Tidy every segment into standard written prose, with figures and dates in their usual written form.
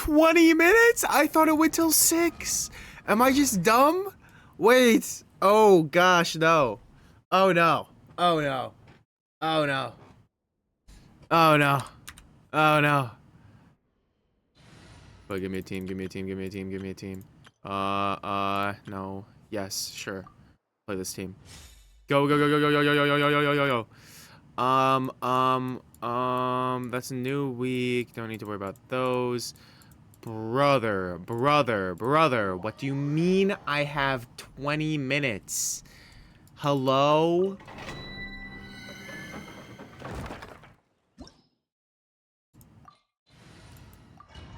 20 minutes? I thought it went till 6. Am I just dumb? Wait. Oh gosh, no. Oh no. Oh no. Oh no. Oh no. Oh no. But give me a team, give me a team, give me a team, give me a team. No. Yes, sure. Play this team. Go, go, go, go, go, go, go, go, go, go, go, go, go. That's a new week. Don't need to worry about those. Brother, what do you mean I have 20 minutes? Hello?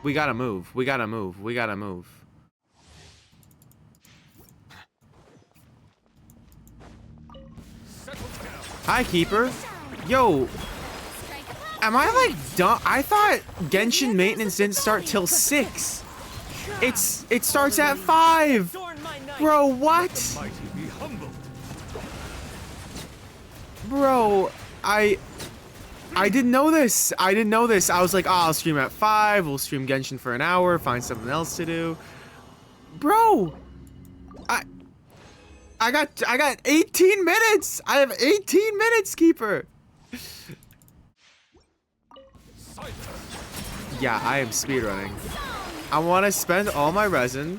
We gotta move. We gotta move. We gotta move. Hi, Keeper. Yo. Am I like dumb? I thought Genshin maintenance didn't start till 6. It starts at 5. Bro, what? Bro, I didn't know this. I didn't know this. I was like, oh, I'll stream at 5. We'll stream Genshin for an hour. Find something else to do. Bro, I got 18 minutes. I have 18 minutes, Keeper. Yeah, I am speedrunning. I want to spend all my resin,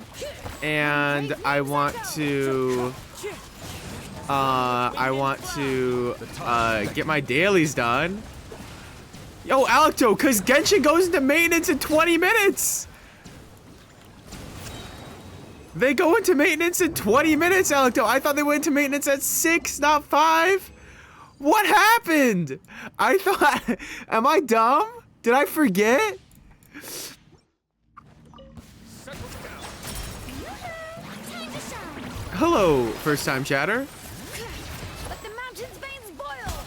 and I want to get my dailies done. Yo, Alecto, cause Genshin goes into maintenance in 20 minutes. They go into maintenance in 20 minutes, Alecto. I thought they went into maintenance at 6, not 5. What happened? I thought, am I dumb? Did I forget? Hello, first time chatter. Let the mountain's veins boil.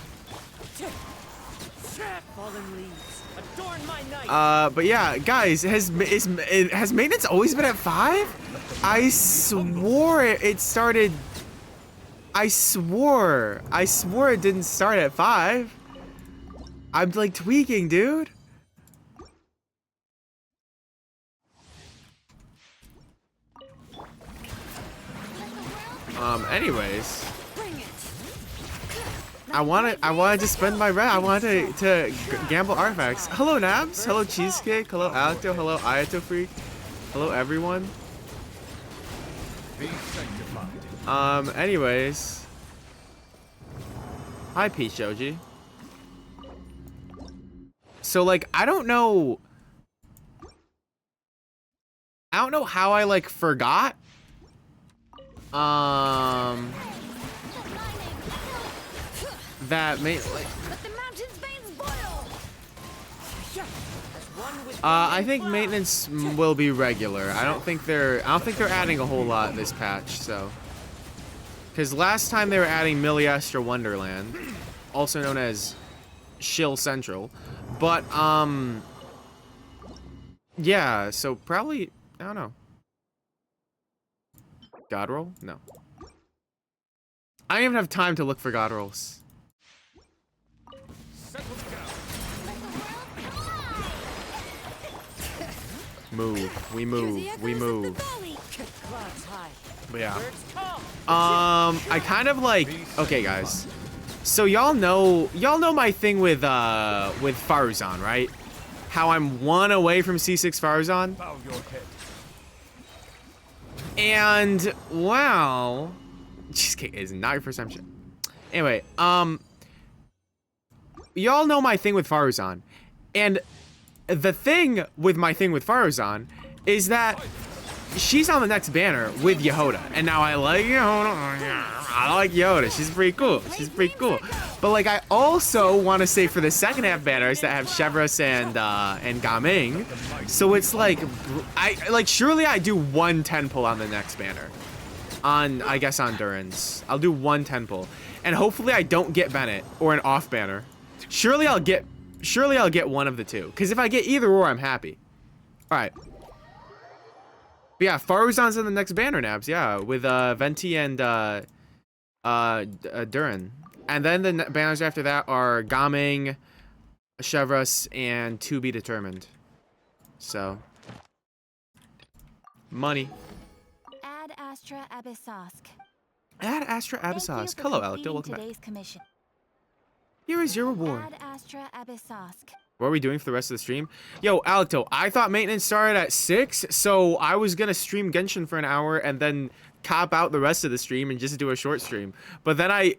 Fallen leaves adorn my night. But yeah, guys, has maintenance always been at 5? I swore it started. I swore it didn't start at 5. I'm like tweaking, dude. Anyways, I wanted to spend my I wanted to gamble artifacts. Hello, Nabs. Hello, Cheesecake. Hello, Alecto. Hello, Ayato Freak. Hello, everyone. Anyways. Hi, Peach Joji. So, like, I don't know how I, like, forgot. That may, like, I think maintenance will be regular. I don't think they're adding a whole lot this patch, so. Because last time they were adding Miliestra Wonderland, also known as Shill Central. But, yeah, so probably, I don't know. God roll? No. I don't even have time to look for God rolls. Move. We move. We move. But yeah. I kind of like, okay guys. So y'all know my thing with Faruzan, right? How I'm 1 away from C6 Faruzan. And wow, Cheesecake is not your first time shit. Anyway, y'all know my thing with Faruzan, and the thing with my thing with Faruzan is that she's on the next banner with Yehoda, and now I like Yehoda. I like Yehoda. She's pretty cool. She's pretty cool. But like, I also want to say for the second half banners that have Chevros and Gaming, so it's like, surely I do 1 10 pull on the next banner, I guess on Duran's. I'll do 1 10 pull, and hopefully I don't get Bennett or an off banner. Surely I'll get one of the two, because if I get either or, I'm happy. All right. But yeah, Faruzan's in the next banner, Nabs. Yeah, with Venti and Duran. And then the banners after that are Gaming, Chevros, and To Be Determined. So, Money. Ad Astra Abyssosk. Add Astra Abyssosk. Hello, Alecto. Welcome back. Commission. Here is your reward. Ad Astra Abyssosk. What are we doing for the rest of the stream? Yo, Alecto, I thought maintenance started at 6, so I was gonna stream Genshin for an hour and then cop out the rest of the stream and just do a short stream. But then I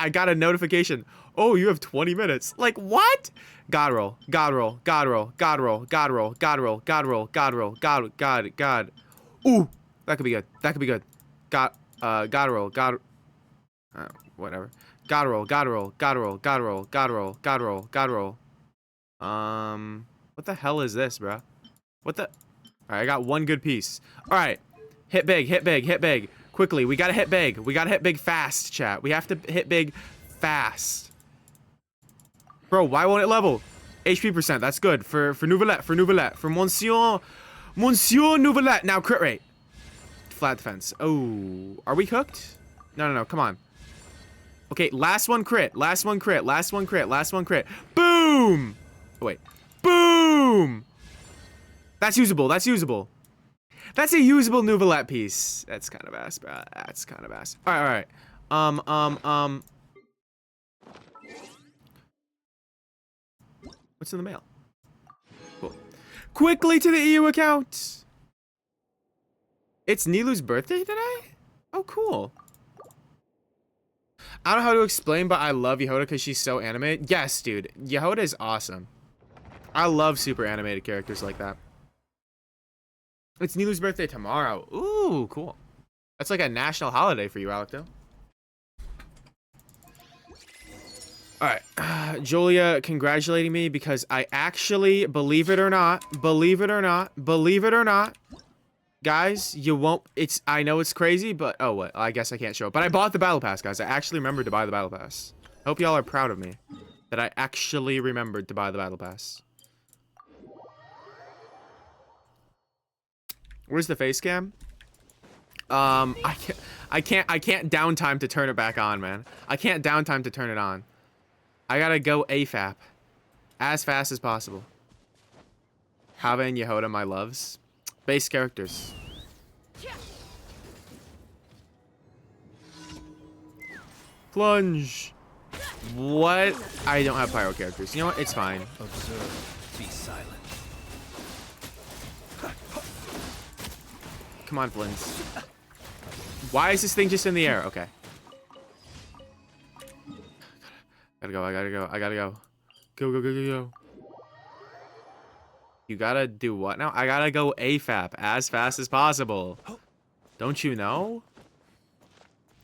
got a notification. Oh, you have 20 minutes. Like, what? God roll. God roll. God roll. God roll. God roll. God roll. God roll. God roll. God. Ooh, that could be good. That could be good. God roll. God. Whatever. God roll. God roll. God roll. God roll. God roll. God roll. God roll. What the hell is this, bro? What the? All right, I got one good piece. All right, hit big, hit big, hit big. Quickly, we gotta hit big. We gotta hit big fast, chat. We have to hit big fast. Bro, why won't it level? HP percent, that's good. For Nouvelette, for Monsieur Nouvelette. Now crit rate. Flat defense. Oh, are we cooked? No, come on. Okay, last one crit, last one crit, last one crit, last one crit. Boom! Oh, wait. Boom! That's usable, that's usable. That's a usable Nouvelette piece. That's kind of ass, bro. That's kind of ass. Alright. What's in the mail? Cool. Quickly to the EU account! It's Nilu's birthday today? Oh, cool. I don't know how to explain, but I love Yehoda because she's so animated. Yes, dude. Yehoda is awesome. I love super animated characters like that. It's Nilu's birthday tomorrow. Ooh, cool. That's like a national holiday for you, Alecto. Alright. Julia congratulating me because I actually, believe it or not, guys, you won't, I know it's crazy, but, oh, what? I guess I can't show it. But I bought the battle pass, guys. I actually remembered to buy the battle pass. Hope y'all are proud of me that I actually remembered to buy the battle pass. Where's the face cam? I can't downtime to turn it back on, man. I can't downtime to turn it on. I gotta go AFAP. As fast as possible. Hava and Yehoda, my loves. Base characters. Plunge. What? I don't have pyro characters. You know what? It's fine. Observe. Be silent. Come on, Flins. Why is this thing just in the air? Okay. I gotta go. Go. You gotta do what now? I gotta go AFAP as fast as possible. Don't you know?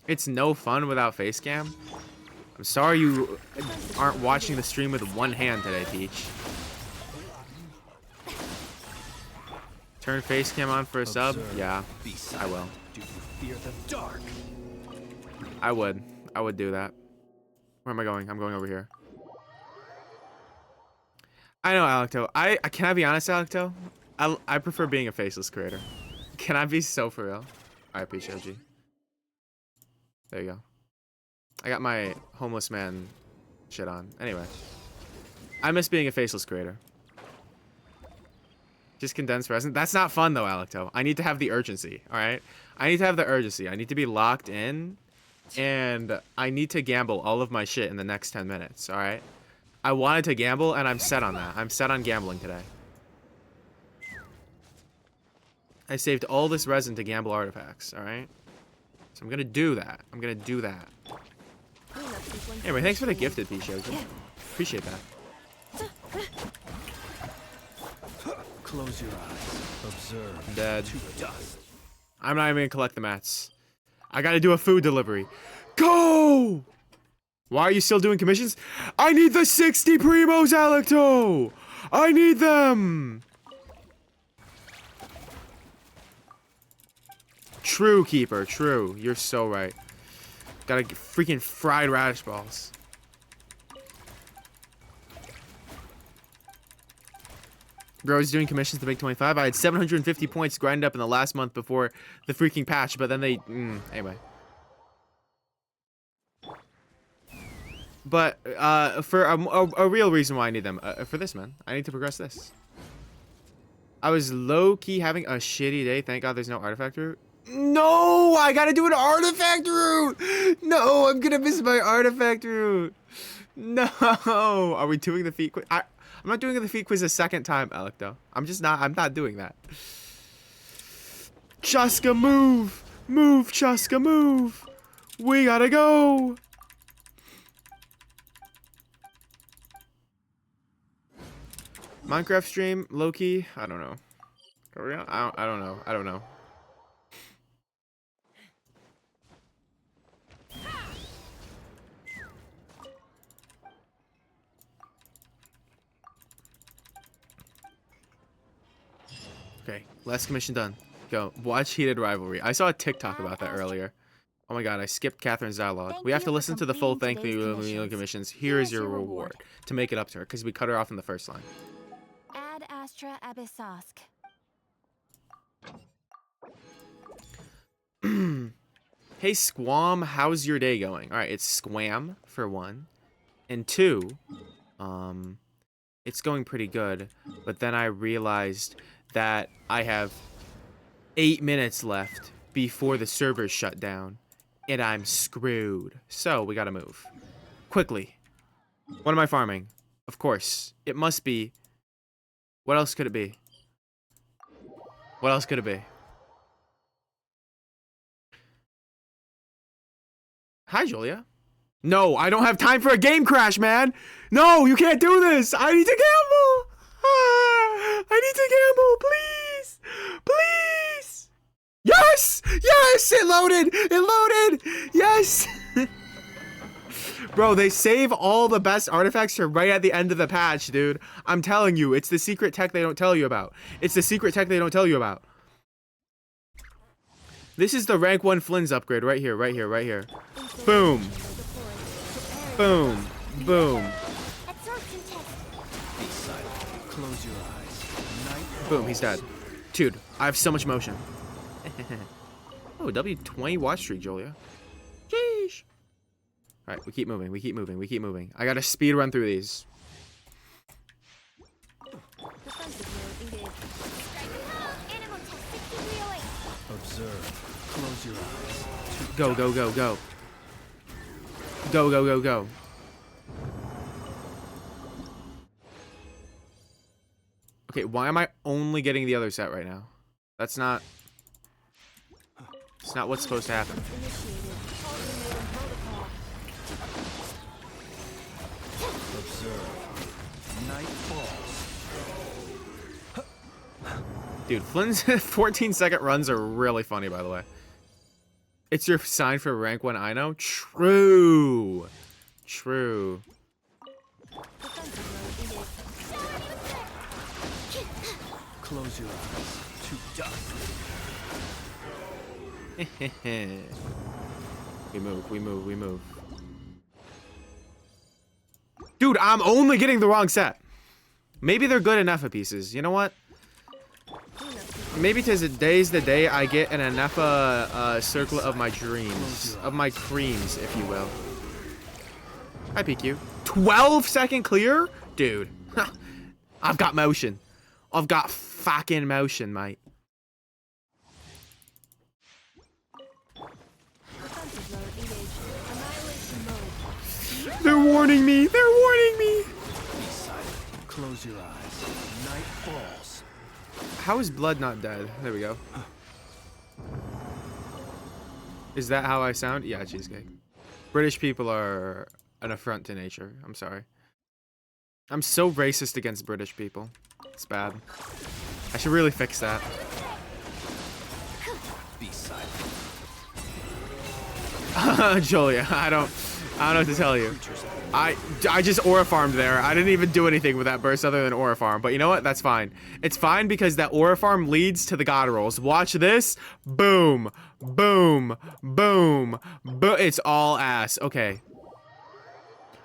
It's no fun without face cam. I'm sorry you aren't watching the stream with one hand today, Peach. Turn face cam on for a sub? Yeah, I will. Do you fear the dark? I would do that. Where am I going? I'm going over here. I know, Alecto. Can I be honest, Alecto? I prefer being a faceless creator. Can I be so for real? Alright, Peach OG. There you go. I got my homeless man shit on. Anyway. I miss being a faceless creator. Just condensed resin. That's not fun though, Alecto. I need to have the urgency, alright? I need to have the urgency. I need to be locked in. And I need to gamble all of my shit in the next 10 minutes, alright? I wanted to gamble and I'm set on that. I'm set on gambling today. I saved all this resin to gamble artifacts, alright? So I'm gonna do that. Anyway, thanks for the gifted Peach OG. Appreciate that. Close your eyes. Observe. I'm dead. To dust. I'm not even gonna collect the mats. I gotta do a food delivery. Go! Why are you still doing commissions? I need the 60 primos, Alecto! I need them! True, Keeper, true. You're so right. Gotta get freaking fried radish balls. Bro is doing commissions to make 25. I had 750 points grinded up in the last month before the freaking patch, but then they... anyway. But for a real reason why I need them. For this, man. I need to progress this. I was low-key having a shitty day. Thank God there's no artifact route. No, I gotta do an artifact route. No, I'm gonna miss my artifact route. No. Are we doing the feat quiz? I'm not doing the feat quiz a second time, Alec, though. I'm not doing that. Chuska, move. Move, Chuska, move. We gotta go. Minecraft stream, low-key, I don't know. I don't know. I don't know. Okay, last commission done. Go. Watch Heated Rivalry. I saw a TikTok about that earlier. Oh my god, I skipped Catherine's dialogue. We have to listen to the full thank you commissions. Here is your reward. To make it up to her, because we cut her off in the first line. Ad Astra Abyssosk. Hey Squam, how's your day going? Alright, it's Squam for 1. And 2, it's going pretty good. But then I realized that I have 8 minutes left before the servers shut down. And I'm screwed. So we gotta move. Quickly. What am I farming? Of course. It must be... What else could it be? What else could it be? Hi, Julia. No, I don't have time for a game crash, man. No, you can't do this. I need to gamble. Ah, I need to gamble, please. Please. Yes. Yes, it loaded. It loaded. Yes. Bro, they save all the best artifacts to right at the end of the patch, dude. I'm telling you, it's the secret tech they don't tell you about. It's the secret tech they don't tell you about. This is the rank 1 Flynn's upgrade right here, right here, right here. Boom. Boom. Boom. Close your eyes. Boom, he's dead. Dude, I have so much motion. Oh, W20 watch streak, Julia. Sheesh. Alright, we keep moving, we keep moving, we keep moving. I gotta speed run through these. Observe. Close your eyes. Go, go, go, go. Go, go, go, go. Okay, why am I only getting the other set right now? That's not... It's not what's supposed to happen. Observe. Night falls. Dude, Flynn's 14-second runs are really funny, by the way. It's your sign for rank 1, I know? True. True. Close your eyes. To dust. We move, we move, we move. Dude, I'm only getting the wrong set. Maybe they're good Anefa pieces. You know what? Maybe today's the day I get an Anefa circlet of my dreams. Of my creams, if you will. Hi, PQ. 12-second clear? Dude. I've got motion. I've got fucking motion, mate. They're warning me. They're warning me. Be silent. Close your eyes. Night falls. How is blood not dead? There we go. Is that how I sound? Yeah, cheesecake. British people are an affront to nature. I'm sorry. I'm so racist against British people. It's bad. I should really fix that. Be silent. Julia, I don't know what to tell you. I just aura farmed there. I didn't even do anything with that burst other than aura farm. But you know what? That's fine. It's fine because that aura farm leads to the god rolls. Watch this. Boom. Boom. Boom. Boom. It's all ass. Okay.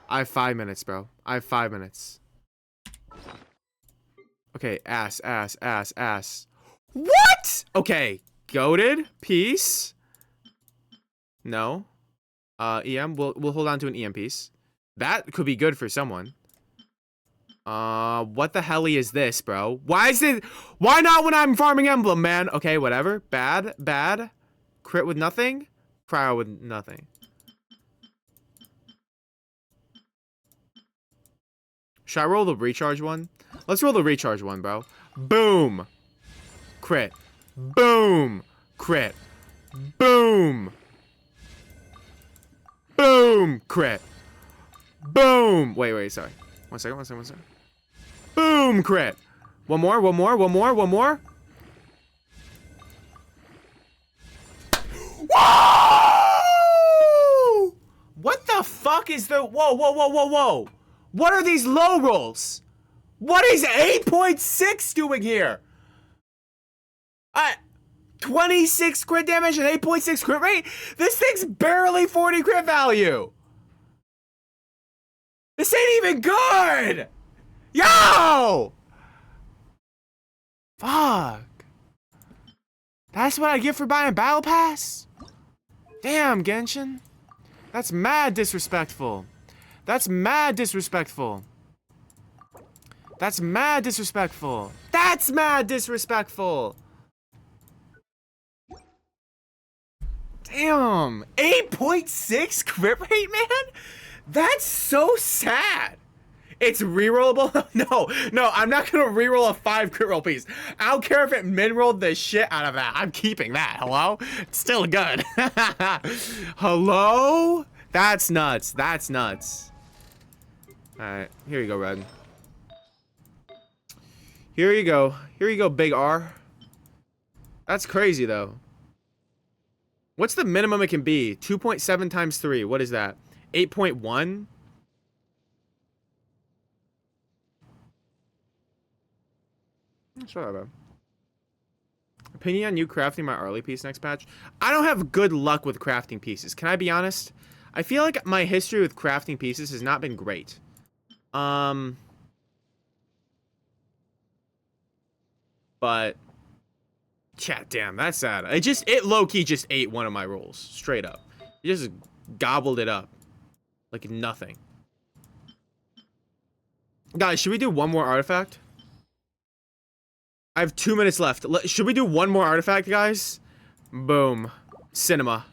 I have 5 minutes, bro. I have 5 minutes. Okay. Ass, ass, ass, ass. What? Okay. Goated. Peace. No. EM. We'll hold on to an EM piece. That could be good for someone. What the hell is this, bro? Why is it? Why not when I'm farming emblem, man? Okay, whatever. Bad, bad. Crit with nothing. Cryo with nothing. Should I roll the recharge one? Let's roll the recharge one, bro. Boom. Crit. Boom. Crit. Boom. Boom. Crit. Boom. Wait, sorry. One second. Boom. Crit. One more. Whoa! What the fuck is the... Whoa. What are these low rolls? What is 8.6 doing here? 26 crit damage and 8.6 crit rate? This thing's barely 40 crit value. This ain't even good. Yo! Fuck. That's what I get for buying Battle Pass? Damn, Genshin. That's mad disrespectful. That's mad disrespectful. That's mad disrespectful. That's mad disrespectful. Damn. 8.6 crit rate, man? That's so sad. It's rerollable? No, I'm not gonna reroll a 5 crit roll piece. I don't care if it min-rolled the shit out of that. I'm keeping that. Hello? It's still good. Hello? That's nuts. That's nuts. Alright, here you go, Red. Here you go. Here you go, Big R. That's crazy, though. What's the minimum it can be? 2.7 times 3. What is that? 8.1? That's not bad. Opinion on you crafting my Arlie piece next patch? I don't have good luck with crafting pieces. Can I be honest? I feel like my history with crafting pieces has not been great. But yeah, damn, that's sad. It low-key just ate one of my rolls. Straight up. It just gobbled it up. Like nothing. Guys, should we do one more artifact? I have 2 minutes left. Should we do one more artifact, guys? Boom. Cinema.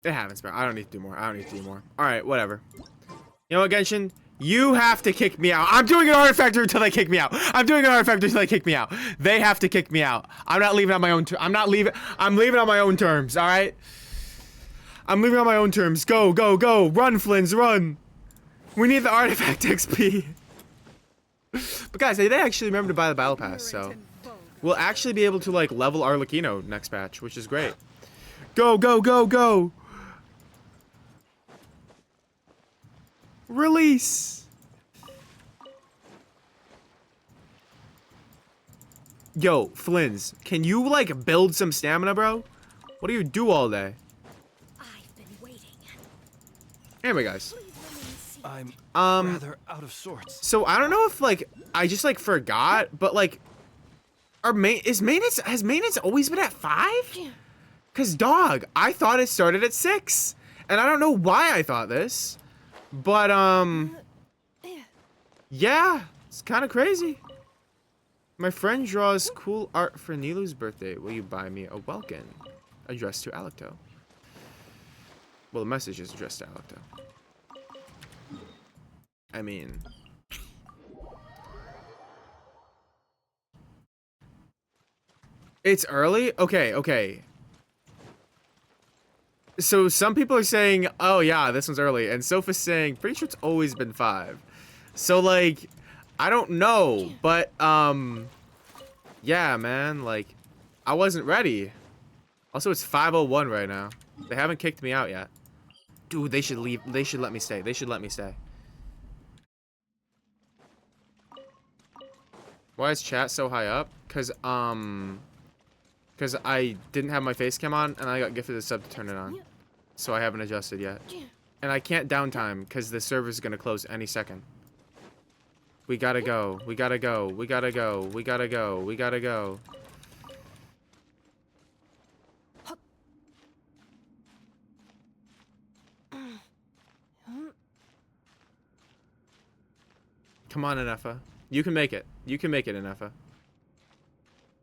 It happens, bro. I don't need to do more. Alright, whatever. You know what, Genshin? You have to kick me out. I'm doing an artifact until they kick me out. They have to kick me out. I'm not leaving on my own I'm leaving on my own terms, alright? I'm leaving on my own terms. Go. Run, Flins, run. We need the artifact XP. But guys, they actually remember to buy the battle pass, so we'll actually be able to like level Arlecchino next patch, which is great. Go. Release. Yo, Flins, can you like build some stamina, bro? What do you do all day? I've been waiting. Anyway, guys. I'm rather out of sorts. So I don't know if like I just like forgot, but like has maintenance always been at 5? Cause dog, I thought it started at 6. And I don't know why I thought this. But yeah, it's kind of crazy. My friend draws cool art for Nilu's birthday. Will you buy me a Welkin? Addressed to Alecto. Well, the message is addressed to Alecto. I mean, it's early? Okay. So some people are saying, oh yeah, this one's early, and Sopha's saying, pretty sure it's always been 5. So like, I don't know, but yeah, man, like, I wasn't ready. Also, it's 5:01 right now. They haven't kicked me out yet. Dude, they should leave. They should let me stay. They should let me stay. Why is chat so high up? Cause I didn't have my face cam on and I got gifted a sub to turn it on. So I haven't adjusted yet. And I can't downtime because the server's gonna close any second. We gotta go. We gotta go. We gotta go. We gotta go. We gotta go. Come on, Inefa. You can make it. You can make it, Inefa.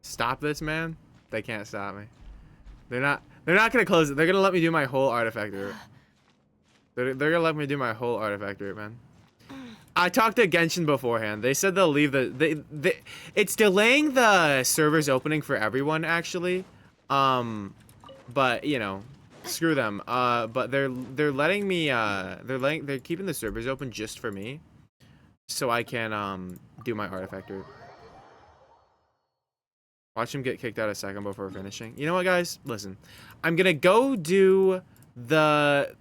Stop this, man. They can't stop me. They're not gonna close it. They're gonna let me do my whole artifact route. They're gonna let me do my whole artifact route, man. I talked to Genshin beforehand. They said they'll leave it's delaying the servers opening for everyone actually. But you know, screw them. But they're letting me they're keeping the servers open just for me. So I can do my artifact route. Watch him get kicked out a second before finishing. You know what, guys? Listen, I'm gonna go do the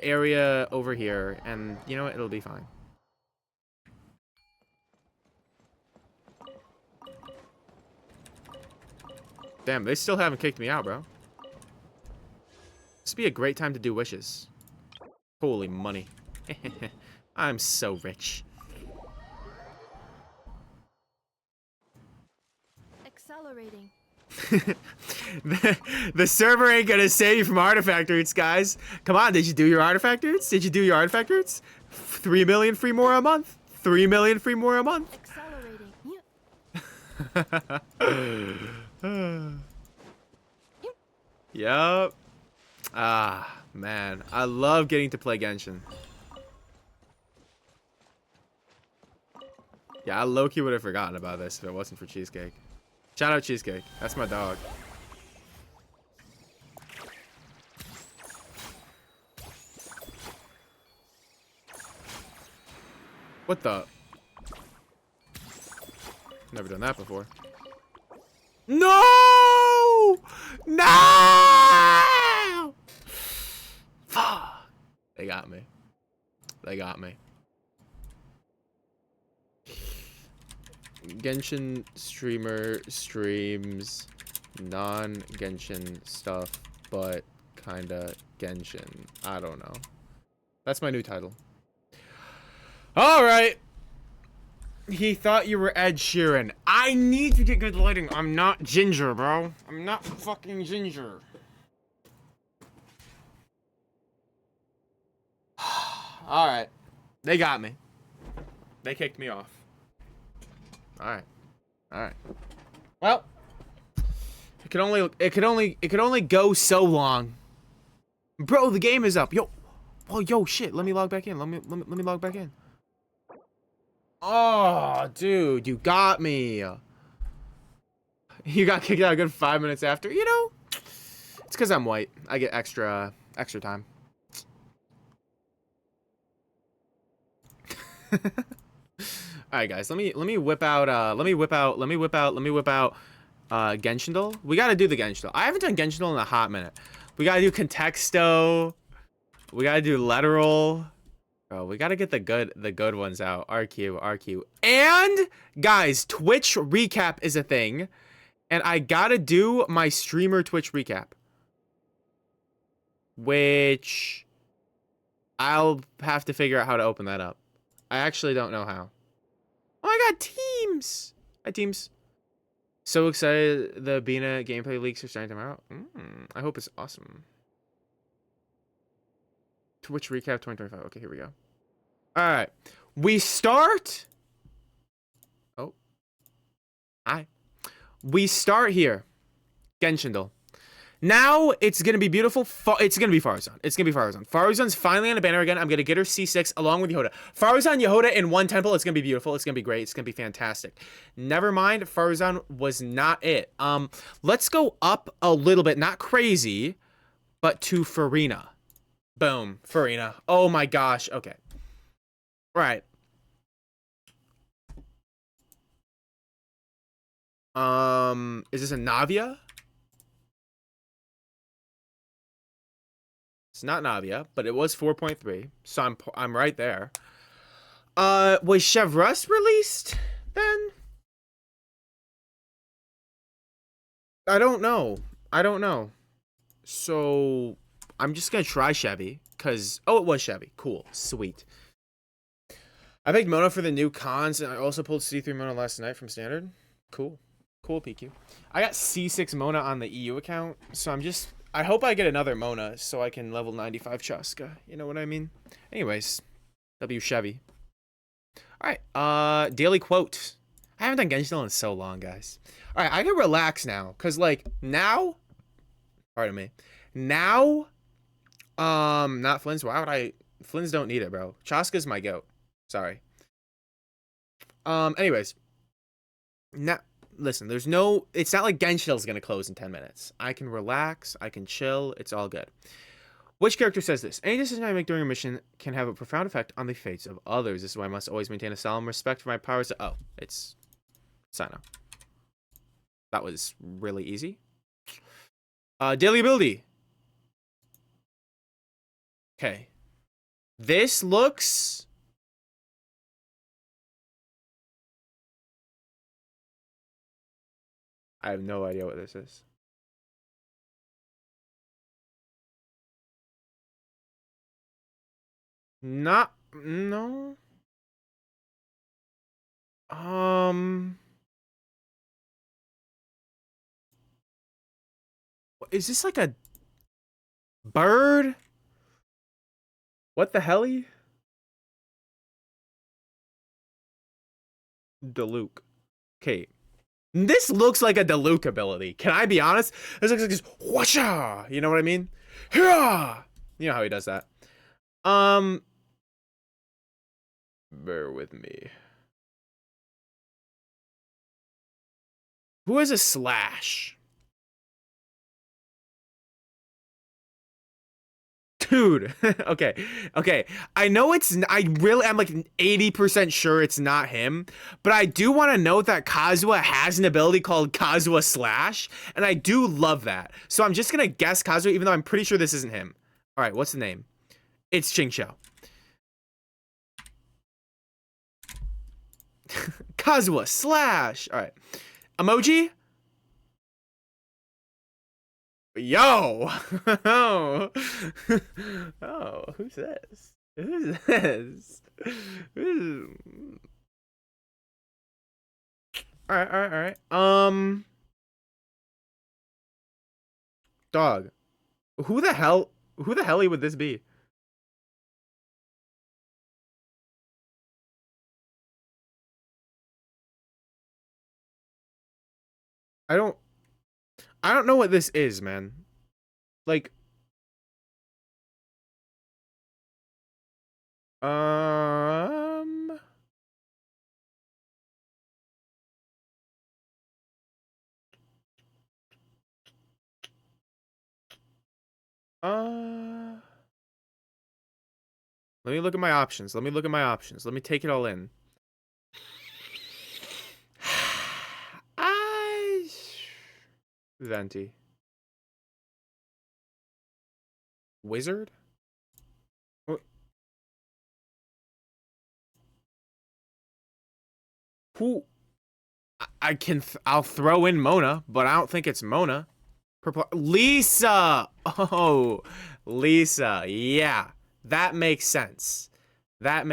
area over here, and you know what? It'll be fine. Damn, they still haven't kicked me out, bro. This would be a great time to do wishes. Holy money. I'm so rich. Accelerating. the server ain't gonna save you from artifact routes, guys. Come on, did you do your artifact routes? Did you do your artifact routes? 3 million free more a month. 3 million free more a month. Accelerating. Yup. Ah, man. I love getting to play Genshin. Yeah, I low-key would have forgotten about this if it wasn't for Cheesecake. Shout out Cheesecake. That's my dog. What the? Never done that before. No! No! Fuck. They got me. They got me. Genshin streamer streams non-Genshin stuff, but kinda Genshin. I don't know. That's my new title. Alright. He thought you were Ed Sheeran. I need to get good lighting. I'm not Ginger, bro. I'm not fucking Ginger. Alright. They got me. They kicked me off. Alright. Alright. Well, it could only go so long. Bro, the game is up. Yo. Oh, yo, shit. Let me log back in. Let me log back in. Oh, dude, you got me. You got kicked out a good 5 minutes after. You know, it's because I'm white. I get extra time. All right, guys. Let me whip out Genshin. We gotta do the Genshin. I haven't done Genshin in a hot minute. We gotta do Contexto. We gotta do Literal. Bro, we gotta get the good ones out. RQ. And guys, Twitch recap is a thing, and I gotta do my streamer Twitch recap, which I'll have to figure out how to open that up. I actually don't know how. Oh my god, Teams! Hi, Teams. So excited the Bina gameplay leaks are starting tomorrow. I hope it's awesome. Twitch recap 2025. Okay, here we go. All right. We start. Oh. Hi. We start here. Genshin. Now it's going to be beautiful. It's going to be Faruzan. It's going to be Faruzan. Faruzan's finally on a banner again. I'm going to get her C6 along with Yehoda. Faruzan, Yehoda in one temple. It's going to be beautiful. It's going to be great. It's going to be fantastic. Never mind. Faruzan was not it. Let's go up a little bit. Not crazy. but to Farina. Boom, Farina. Oh my gosh. Okay. Right. Is this a Navia? It's not Navia, but it was 4.3, so I'm right there. Was Chevreuse released then? I don't know. I don't know. So I'm just gonna try Chevy, cause it was Chevy. Cool, sweet. I picked Mona for the new cons, and I also pulled C3 Mona last night from standard. Cool, cool PQ. I got C6 Mona on the EU account, so I hope I get another Mona so I can level 95 Chaska. You know what I mean? Anyways, W Chevy. All right, daily quote. I haven't done Genshin in so long, guys. All right, I can relax now, cause like now, pardon me, now, not Flynn's. Why would I? Flynn's don't need it, bro. Chaska's my goat. Sorry. Anyways, now listen. There's no. It's not like Genshin's gonna close in 10 minutes. I can relax. I can chill. It's all good. Which character says this? Any decision I make during a mission can have a profound effect on the fates of others. This is why I must always maintain a solemn respect for my powers. Oh, it's Sino. That was really easy. Daily ability. Okay. This looks... I have no idea what this is. Not... No. Is this like a bird? What the helly? Diluc. Okay. This looks like a Diluc ability. Can I be honest? This looks like this whasha. You know what I mean? Hurrah! You know how he does that. Bear with me. Who has a slash? Dude, okay. I know I'm like 80% sure it's not him, but I do want to note that Kazuha has an ability called Kazuha Slash, and I do love that. So I'm just gonna guess Kazuha, even though I'm pretty sure this isn't him. All right, what's the name? It's Qingxiao. Kazuha Slash. All right, emoji. Yo! Oh, who's this? Who's this? All right. Dog. Who the hell would this be? I don't know what this is, man. Like, let me look at my options. Let me take it all in. Venti. Wizard? What? Who? I'll throw in Mona, but I don't think it's Mona. Lisa! Oh, Lisa. Yeah, that makes sense. That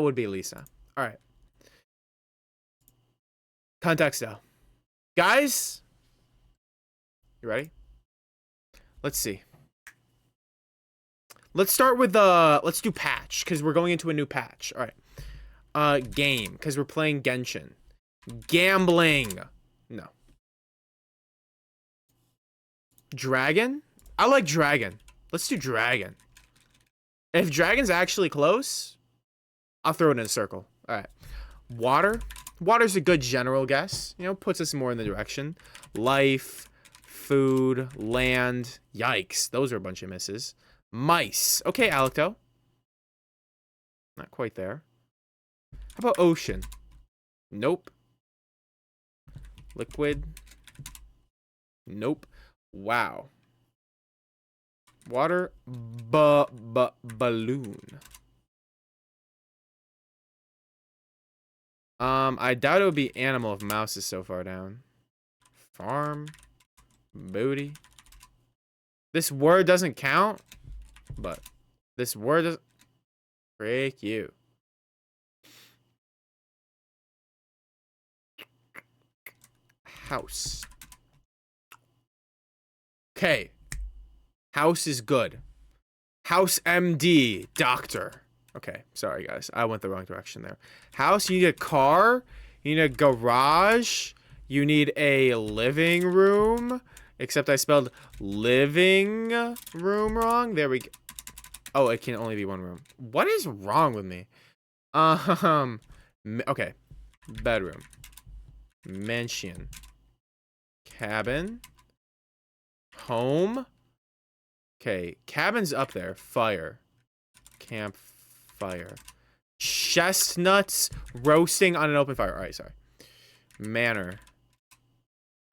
would be Lisa. All right. Context though. Guys, you ready? Let's see. Let's start with let's do patch, because we're going into a new patch. All right. Game, because we're playing Genshin. Gambling. No. Dragon? I like dragon. Let's do dragon. If dragon's actually close, I'll throw it in a circle. All right. Water. Water's a good general guess. You know, puts us more in the direction. Life. food, land. Yikes. Those are a bunch of misses. Mice. Okay, Alecto. Not quite there. How about ocean? Nope. Liquid. Nope. Wow. Water. Balloon. I doubt it would be animal if mouse is so far down. Farm. Booty. This word doesn't count, but this word doesn't. Freak you. House. Okay. House is good. House MD. Doctor. Okay. Sorry, guys. I went the wrong direction there. House, you need a car. You need a garage. You need a living room. Except I spelled living room wrong. There we go. Oh, it can only be one room. What is wrong with me? Okay. Bedroom. Mansion. Cabin. Home. Okay. Cabin's up there. Fire. Campfire. Chestnuts roasting on an open fire. All right, sorry. Manor.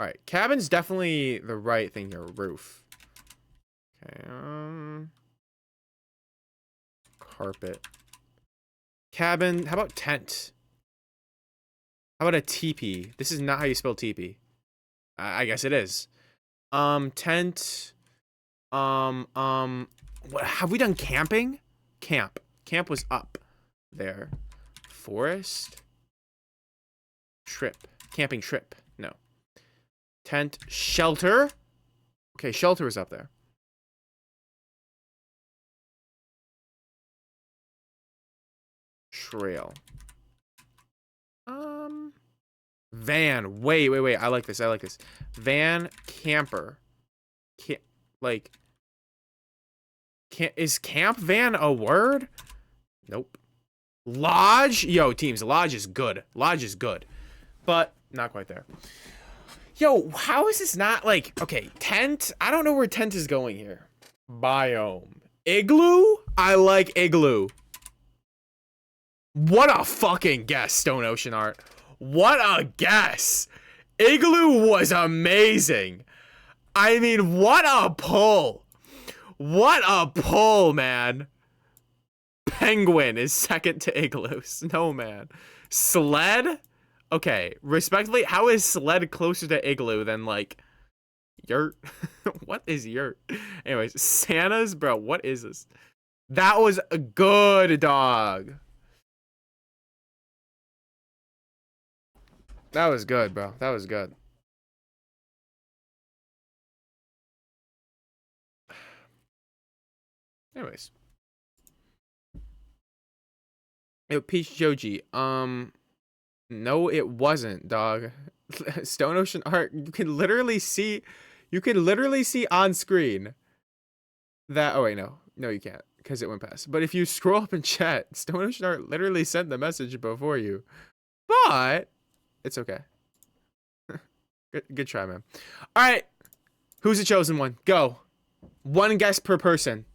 All right. Cabin's definitely the right thing here. Roof. Okay. Carpet. Cabin. How about tent? How about a teepee? This is not how you spell teepee. I guess it is. Tent. What have we done? Camping? Camp. Camp was up there. Forest. Trip. Camping trip. No. Tent. Shelter. Okay, shelter is up there. Trail. Van. Wait. I like this. Van. Camper. Is camp van a word? Nope. Lodge. Yo, teams. Lodge is good. But not quite there. Yo, how is this not like... Okay, tent. I don't know where tent is going here. Biome. Igloo? I like igloo. What a fucking guess, Stone Ocean Art. What a guess. Igloo was amazing. I mean, what a pull. What a pull, man. Penguin is second to igloo. Snowman. Sled? Okay, respectfully, how is sled closer to igloo than, like, yurt? What is yurt? Anyways, Santa's? Bro, what is this? That was a good, dog. That was good, bro. That was good. Anyways. Yo, Peach Joji. No, it wasn't, dog. Stone Ocean Art, you can literally see on screen that, oh wait, no, you can't, because it went past. But if you scroll up in chat, Stone Ocean Art literally sent the message before you. But it's okay. Good try, man. All right, who's the chosen one? Go. One guess per person.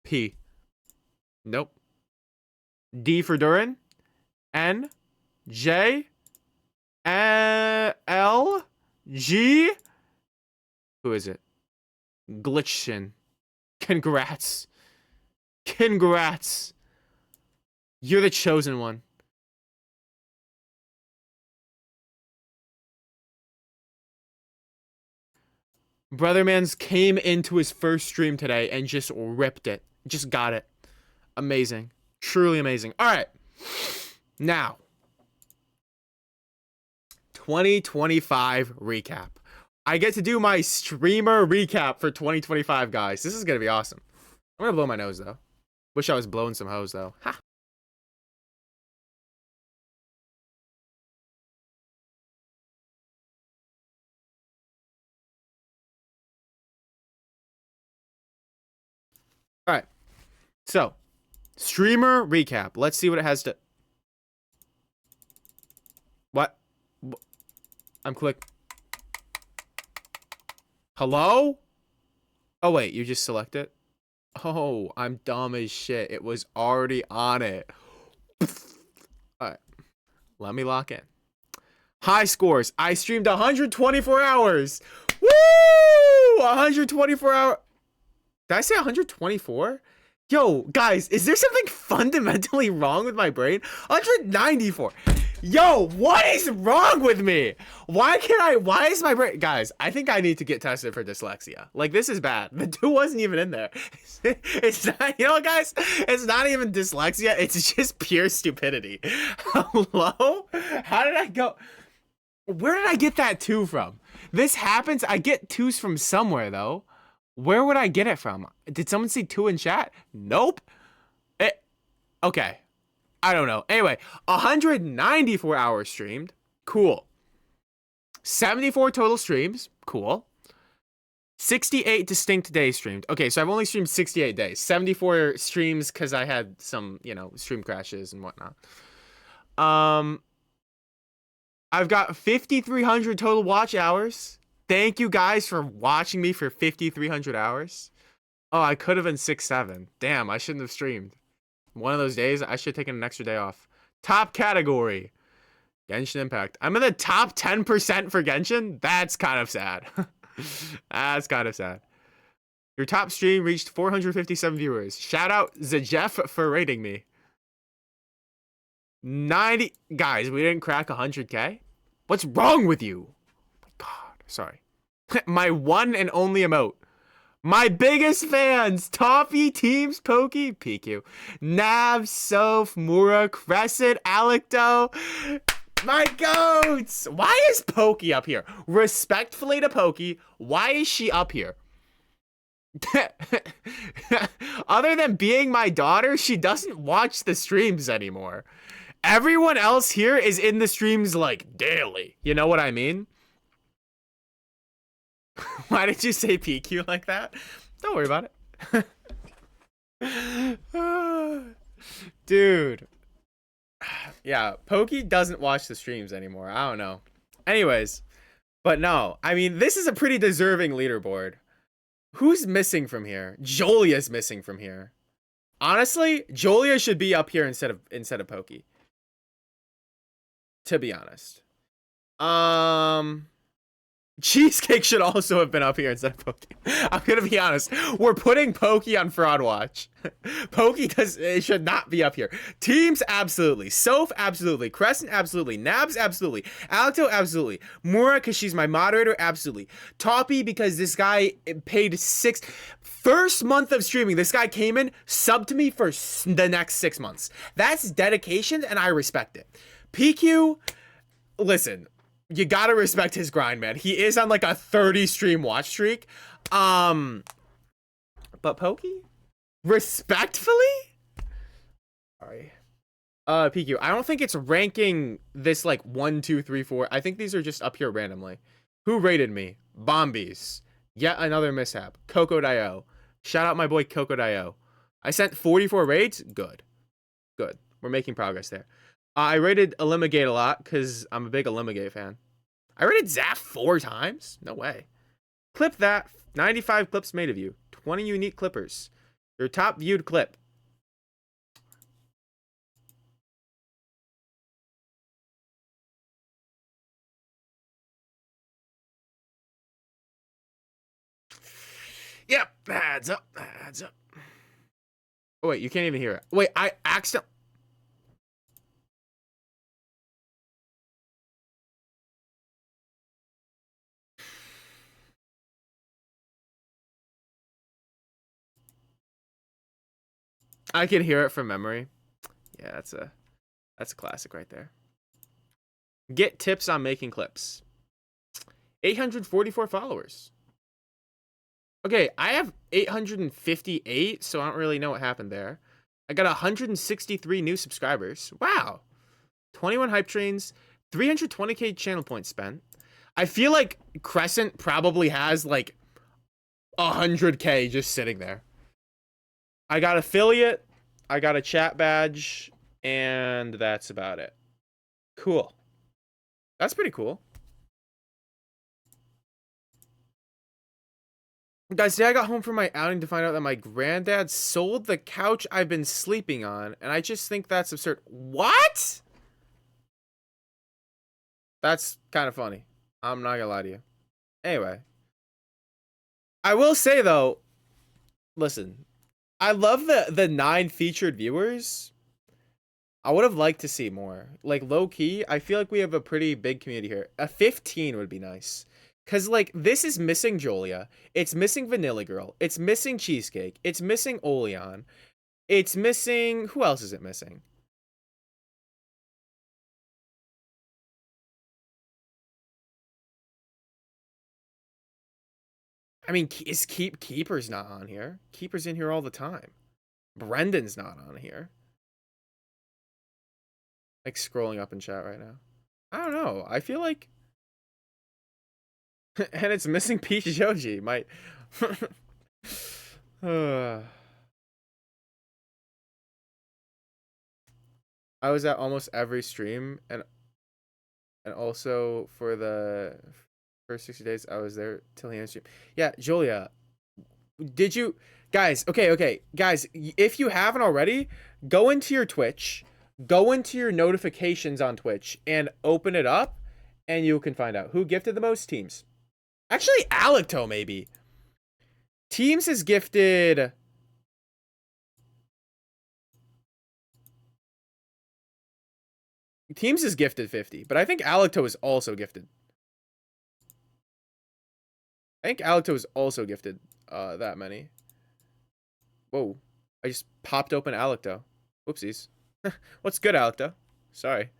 P. Nope. D for Durin. N. J. L. G. Who is it? Glitchin. Congrats. You're the chosen one. Brothermans came into his first stream today and just ripped it. Just got it. Amazing. Truly amazing. All right. Now, 2025 recap. I get to do my streamer recap for 2025, guys. This is going to be awesome. I'm going to blow my nose, though. Wish I was blowing some hose, though. Ha. All right. So, streamer recap. Let's see what it has to... What? I'm click. Hello? Oh, wait, you just select it? Oh, I'm dumb as shit. It was already on it. Alright, let me lock in. High scores. I streamed 124 hours. Woo! 124 hours. Did I say 124? Yo, guys, is there something fundamentally wrong with my brain? 194. Yo, what is wrong with me? Why is my brain... Guys, I think I need to get tested for dyslexia. Like, this is bad. The 2 wasn't even in there. It's not, you know what, guys? It's not even dyslexia. It's just pure stupidity. Hello? How did I go... Where did I get that 2 from? This happens. I get 2s from somewhere, though. Where would I get it from? Did someone say 2 in chat? Nope. Okay. I don't know. Anyway, 194 hours streamed. Cool. 74 total streams. Cool. 68 distinct days streamed. Okay, so I've only streamed 68 days. 74 streams because I had some, you know, stream crashes and whatnot. I've got 5,300 total watch hours. Thank you guys for watching me for 5,300 hours. Oh, I could have been 6-7. Damn, I shouldn't have streamed. One of those days, I should have taken an extra day off. Top category. Genshin Impact. I'm in the top 10% for Genshin? That's kind of sad. That's kind of sad. Your top stream reached 457 viewers. Shout out Zajeff for rating me. 90... Guys, we didn't crack 100K? What's wrong with you? Oh my God. Sorry. My one and only emote. My biggest fans, Toffee, Teams, Pokey, PQ, Nav, Soph, Mura, Crescent, Alecto, my goats. Why is Pokey up here? Respectfully to Pokey, why is she up here? Other than being my daughter, she doesn't watch the streams anymore. Everyone else here is in the streams like daily. You know what I mean? Why did you say PQ like that? Don't worry about it. Dude. Yeah, Pokey doesn't watch the streams anymore. I don't know. Anyways, but no. I mean, this is a pretty deserving leaderboard. Who's missing from here? Jolia's missing from here. Honestly, Jolia should be up here instead of Pokey. To be honest. Cheesecake should also have been up here instead of Pokey. I'm gonna be honest. We're putting Pokey on Fraud Watch. Pokey should not be up here. Teams, absolutely. Soph, absolutely. Crescent, absolutely. Nabs, absolutely. Alecto, absolutely. Mura, because she's my moderator, absolutely. Toppy, because this guy paid first month of streaming, this guy came in, subbed to me for the next 6 months. That's dedication, and I respect it. PQ, listen. You gotta respect his grind, man. He is on like a 30 stream watch streak. But Pokey? Respectfully? Sorry. PQ, I don't think it's ranking this like 1, 2, 3, 4. I think these are just up here randomly. Who rated me? Bombies. Yet another mishap. Coco.io. Shout out my boy Coco.io. I sent 44 raids. Good. Good. We're making progress there. I rated Elimigate a lot because I'm a big Elimigate fan. I rated Zaf 4 times? No way. Clip that. 95 clips made of you. 20 unique clippers. Your top viewed clip. Yep, adds up. Adds up. Oh, wait, you can't even hear it. Wait, I accidentally... I can hear it from memory. Yeah, that's a classic right there. Get tips on making clips. 844 followers. Okay, I have 858, so I don't really know what happened there. I got 163 new subscribers. Wow. 21 hype trains, 320k channel points spent. I feel like Crescent probably has like 100k just sitting there. I got affiliate, I got a chat badge, and that's about it. Cool. That's pretty cool. Guys, today I got home from my outing to find out that my granddad sold the couch I've been sleeping on, and I just think that's absurd. What? That's kind of funny. I'm not gonna lie to you. Anyway. I will say, though, listen, I love the 9 featured viewers. I would have liked to see more. Like, low-key, I feel like we have a pretty big community here. A 15 would be nice. Because, like, this is missing Julia. It's missing Vanilla Girl. It's missing Cheesecake. It's missing Oleon. It's missing... Who else is it missing? I mean, is Keeper's not on here. Keeper's in here all the time. Brendan's not on here. Like, scrolling up in chat right now. I don't know. I feel like... and it's missing Peach Joji. My... I was at almost every stream, and also for the first 60 days, I was there till the end of stream. Yeah, Julia, did you... Guys, okay. Guys, if you haven't already, go into your Twitch, go into your notifications on Twitch, and open it up, and you can find out who gifted the most teams. Actually, Alecto, maybe. Teams has gifted... Teams is gifted 50, but I think Alecto is also gifted. I think Alecto is also gifted that many. Whoa. I just popped open Alecto. Whoopsies. What's good, Alecto? Sorry.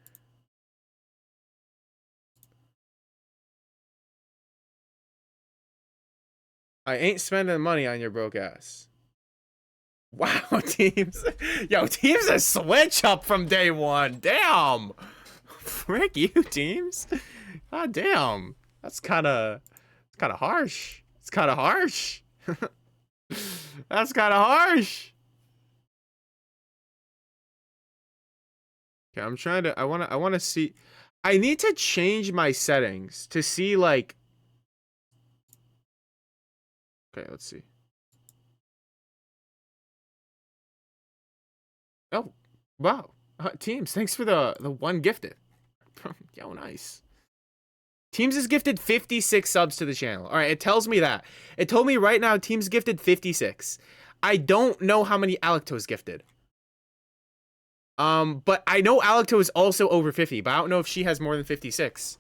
I ain't spending money on your broke ass. Wow, teams. Yo, teams a switch up from day one. Damn. Frick you, teams. God damn. That's kind of harsh. It's kind of harsh. That's kind of harsh. Okay, I'm trying to... I want to see... I need to change my settings to see, like... Okay, let's see. Oh, wow. Teams, thanks for the one gifted. Yo, nice. Teams is gifted 56 subs to the channel. All right, it tells me that. It told me right now Teams gifted 56. I don't know how many Alecto's gifted. But I know Alecto is also over 50, but I don't know if she has more than 56.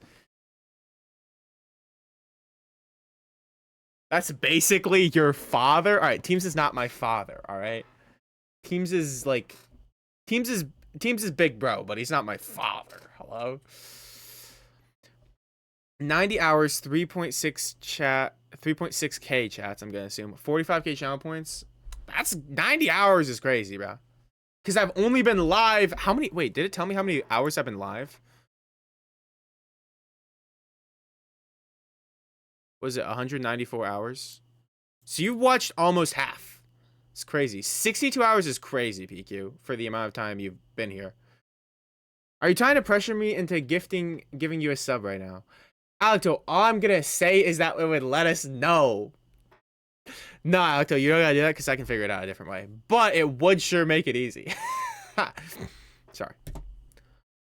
That's basically your father. All right, Teams is not my father, all right? Teams is like... Teams is big bro, but he's not my father. Hello? 90 hours, 3.6k chats, I'm gonna assume. 45k channel points. That's 90 hours is crazy, bro. Because I've only been live. How many? Wait, did it tell me how many hours I've been live? Was it 194 hours? So you've watched almost half. It's crazy. 62 hours is crazy, PQ, for the amount of time you've been here. Are you trying to pressure me into giving you a sub right now? Alecto, all I'm gonna say is that it would let us know. No, Alecto, you don't gotta do that because I can figure it out a different way. But it would sure make it easy. Sorry.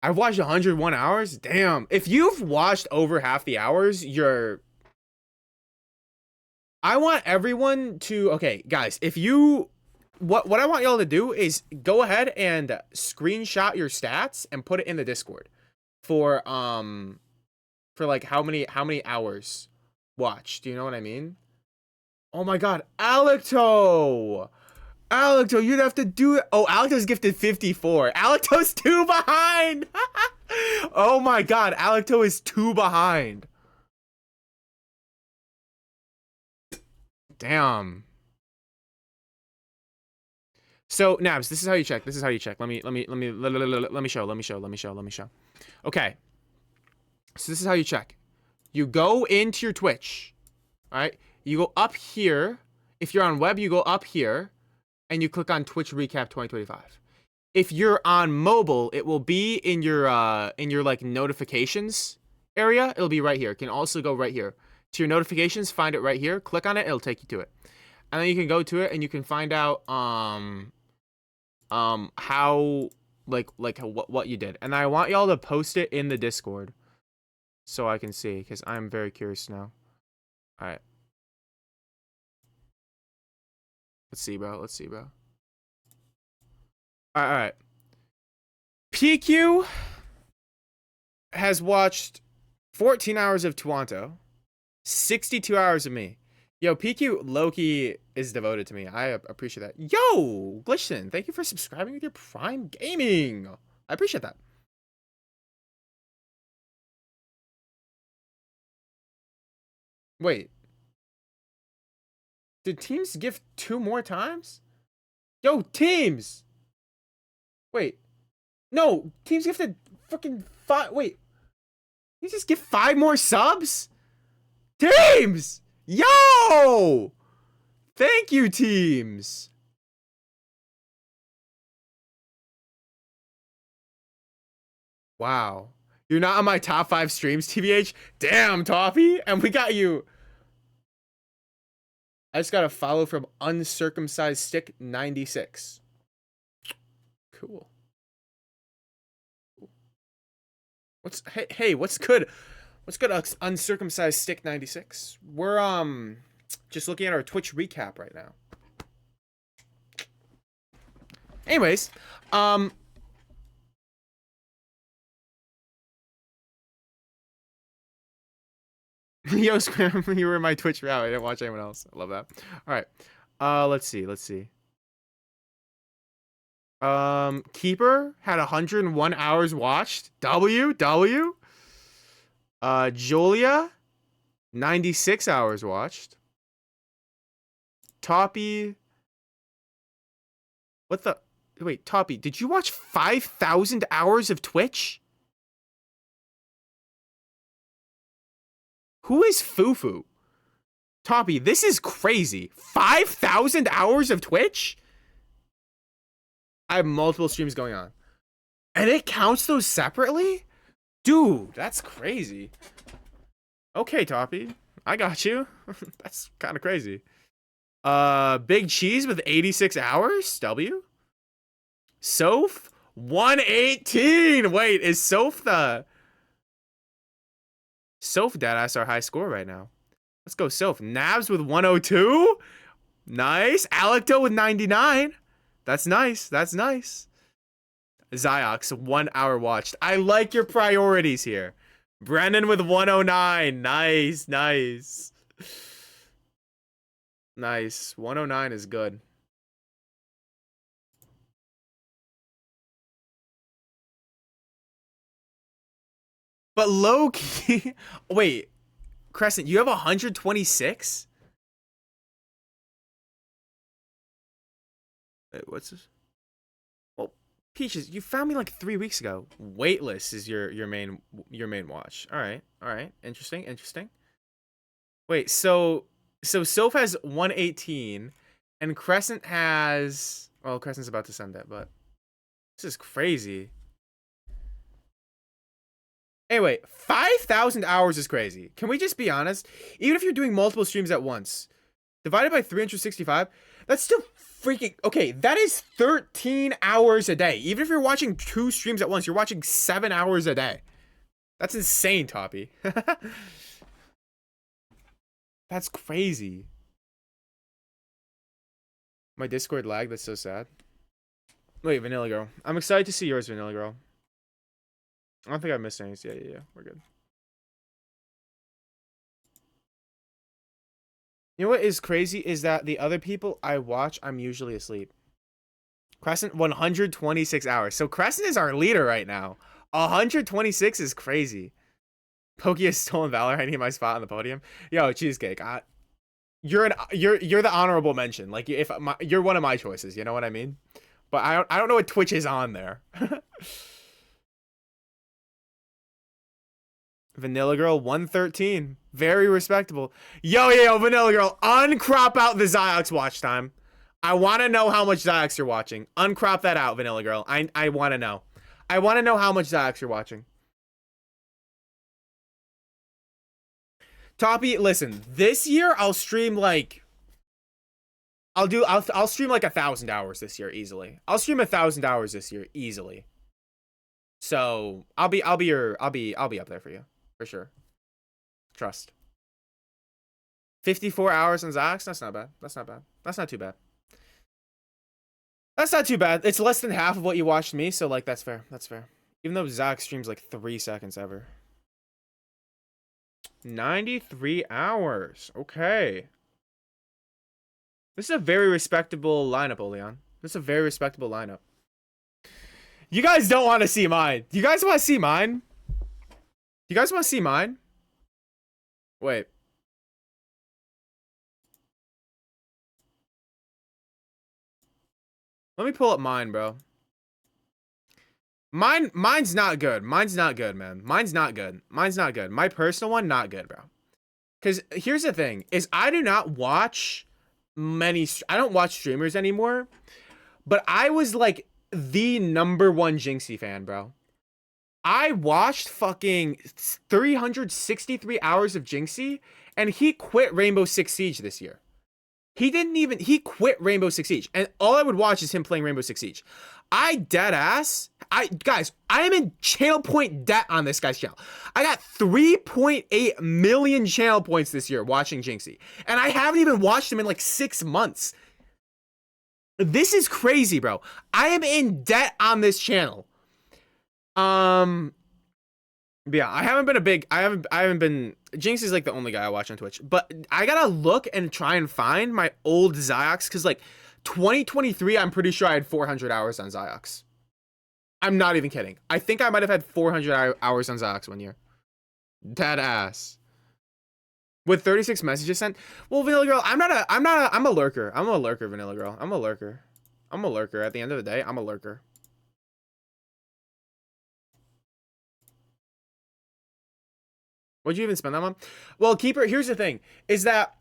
I've watched 101 hours? Damn. If you've watched over half the hours, you're... I want everyone to... Okay, guys, if you... What I want y'all to do is go ahead and screenshot your stats and put it in the Discord for like how many hours watched. Do you know what I mean? Oh my god, Alecto! Alecto, you'd have to do it. Oh, Alecto's gifted 54. Alecto's 2 behind! Oh my god, Alecto is 2 behind. Damn. So, Nabs, this is how you check. This is how you check. Let me show. Okay. So this is how you check. You go into your Twitch. All right? You go up here. If you're on web, you go up here and you click on Twitch Recap 2025. If you're on mobile, it will be in your like notifications area. It'll be right here. It can also go right here. to your notifications, find it right here. Click on it, it'll take you to it. And then you can go to it and you can find out how what you did. And I want y'all to post it in the Discord so I can see, because I'm very curious now. All right. Let's see, bro. Let's see, bro. All right. PQ has watched 14 hours of Tuanto, 62 hours of me. Yo, PQ Loki is devoted to me. I appreciate that. Yo, Glishton, thank you for subscribing with your Prime Gaming. I appreciate that. Wait. Did Teams gift 2 more times? Yo, Teams! Wait. No, Teams gifted fucking 5. Wait. You just give 5 more subs? Teams! Yo! Thank you, Teams. Wow. You're not on my top 5 streams, TBH? Damn, Toffee. And we got you. I just got a follow from uncircumcised stick 96. Cool. Hey, what's good? What's good, uncircumcised stick 96? We're just looking at our Twitch recap right now. Anyways, yo, Scram, you were in my Twitch route. I didn't watch anyone else. I love that. All right. Let's see. Keeper had 101 hours watched. W. Julia, 96 hours watched. Toppy. What the? Wait, Toppy, did you watch 5,000 hours of Twitch? Who is Fufu? Toppy, this is crazy. 5,000 hours of Twitch? I have multiple streams going on. And it counts those separately? Dude, that's crazy. Okay, Toppy. I got you. That's kind of crazy. Big Cheese with 86 hours? W? Soph? 118! Wait, is Soph the... Soph Deadass our high score right now. Let's go, Soph. Nabs with 102? Nice. Alecto with 99. That's nice. That's nice. Ziox, 1 hour watched. I like your priorities here. Brennan with 109. Nice. Nice. 109 is good. But low key. Wait. Crescent, you have 126? Wait, what's this? Well, Peaches, you found me like 3 weeks ago. Waitlist is your main watch. All right. Interesting. Wait, so Soph has 118 and Crescent has, well, Crescent's about to send it, but this is crazy. Anyway, 5,000 hours is crazy. Can we just be honest? Even if you're doing multiple streams at once, divided by 365, that's still freaking... Okay, that is 13 hours a day. Even if you're watching 2 streams at once, you're watching 7 hours a day. That's insane, Toppy. That's crazy. My Discord lagged. That's so sad. Wait, Vanilla Girl. I'm excited to see yours, Vanilla Girl. I don't think I missed any. Yeah. We're good. You know what is crazy is that the other people I watch, I'm usually asleep. Crescent, 126 hours. So Crescent is our leader right now. 126 is crazy. Pokey has stolen valor. I need my spot on the podium. Yo, Cheesecake. You're the honorable mention. Like you're one of my choices. You know what I mean? But I don't know what Twitch is on there. Vanilla Girl 113. Very respectable. Yo, Vanilla Girl, uncrop out the Ziox watch time. I want to know how much Ziox you're watching. Uncrop that out, Vanilla Girl. I want to know. I want to know how much Ziox you're watching. Toppy, listen, this year I'll stream like I'll stream like 1,000 hours this year easily. I'll stream 1,000 hours this year easily. So I'll be up there for you for sure. Trust. 54 hours on Zox. That's not bad. That's not bad. That's not too bad. That's not too bad. It's less than half of what you watched me, so like that's fair. That's fair. Even though Zox streams like 3 seconds ever. 93 hours. Okay. This is a very respectable lineup, Oleon. This is a very respectable lineup. You guys don't want to see mine. You guys want to see mine? You guys want to see mine? Wait. Let me pull up mine, bro. Mine's not good. Mine's not good, man. Mine's not good. Mine's not good. My personal one, not good, bro. Because here's the thing, is I do not watch I don't watch streamers anymore, but I was like the #1 Jinxie fan, bro. I watched fucking 363 hours of Jinxie, and he quit Rainbow Six Siege this year. He quit Rainbow Six Siege, and all I would watch is him playing Rainbow Six Siege. Guys, I am in channel point debt on this guy's channel. I got 3.8 million channel points this year watching Jinxie, and I haven't even watched him in like 6 months. This is crazy, bro. I am in debt on this channel. Yeah, I haven't been Jinx is like the only guy I watch on Twitch, but I gotta look and try and find my old Ziox, because like 2023, I'm pretty sure I had 400 hours on Ziox. I'm not even kidding. I think I might have had 400 hours on Ziox one year. Dead ass. With 36 messages sent. Well, Vanilla Girl, I'm a lurker. I'm a lurker, Vanilla Girl. I'm a lurker. I'm a lurker. At the end of the day, I'm a lurker. What'd you even spend that on? Well, Keeper, here's the thing, is that,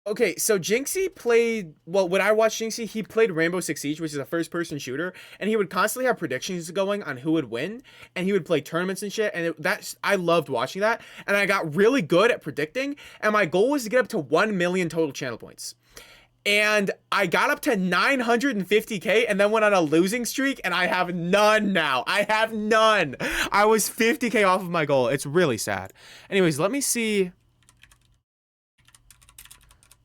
okay, so Jinxie played, well, when I watched Jinxie, he played Rainbow Six Siege, which is a first-person shooter, and he would constantly have predictions going on who would win, and he would play tournaments and shit, and I loved watching that, and I got really good at predicting, and my goal was to get up to 1 million total channel points. And I got up to 950k and then went on a losing streak, and I have none now. I have none. I was 50k off of my goal. It's really sad. Anyways, let me see.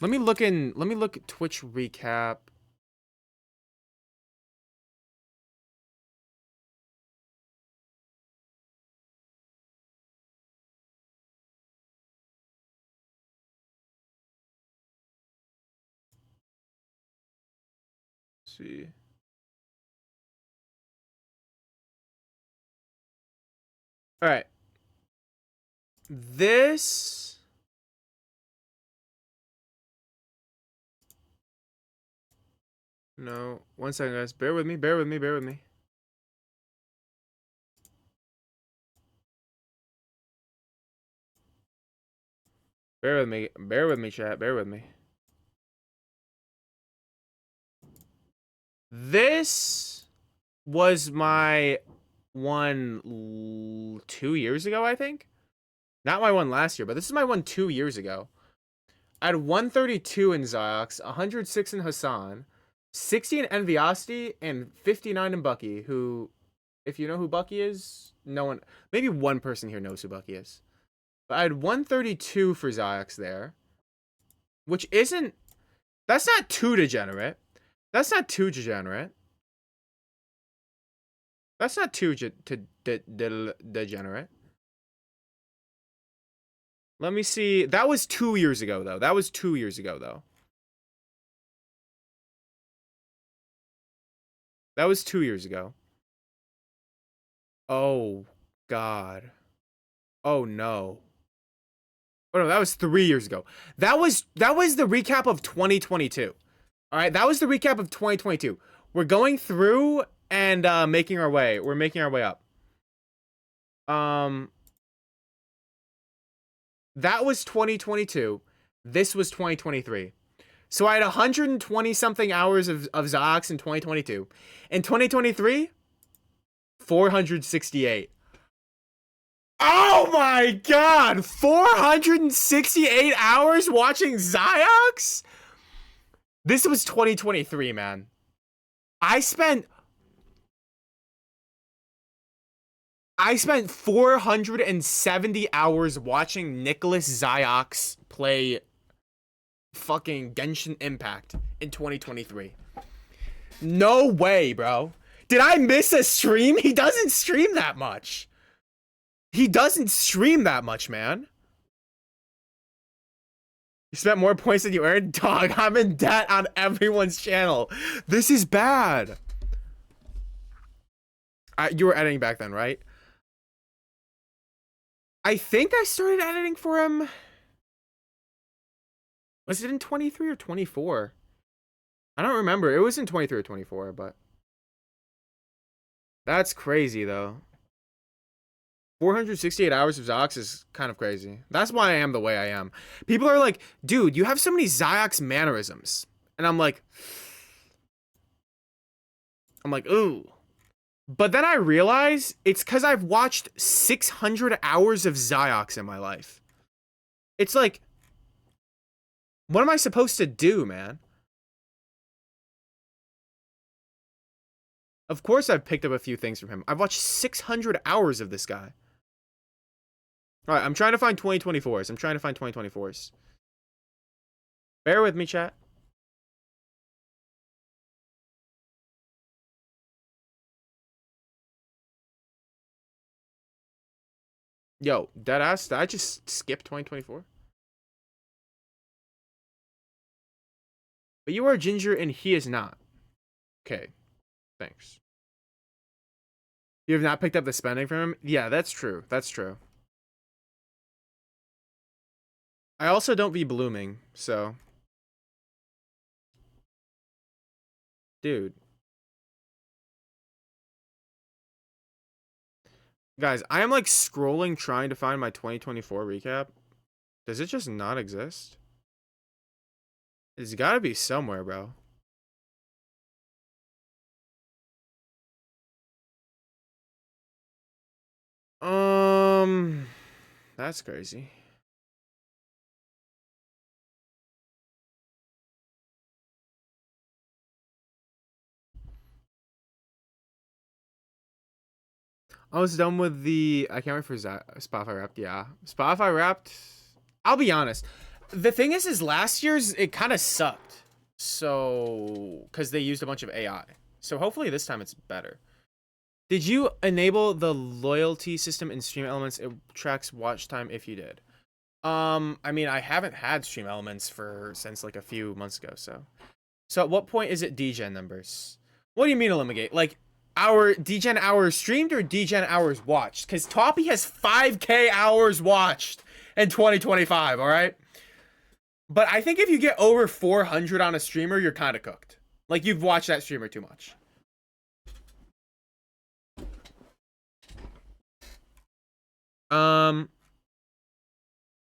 Let me look at Twitch recap. See. All right. This. No, 1 second, guys. Bear with me. Bear with me. Bear with me. Bear with me. Bear with me, chat. Bear with me. This was my one 2 years ago, I think. Not my one last year, but this is my one 2 years ago. I had 132 in Ziox, 106 in Hassan, 60 in Enviosity, and 59 in Bucky, who, if you know who Bucky is, no one, maybe one person here knows who Bucky is. But I had 132 for Ziox there, which isn't, that's not too degenerate. That's not too degenerate. That's not too degenerate. Let me see. That was 2 years ago, though. That was 2 years ago, though. That was 2 years ago. Oh, God. Oh, no. Oh, no, that was 3 years ago. That was the recap of 2022. All right, that was the recap of 2022. We're going through and making our way. We're making our way up. That was 2022. This was 2023. So I had 120 something hours of Zox in 2022. In 2023, 468. Oh my god! 468 hours watching Ziox? This was 2023, man. I spent 470 hours watching Nicholas Ziox play fucking Genshin Impact in 2023. No way, bro. Did I miss a stream? He doesn't stream that much. He doesn't stream that much, man. You spent more points than you earned? Dog, I'm in debt on everyone's channel. This is bad. You were editing back then, right? I think I started editing for him. Was it in 23 or 24? I don't remember. It was in 23 or 24, but... That's crazy, though. 468 hours of Zox is kind of crazy. That's why I am the way I am. People are like, dude, you have so many Ziox mannerisms. And I'm like, ooh. But then I realize it's because I've watched 600 hours of Ziox in my life. It's like, what am I supposed to do, man? Of course I've picked up a few things from him. I've watched 600 hours of this guy. Alright, I'm trying to find 2024s. I'm trying to find 2024s. Bear with me, chat. Yo, deadass, did I just skip 2024? But you are Ginger and he is not. Okay, thanks. You have not picked up the spending from him? Yeah, that's true. That's true. I also don't be blooming, so. Dude. Guys, I am like scrolling trying to find my 2024 recap. Does it just not exist? It's gotta be somewhere, bro. That's crazy. I was done with the. I can't wait for Spotify Wrapped. Yeah, Spotify Wrapped. I'll be honest. The thing is last year's it kind of sucked. So, because they used a bunch of AI. So hopefully this time it's better. Did you enable the loyalty system in Stream Elements? It tracks watch time if you did. I mean, I haven't had Stream Elements since like a few months ago. So at what point is it degen numbers? What do you mean eliminate? Like our degen hours streamed or degen hours watched? Because Toppy has 5K hours watched in 2025. All right. But I think if you get over 400 on a streamer, you're kind of cooked. Like you've watched that streamer too much.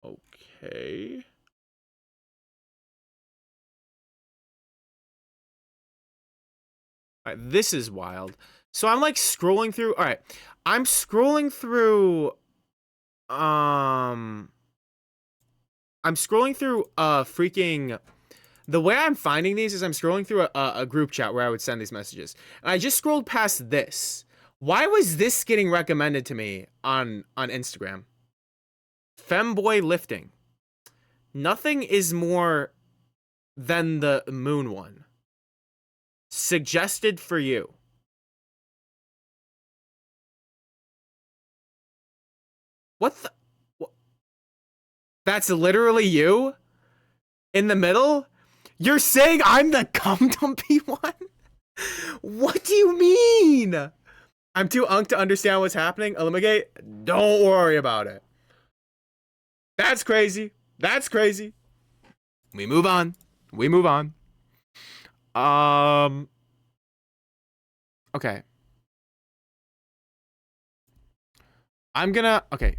Okay. All right, this is wild. So I'm like scrolling through. All right, I'm scrolling through. I'm scrolling through freaking. The way I'm finding these is I'm scrolling through a group chat where I would send these messages, and I just scrolled past this. Why was this getting recommended to me on Instagram? Femboy lifting. Nothing is more than the moon one. Suggested for you. What the? What? That's literally you? In the middle? You're saying I'm the cum dumpy one? What do you mean? I'm too unk to understand what's happening. Eliminate? Don't worry about it. That's crazy. That's crazy. We move on. We move on. Okay. I'm gonna, okay.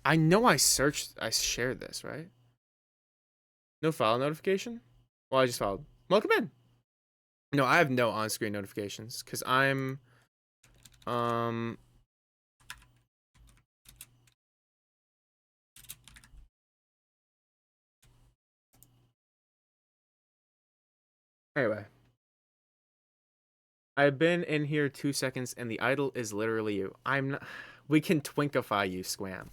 I know I shared this, right? No file notification? Well, I just filed. Welcome in. No, I have no on-screen notifications because I'm, Anyway. I've been in here 2 seconds and the idol is literally you. I'm not... We can twinkify you, Squam.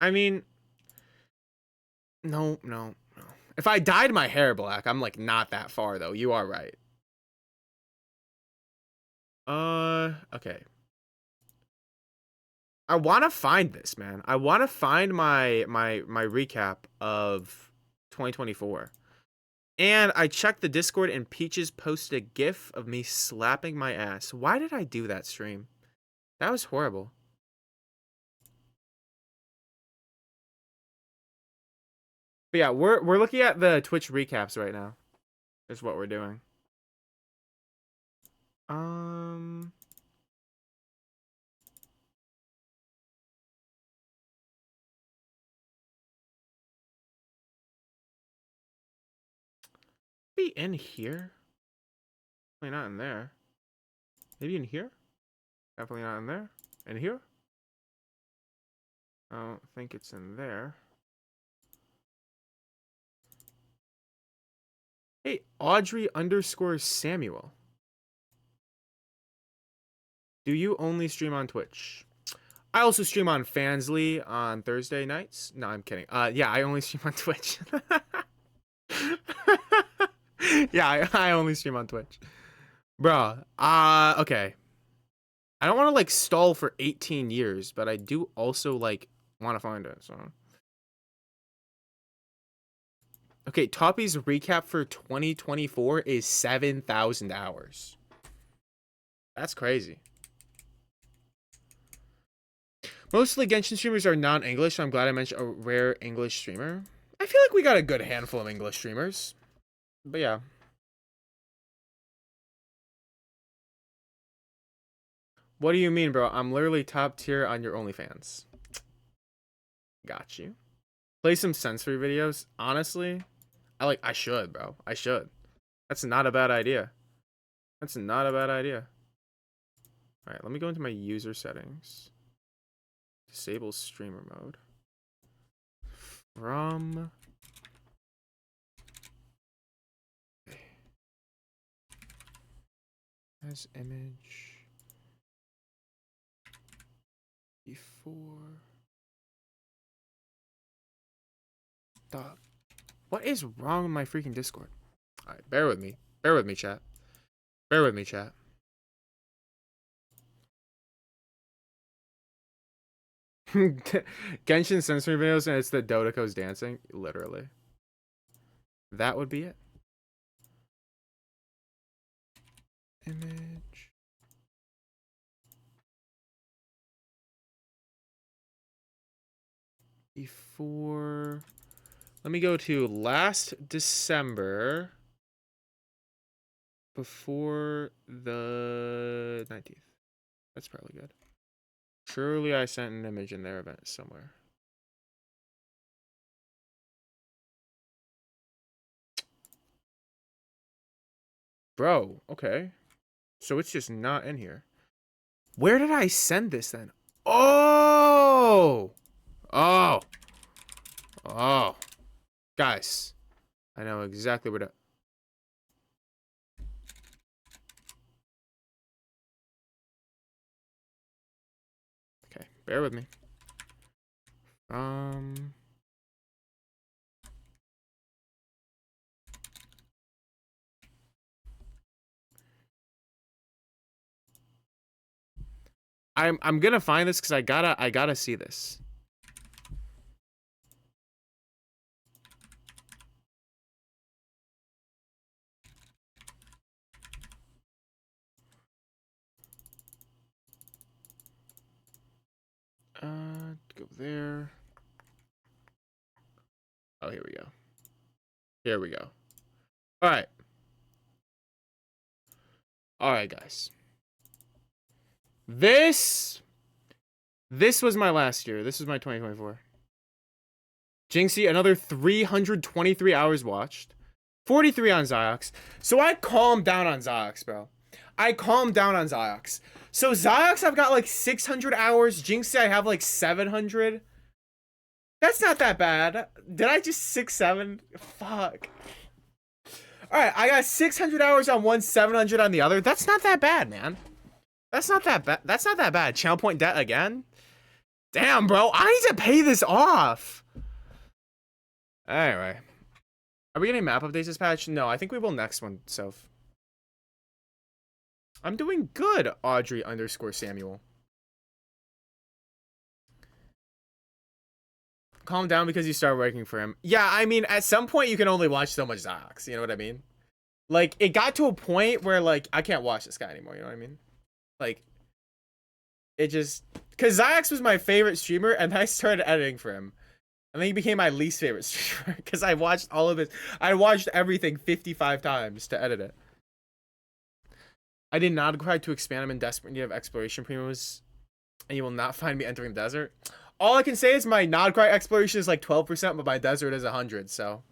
I mean... No. If I dyed my hair black, I'm like not that far though. You are right. Okay. I want to find this, man. I want to find my recap of 2024. And I checked the Discord and Peaches posted a gif of me slapping my ass. Why did I do that stream? That was horrible. But yeah, we're looking at the Twitch recaps right now. Is what we're doing. Be in here? Definitely not in there. Maybe in here? Definitely not in there. In here? I don't think it's in there. Hey, Audrey_Samuel. Do you only stream on Twitch? I also stream on Fansly on Thursday nights. No, I'm kidding. Yeah, I only stream on Twitch. Yeah, I only stream on Twitch. Bruh, okay. I don't want to, like, stall for 18 years, but I do also, like, want to find it, so... Okay, Toppy's recap for 2024 is 7,000 hours. That's crazy. Mostly Genshin streamers are non-English, so I'm glad I mentioned a rare English streamer. I feel like we got a good handful of English streamers. But yeah. What do you mean, bro? I'm literally top tier on your OnlyFans. Got you. Play some sensory videos. Honestly, I should, bro. I should. That's not a bad idea. That's not a bad idea. All right, let me go into my user settings. Disable streamer mode. From... As image... Before... Dog. What is wrong with my freaking Discord? Alright, bear with me. Bear with me, chat. Bear with me, chat. Genshin sensory videos and it's the Dodoko's dancing. Literally. That would be it. Image. Before... Let me go to last December. Before the 19th. That's probably good. Surely I sent an image in their event somewhere. Bro, okay. So it's just not in here. Where did I send this then? Oh! Oh! Oh. Guys, I know exactly where to... Okay, bear with me. I'm gonna find this because I gotta see this. Go there. Oh, here we go. Here we go. All right. All right, guys. This was my last year. This was my 2024. Jinxie, another 323 hours watched. 43 on Ziox. So I calmed down on Ziox, bro. I calmed down on Ziox. So Ziox, I've got like 600 hours. Jinxie, I have like 700. That's not that bad. Did I just 6-7? Fuck. Alright, I got 600 hours on one, 700 on the other. That's not that bad, man. That's not that bad. That's not that bad. Channel point debt again? Damn, bro. I need to pay this off. Anyway. Are we getting map updates this patch? No, I think we will next one, Soph. I'm doing good, Audrey_Samuel. Calm down because you start working for him. Yeah, I mean, at some point you can only watch so much Zox. You know what I mean? Like, it got to a point where, like, I can't watch this guy anymore. You know what I mean? Like, it just... Because Zyx was my favorite streamer, and I started editing for him. And then he became my least favorite streamer, because I watched all of it. I watched everything 55 times to edit it. I did not try to expand. I'm in desperate need of exploration premiums, and you will not find me entering the desert. All I can say is my Nodcry exploration is like 12%, but my desert is 100, so...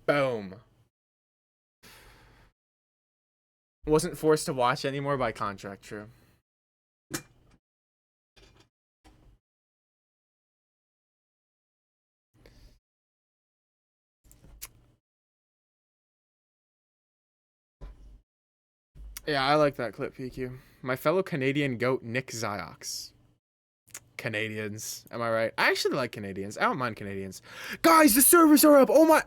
Boom. Wasn't forced to watch anymore by contract, true. Yeah, I like that clip, PQ. My fellow Canadian goat, Nick Ziox. Canadians. Am I right? I actually like Canadians. I don't mind Canadians. Guys, the servers are up. Oh my...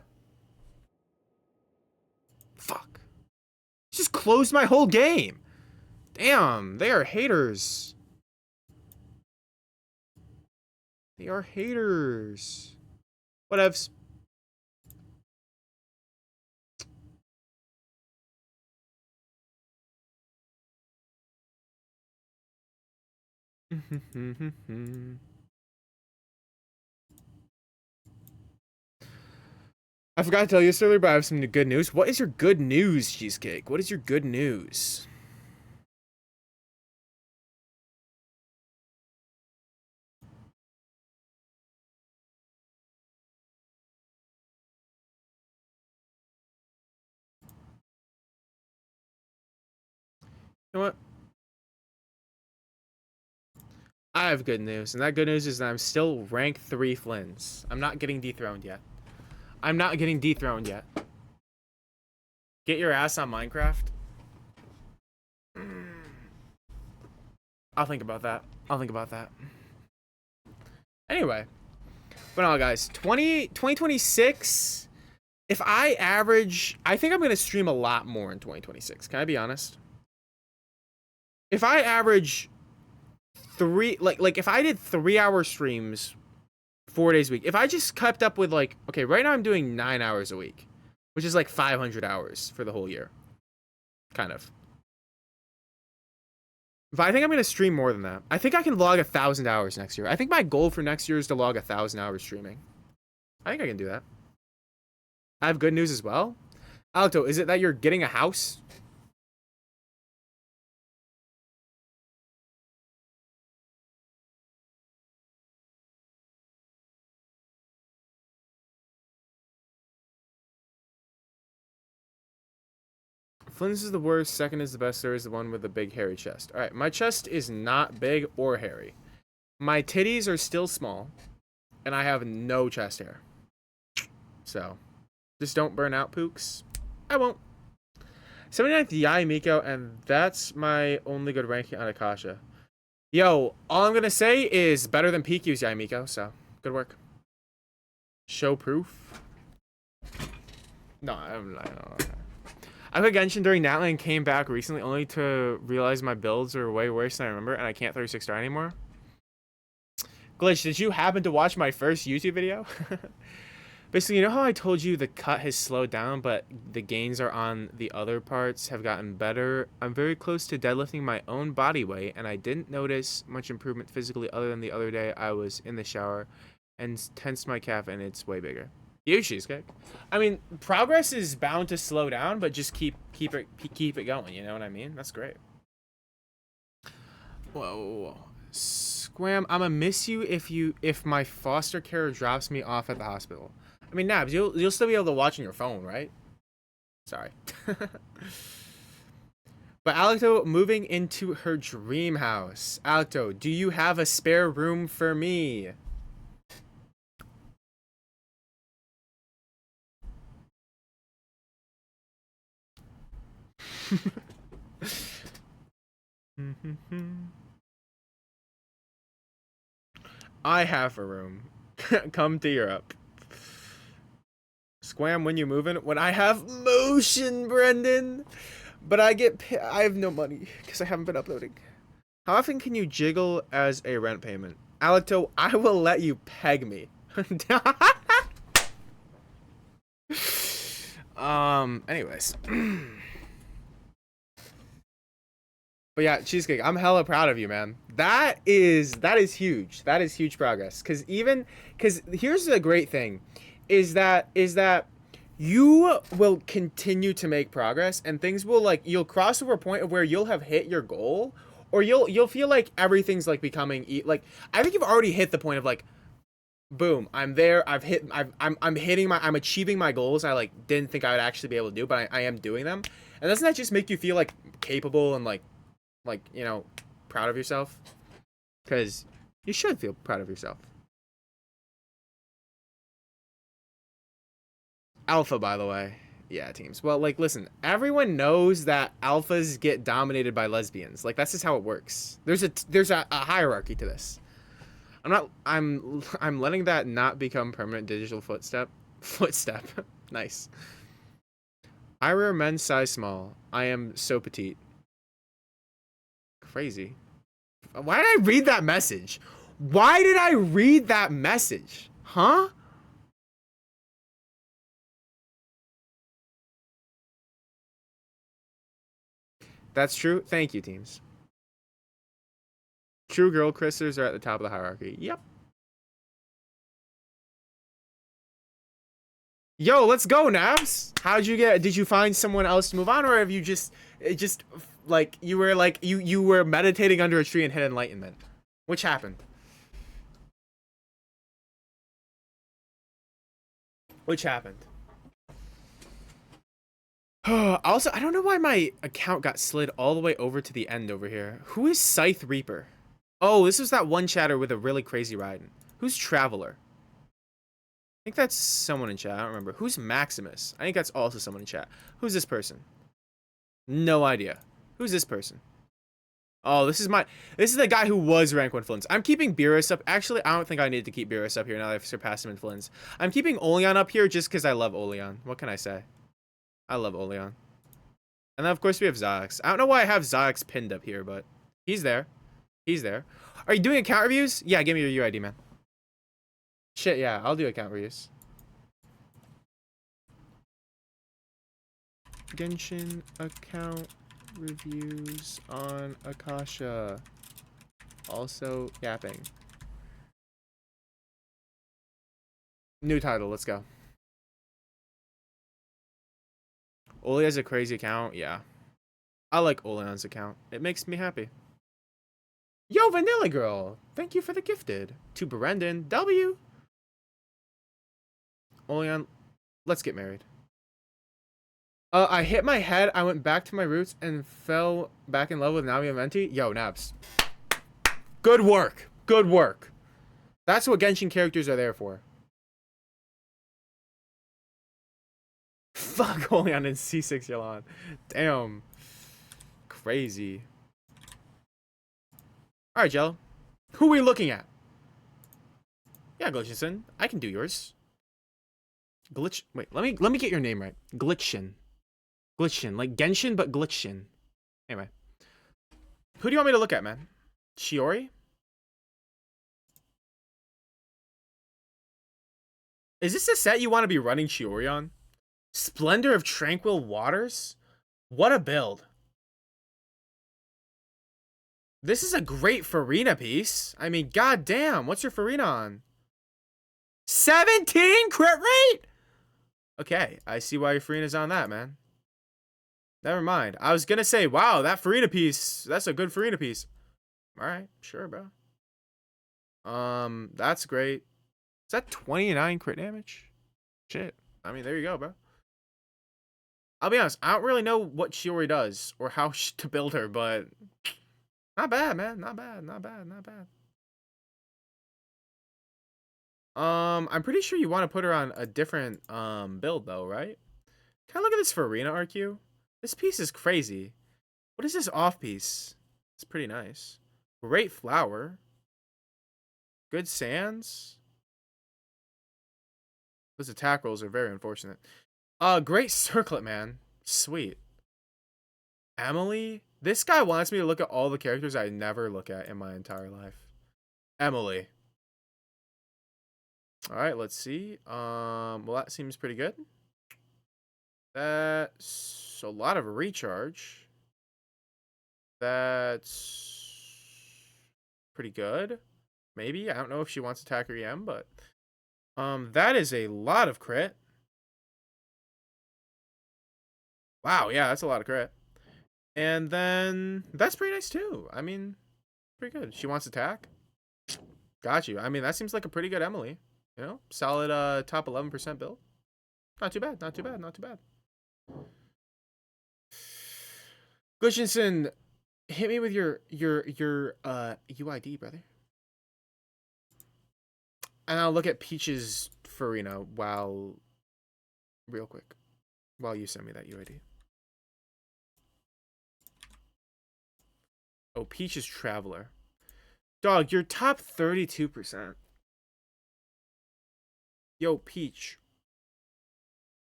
Fuck. Just closed my whole game. Damn, they are haters. They are haters. Whatevs. I forgot to tell you this earlier, but I have some good news. What is your good news, Cheesecake? What is your good news? You know what? I have good news, and that good news is that I'm still rank 3 Flins. I'm not getting dethroned yet. I'm not getting dethroned yet. Get your ass on Minecraft. I'll think about that. I'll think about that. Anyway. But no, guys. 2026. If I average... I think I'm going to stream a lot more in 2026. Can I be honest? If I average... like if I did 3-hour streams 4 days a week, if I just kept up with like, okay, right now I'm doing 9 hours a week, which is like 500 hours for the whole year, kind of. But I think I'm gonna stream more than that. I think I can log 1,000 hours next year. I think my goal for next year is to log 1,000 hours streaming. I think I can do that. I have good news as well. Alto, is it that you're getting a house? Flynn's is the worst. Second is the best. There is the one with the big hairy chest. All right, my chest is not big or hairy. My titties are still small, and I have no chest hair. So, just don't burn out, Pooks. I won't. 79th Yai Miko, and that's my only good ranking on Akasha. Yo, all I'm gonna say is better than PQ's Yai Miko. So, good work. Show proof. No, I'm not. I played Genshin during Natlan and came back recently only to realize my builds are way worse than I remember and I can't 36 star anymore. Glitch, did you happen to watch my first YouTube video? Basically, you know how I told you the cut has slowed down, but the gains are on the other parts have gotten better? I'm very close to deadlifting my own body weight, and I didn't notice much improvement physically other than the other day I was in the shower and tensed my calf and it's way bigger. You, Cheesecake. I mean, progress is bound to slow down, but just keep it going. You know what I mean? That's great. Whoa. Squam, I'ma miss you if my foster care drops me off at the hospital. I mean, Nabs, you'll still be able to watch on your phone, right? Sorry. But Alecto moving into her dream house. Alecto, do you have a spare room for me? I have a room. Come to Europe. Squam when you moving? When I have motion, Brendan. But I have no money because I haven't been uploading. How often can you jiggle as a rent payment? Alito, I will let you peg me. Anyways. But yeah, Cheesecake, I'm hella proud of you, man. That is huge. That is huge progress. Cause here's the great thing, is that you will continue to make progress, and things will, like, you'll cross over a point of where you'll have hit your goal, or you'll feel like everything's like becoming like, I think you've already hit the point of like, boom, I'm there. I'm achieving my goals. I like didn't think I would actually be able to do, but I am doing them. And doesn't that just make you feel like capable and like, you know, proud of yourself? Because you should feel proud of yourself. Alpha, by the way. Yeah, teams. Well, like, listen, everyone knows that alphas get dominated by lesbians. Like, that's just how it works. There's a hierarchy to this. I'm letting that not become permanent digital footstep. Nice. I wear men's size small. I am so petite. Crazy. Why did I read that message? Why did I read that message? Huh? That's true. Thank you, teams. True girl Christers are at the top of the hierarchy. Yep. Yo, let's go, Nabs. Did you find someone else to move on, or have you just like you were meditating under a tree and hit enlightenment? Which happened? Which happened? Also, I don't know why my account got slid all the way over to the end over here. Who is Scythe Reaper? Oh, this was that one chatter with a really crazy ride. Who's Traveler? I think that's someone in chat. I don't remember. Who's Maximus? I think that's also someone in chat. Who's this person? No idea. Who's this person? Oh, this is the guy who was rank 1 Flins. I'm keeping Beerus up. Actually, I don't think I need to keep Beerus up here now that I've surpassed him in Flins. I'm keeping Oleon up here just because I love Oleon. What can I say? I love Oleon. And then, of course, we have Zax. I don't know why I have Zax pinned up here, but he's there. He's there. Are you doing account reviews? Yeah, give me your UID, man. Shit, yeah, I'll do account reviews. Genshin account reviews on Akasha. Also yapping. New title, let's go. Oli has a crazy account, yeah. I like Oleon's account. It makes me happy. Yo, Vanilla Girl! Thank you for the gifted. To Brendan, W. Oleon, let's get married. I hit my head, I went back to my roots, and fell back in love with Navi and Venti. Yo, Nabs. Good work. Good work. That's what Genshin characters are there for. Fuck Oleon and C6 Yelan. Damn. Crazy. Alright, Jello. Who are we looking at? Yeah, Glitchinson. I can do yours. Glitch. Wait, let me get your name right. Glitchin. Glitchin. Like Genshin, but Glitchin. Anyway. Who do you want me to look at, man? Chiori? Is this a set you want to be running Chiori on? Splendor of Tranquil Waters? What a build. This is a great Farina piece. I mean, goddamn. What's your Farina on? 17 crit rate? Okay, I see why your Farina's on that, man. Never mind. I was gonna say, wow, that Farina piece, that's a good Farina piece. Alright, sure, bro. That's great. Is that 29 crit damage? Shit. I mean, there you go, bro. I'll be honest, I don't really know what Shiori does or how to build her, but not bad, man. Not bad, not bad, not bad. I'm pretty sure you want to put her on a different build though, right? Can I look at this Farina RQ? This piece is crazy. What is this off piece? It's pretty nice. Great flower. Good sands. Those attack rolls are very unfortunate. Great circlet, man. Sweet. Emily? This guy wants me to look at all the characters I never look at in my entire life. Emily. Alright, let's see. Well, that seems pretty good. That's a lot of recharge. That's pretty good. Maybe. I don't know if she wants attack or EM, but that is a lot of crit. Wow, yeah, that's a lot of crit. And then that's pretty nice too. I mean, pretty good. She wants attack. Got you. I mean, that seems like a pretty good Emily. You know, solid top 11% build. Not too bad. Not too bad. Not too bad. Gushinson, hit me with your UID, brother. And I'll look at Peach's Farina real quick, while you send me that UID. Oh, Peach's Traveler. Dog, you're top 32%. Yo, Peach.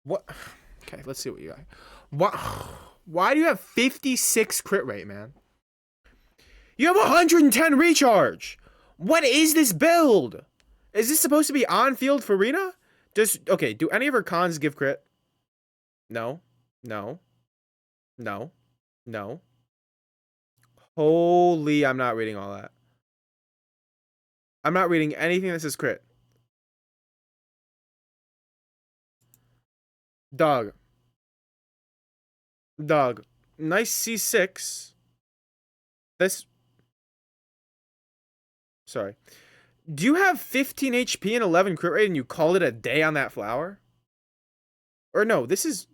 What? Okay, let's see what you got. What? Why do you have 56 crit rate, man? You have 110 recharge. What is this build? Is this supposed to be on-field Farina? Okay, do any of her cons give crit? No. No. No. No. Holy, I'm not reading all that. I'm not reading anything that says crit. Dog. Dog. Nice C6. This. Sorry. Do you have 15 HP and 11 crit rate and you called it a day on that flower? Or no, this is...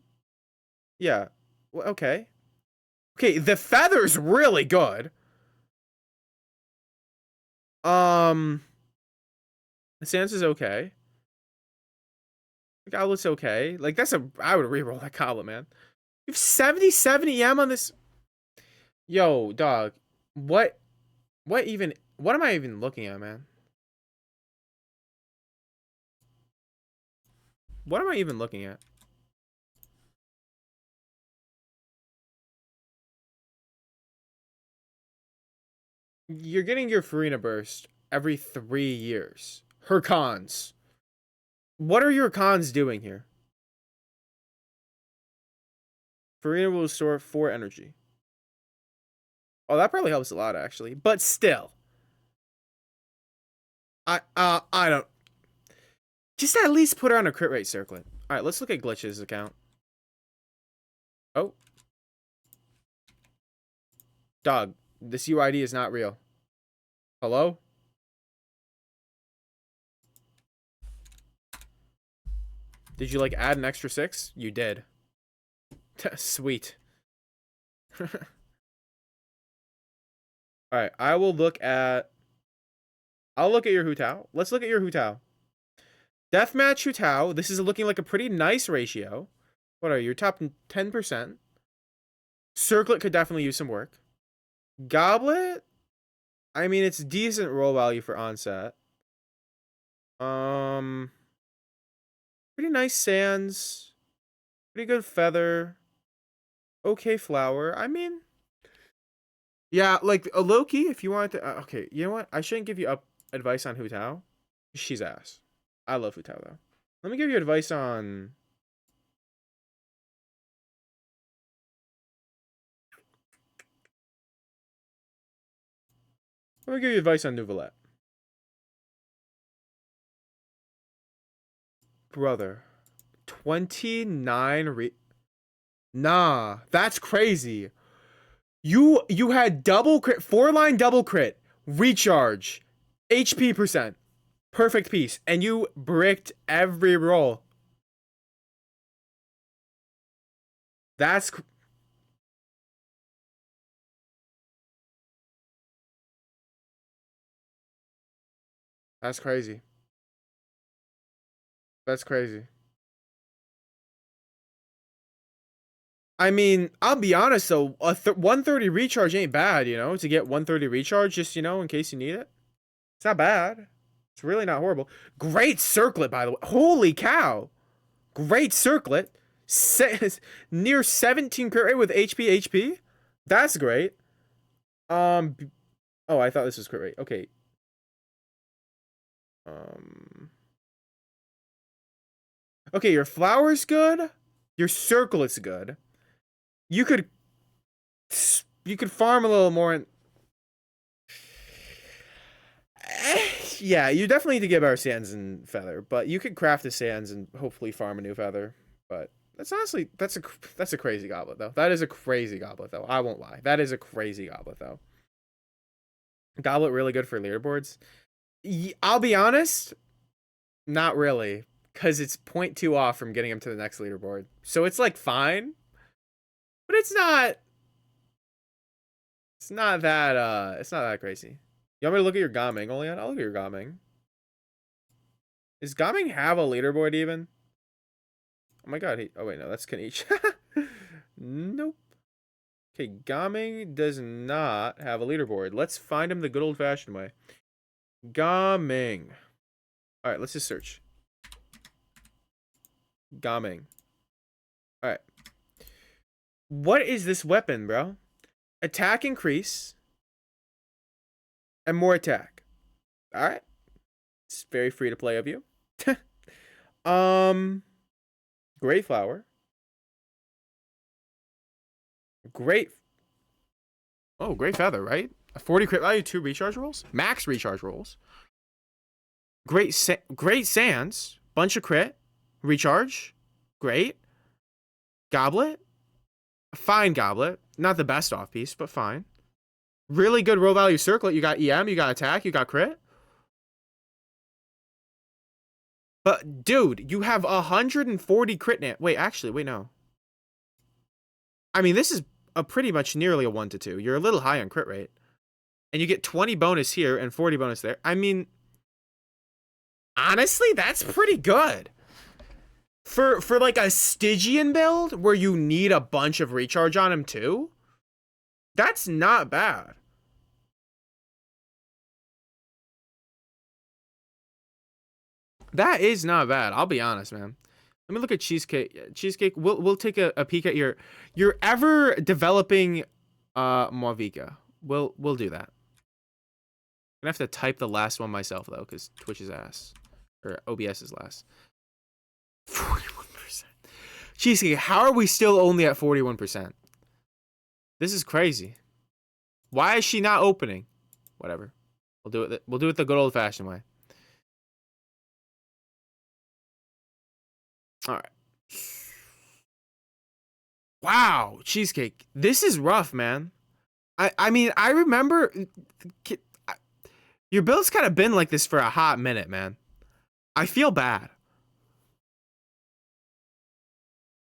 Yeah. Well, okay. Okay, the feather's really good. The stance is okay. The goblet's okay. Like, that's a... I would reroll that goblet, man. You have 77 EM on this... Yo, dog. What am I even looking at, man? What am I even looking at? You're getting your Farina burst every 3 years. Her cons. What are your cons doing here? Farina will restore 4 energy. Oh, that probably helps a lot, actually. But still. I don't... Just at least put her on a crit rate circlet. Alright, let's look at Glitch's account. Oh. Dog, this UID is not real. Hello? Did you, like, add an extra 6? You did. Sweet. Alright, I'll look at your Hu Tao. Let's look at your Hu Tao. Deathmatch Hu Tao. This is looking like a pretty nice ratio. What are your top 10%? Circlet could definitely use some work. Goblet? I mean, it's decent roll value for onset. Pretty nice sands. Pretty good feather. Okay flower. I mean, yeah, like a low key if you want to. Okay, you know what? I shouldn't give you advice on Hu Tao. She's ass. I love Hu Tao though. Let me give you advice on. Let me give you advice on Nouvelette. Brother, 29 Nah, that's crazy. You had double crit, 4-line double crit, recharge, HP percent, perfect piece, and you bricked every roll. That's crazy. That's crazy. I mean, I'll be honest though, a 130 recharge ain't bad, you know, to get 130 recharge just, you know, in case you need it. It's not bad. It's really not horrible. Great circlet, by the way. Holy cow. Great circlet. Near 17 crit rate with HP. That's great. Oh, I thought this was crit rate. Okay. Okay, your flower's good. Your circlet's good. You could farm a little more. Yeah, you definitely need to get better sands and feather, but you could craft the sands and hopefully farm a new feather. But that's honestly that's a crazy goblet though. That is a crazy goblet though. I won't lie. That is a crazy goblet though. Goblet really good for leaderboards. I'll be honest, not really, because it's 0.2 off from getting him to the next leaderboard. So it's like fine, but it's not that crazy. You want me to look at your Gaming, Olean? I'll look at your Gaming. Does Gaming have a leaderboard even? Oh my god, oh wait, no, that's Kanichi. Nope. Okay, Gaming does not have a leaderboard. Let's find him the good old-fashioned way. Gaming. Alright, let's just search. Gaming. Alright. What is this weapon, bro? Attack increase. And more attack. Alright. It's very free to play of you. Great flower. Great. Oh, great feather, right? A 40 crit value, 2 recharge rolls. Max recharge rolls. Great sands. Bunch of crit. Recharge. Great. Goblet. Fine goblet. Not the best off piece, but fine. Really good roll value circlet. You got EM, you got attack, you got crit. But, dude, you have 140 crit net. Wait, actually, wait, no. I mean, this is a pretty much nearly a 1-2. You're a little high on crit rate. And you get 20 bonus here and 40 bonus there. I mean, honestly, that's pretty good. For like a Stygian build where you need a bunch of recharge on him too, that's not bad. That is not bad. I'll be honest, man. Let me look at Cheesecake. Cheesecake, we'll take a peek at your ever developing Mavica. We'll do that. I'm gonna have to type the last one myself though, because Twitch is ass. Or OBS is last. 41%. Cheesecake, how are we still only at 41%? This is crazy. Why is she not opening? Whatever. We'll do it the good old-fashioned way. All right. Wow, Cheesecake. This is rough, man. I mean, I remember your build's kind of been like this for a hot minute, man. I feel bad.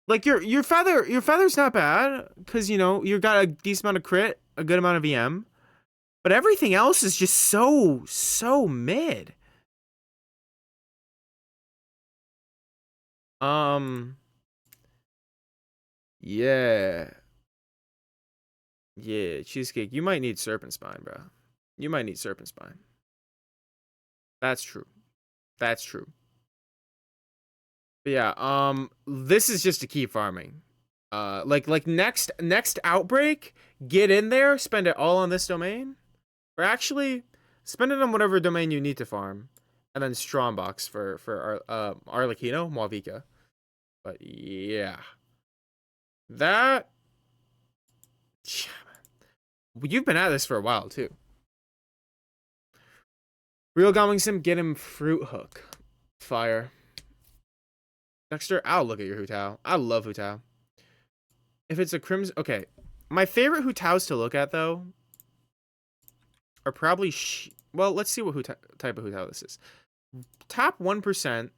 Like your feather's not bad because you know you got a decent amount of crit, a good amount of EM, but everything else is just so mid. Yeah. Yeah, Cheesecake, you might need Serpent Spine, bro. You might need Serpent Spine. That's true. That's true. But yeah, this is just to keep farming. Like next outbreak, get in there, spend it all on this domain. Or actually, spend it on whatever domain you need to farm. And then Strongbox for Arlecchino, Mavica. But yeah. That... Yeah, man. You've been at this for a while, too. Real Gaming Sim, get him Fruit Hook. Fire. Dexter, I'll look at your Hu Tao. I love Hu Tao. If it's a Crimson... Okay. My favorite Hu Taos to look at, though, are probably... Well, let's see what type of Hu Tao this is. Top 1%.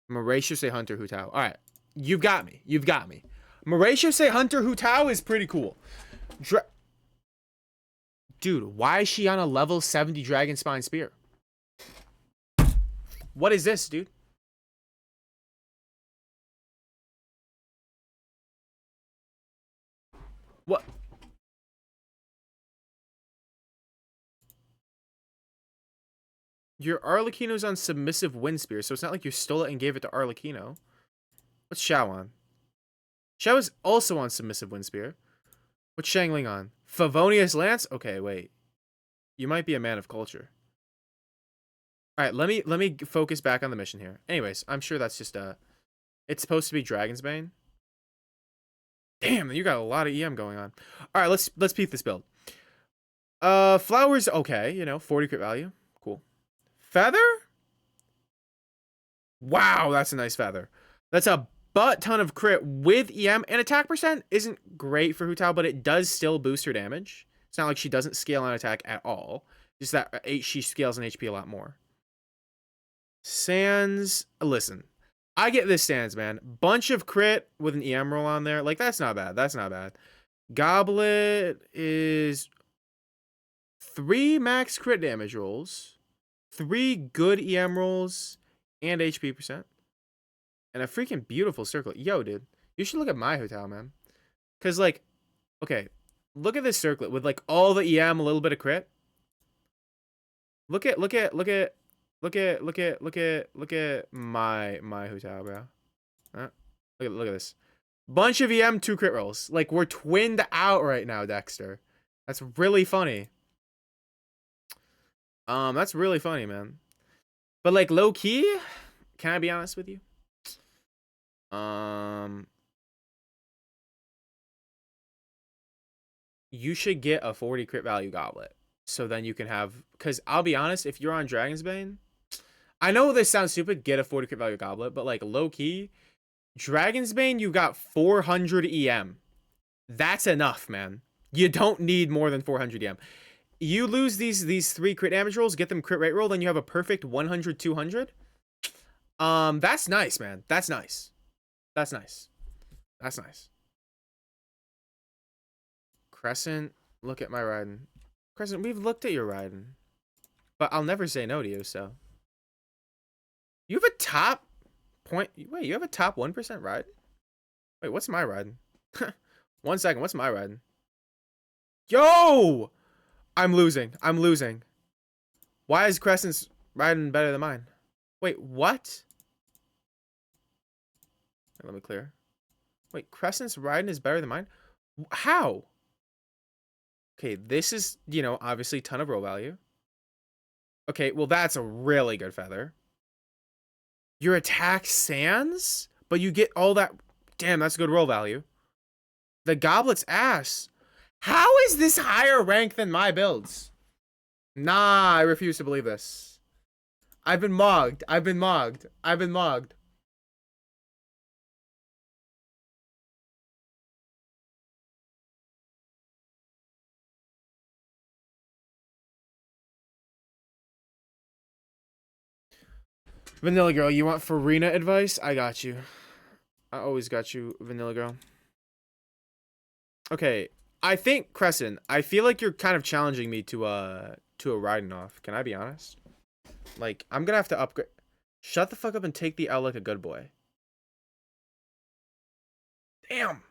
Mauritius Hunter Hu Tao. Alright. You've got me. You've got me. Mauritius Hunter Hu Tao is pretty cool. Dude, why is she on a level 70 Dragon Spine Spear? What is this, dude? What? Your Arlecchino's on Submissive Wind Spear, so it's not like you stole it and gave it to Arlecchino. What's Xiao on? Xiao is also on Submissive Wind Spear. What's Shangling on? Favonius Lance? Okay, wait. You might be a man of culture. Alright, let me focus back on the mission here. Anyways, I'm sure that's just it's supposed to be Dragon's Bane. Damn, you got a lot of EM going on. Alright, let's peep this build. Flowers, okay, you know, 40 crit value. Cool. Feather? Wow, that's a nice feather. That's a butt ton of crit with EM, and attack percent isn't great for Hu Tao, but it does still boost her damage. It's not like she doesn't scale on attack at all. Just that she scales on HP a lot more. Sans, listen, I get this Sans, man. Bunch of crit with an EM roll on there. Like, that's not bad. That's not bad. Goblet is 3 max crit damage rolls, 3 good EM rolls, and HP percent. And a freaking beautiful circlet. Yo, dude, you should look at my hotel, man. Because, like, okay, look at this circlet with, like, all the EM, a little bit of crit. Look at my hotel, bro. Look at this. Bunch of EM, 2 crit rolls. Like, we're twinned out right now, Dexter. That's really funny. That's really funny, man. But, like, low key, can I be honest with you? You should get a 40 crit value goblet. So then you can have, because I'll be honest, if you're on Dragon's Bane, I know this sounds stupid, get a 40 crit value goblet, but like low key, Dragon's Bane, you got 400 EM. That's enough, man. You don't need more than 400 EM. You lose these 3 crit damage rolls, get them crit rate roll, then you have a perfect 100, 200. That's nice, man. That's nice. That's nice. That's nice. Crescent, look at my riding. Crescent, we've looked at your riding. But I'll never say no to you, so. You have a top point. Wait, you have a top 1% ride? Wait, what's my riding? 1 second, what's my riding? Yo! I'm losing. I'm losing. Why is Crescent's riding better than mine? Wait, what? Let me clear. Wait, Crescent's riding is better than mine? How? Okay, this is, you know, obviously ton of roll value. Okay, well, that's a really good feather. Your attack sans, but you get all that. Damn, that's good roll value. The goblet's ass. How is this higher rank than my builds? Nah, I refuse to believe this. I've been mogged. I've been mogged. I've been mogged. Vanilla Girl, you want Farina advice? I got you. I always got you, Vanilla Girl. Okay, I think, Crescent, I feel like you're kind of challenging me to a riding off. Can I be honest? Like, I'm gonna have to upgrade. Shut the fuck up and take the L like a good boy. Damn.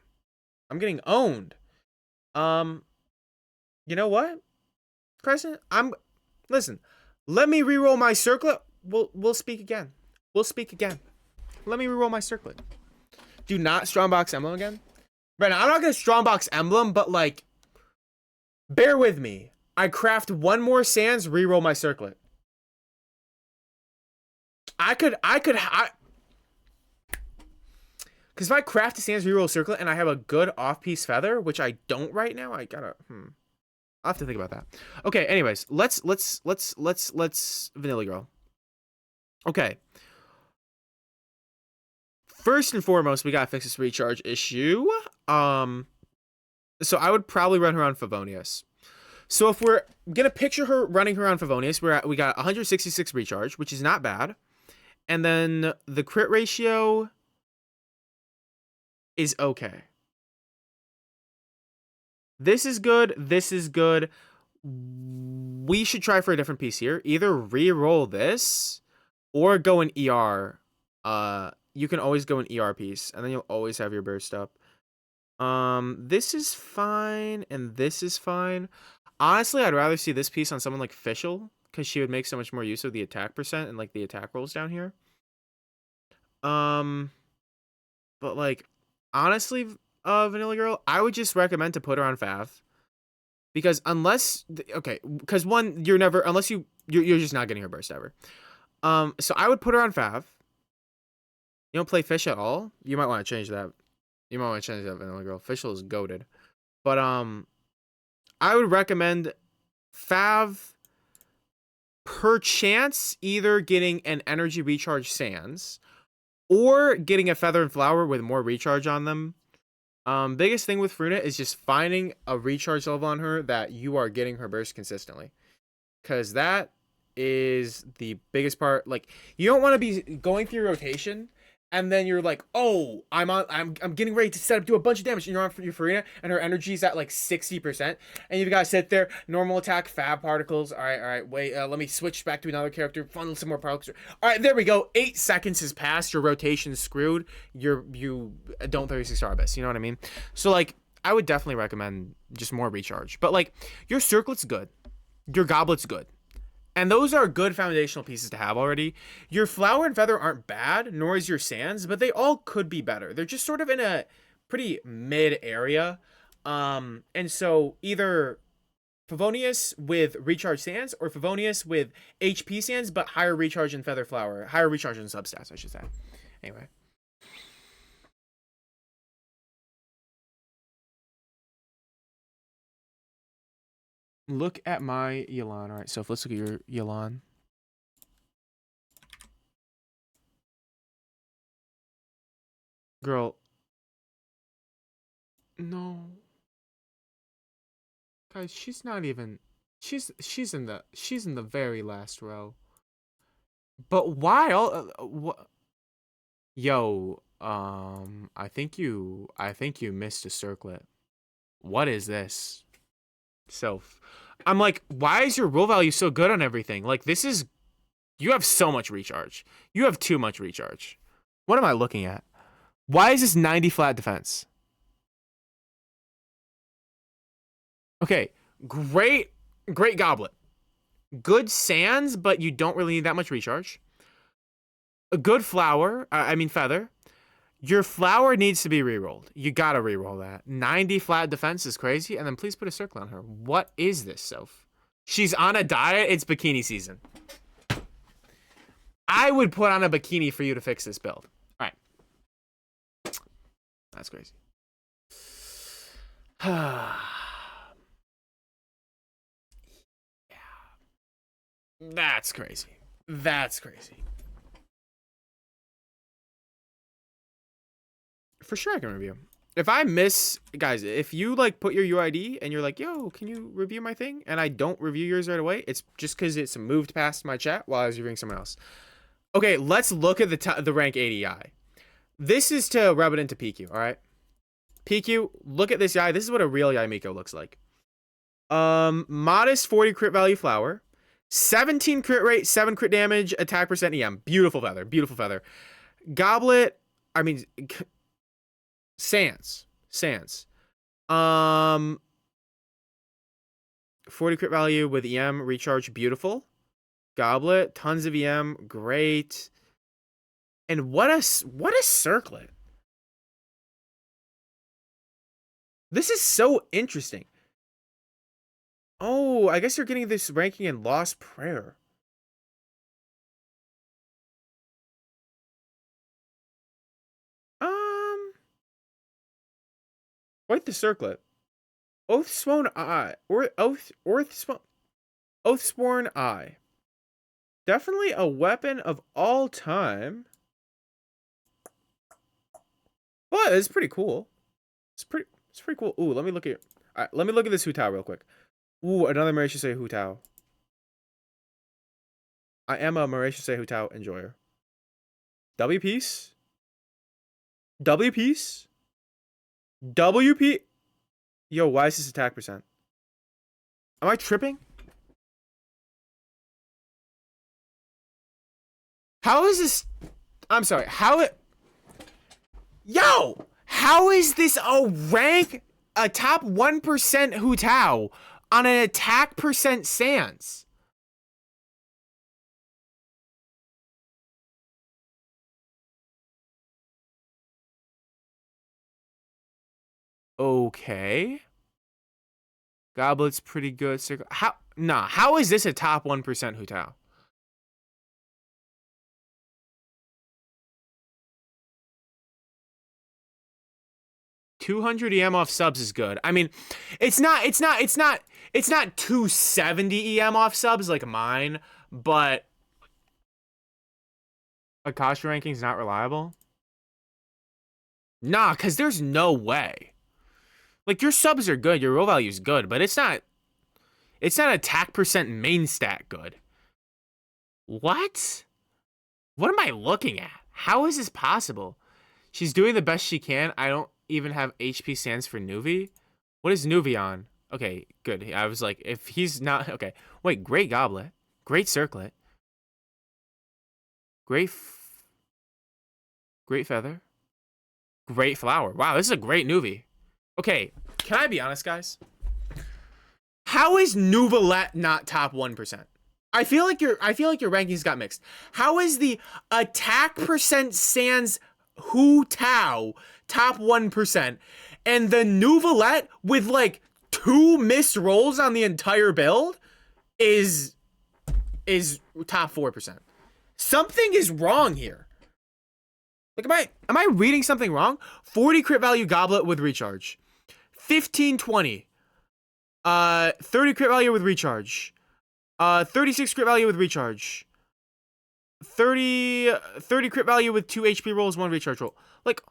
I'm getting owned. You know what? Crescent, listen, let me reroll my circlet. We'll speak again. We'll speak again. Let me reroll my circlet. Do not strongbox emblem again. Brandon, I'm not gonna strongbox emblem, but like, bear with me. I craft 1 more sans, reroll my circlet. Because if I craft a sans, reroll circlet, and I have a good off-piece feather, which I don't right now, I gotta, I'll have to think about that. Okay, anyways, let's Vanilla Girl. Okay. First and foremost, we gotta fix this recharge issue. So I would probably run her on Favonius. So if we're gonna picture her running her on Favonius, we got 166 recharge, which is not bad. And then the crit ratio is okay. This is good. This is good. We should try for a different piece here. Either re-roll this or go an ER. You can always go an ER piece, and then you'll always have your burst up. This is fine, and this is fine. Honestly, I'd rather see this piece on someone like Fischl, because she would make so much more use of the attack percent and like the attack rolls down here. But like, honestly, Vanilla Girl, I would just recommend to put her on Fav. Because unless, okay, because one, you're never, unless you're just not getting her burst ever. So I would put her on Fav. You don't play Fish at all? You might want to change that. You might want to change that, Vanilla Girl. Fischl is goated. But I would recommend Fav, perchance either getting an energy recharge Sands or getting a Feather and Flower with more recharge on them. Biggest thing with Fruna is just finding a recharge level on her that you are getting her burst consistently. Because that is the biggest part. Like, you don't want to be going through your rotation and then you're like, oh, I'm getting ready to set up, do a bunch of damage, and you're on your Farina, and her energy's at like 60%, and you've got to sit there, normal attack, Fab particles. All right, wait, let me switch back to another character, funnel some more particles. All right, there we go. 8 seconds has passed. Your rotation's screwed. You don't 36-star abyss. You know what I mean? So like, I would definitely recommend just more recharge. But like, your circlet's good, your goblet's good. And those are good foundational pieces to have already. Your Flower and Feather aren't bad, nor is your Sands, but they all could be better. They're just sort of in a pretty mid area. And so either Favonius with Recharge Sands or Favonius with HP Sands, but higher recharge in Feather Flower. Higher recharge in substats, I should say. Anyway. Look at my Yelan. All right, so let's look at your Yelan. Girl. No. Guys, she's not even she's in the very last row. But why all what Yo, I think you missed a circlet. What is this? So I'm like, why is your roll value so good on everything? Like, this is, you have so much recharge. You have too much recharge. What am I looking at? Why is this 90 flat defense? Okay, great goblet. Good Sands, but you don't really need that much recharge. A good Flower, I mean Feather. Your Flower needs to be rerolled. You gotta reroll that. 90 flat defense is crazy. And then please put a circle on her. What is this, Soph? She's on a diet. It's bikini season. I would put on a bikini for you to fix this build. All right. That's crazy. Yeah. That's crazy. That's crazy. For sure I can review. If I miss, guys, if you like put your UID and you're like, yo, can you review my thing? And I don't review yours right away, it's just because it's moved past my chat while I was reviewing someone else. Okay, let's look at the rank 80i. This is to rub it into PQ, all right? PQ, look at this guy. This is what a real Yamiko looks like. Modest 40 crit value Flower. 17 crit rate, 7 crit damage, attack percent EM. Beautiful Feather, beautiful Feather. Goblet, I mean... Sands. 40 crit value with EM recharge, beautiful. Goblet, tons of EM, great. And what a circlet. This is so interesting. Oh, I guess you're getting this ranking in Lost Prayer. Wait, the circlet. Oathsworn Eye. Oathsworn Eye. Definitely a weapon of all time. But it's pretty cool. It's pretty cool. Ooh, let me look at Alright, let me look at this Hu Tao real quick. Ooh, another Marisha Hu Tao. I am a Marisha Hu Tao enjoyer. W piece? W piece? WP. Yo, why is this attack percent? Am I tripping? How is this? I'm sorry. How it? Yo, How is this a top 1% Hu Tao on an attack percent Sans? Okay. Goblet's pretty good. How is this a top 1% Hu Tao? $200 EM off subs is good. I mean, it's not 270 EM off subs like mine, but Akasha ranking's not reliable. Nah, cause there's no way. Like, your subs are good, your roll value is good, but it's not attack percent main stat good. What? What am I looking at? How is this possible? She's doing the best she can. I don't even have HP Sans for Nuvi. What is Nuvi on? Okay, good. I was like, if he's not... Okay. Wait, great Goblet. Great Circlet. Great Feather. Great Flower. Wow, this is a great Nuvi. Okay, can I be honest, guys? How is Nuvalet not top 1%? I feel like your rankings got mixed. How is the attack percent Sans Hu Tao top 1% and the Nuvalet with like 2 missed rolls on the entire build is top 4%? Something is wrong here. Like, am I reading something wrong? 40 crit value Goblet with recharge. 1520. 30 crit value with recharge. 36 crit value with recharge. 30 crit value with 2 HP rolls, 1 recharge roll. Like,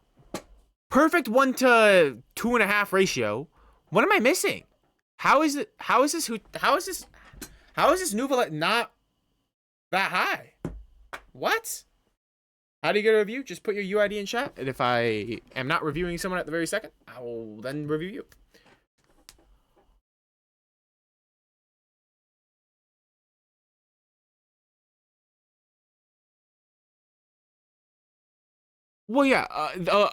perfect 1 to 2.5 ratio. What am I missing? How is this Nuvalet not that high? What? How do you get a review? Just put your UID in chat, and if I am not reviewing someone at the very second, I will then review you. Well, yeah.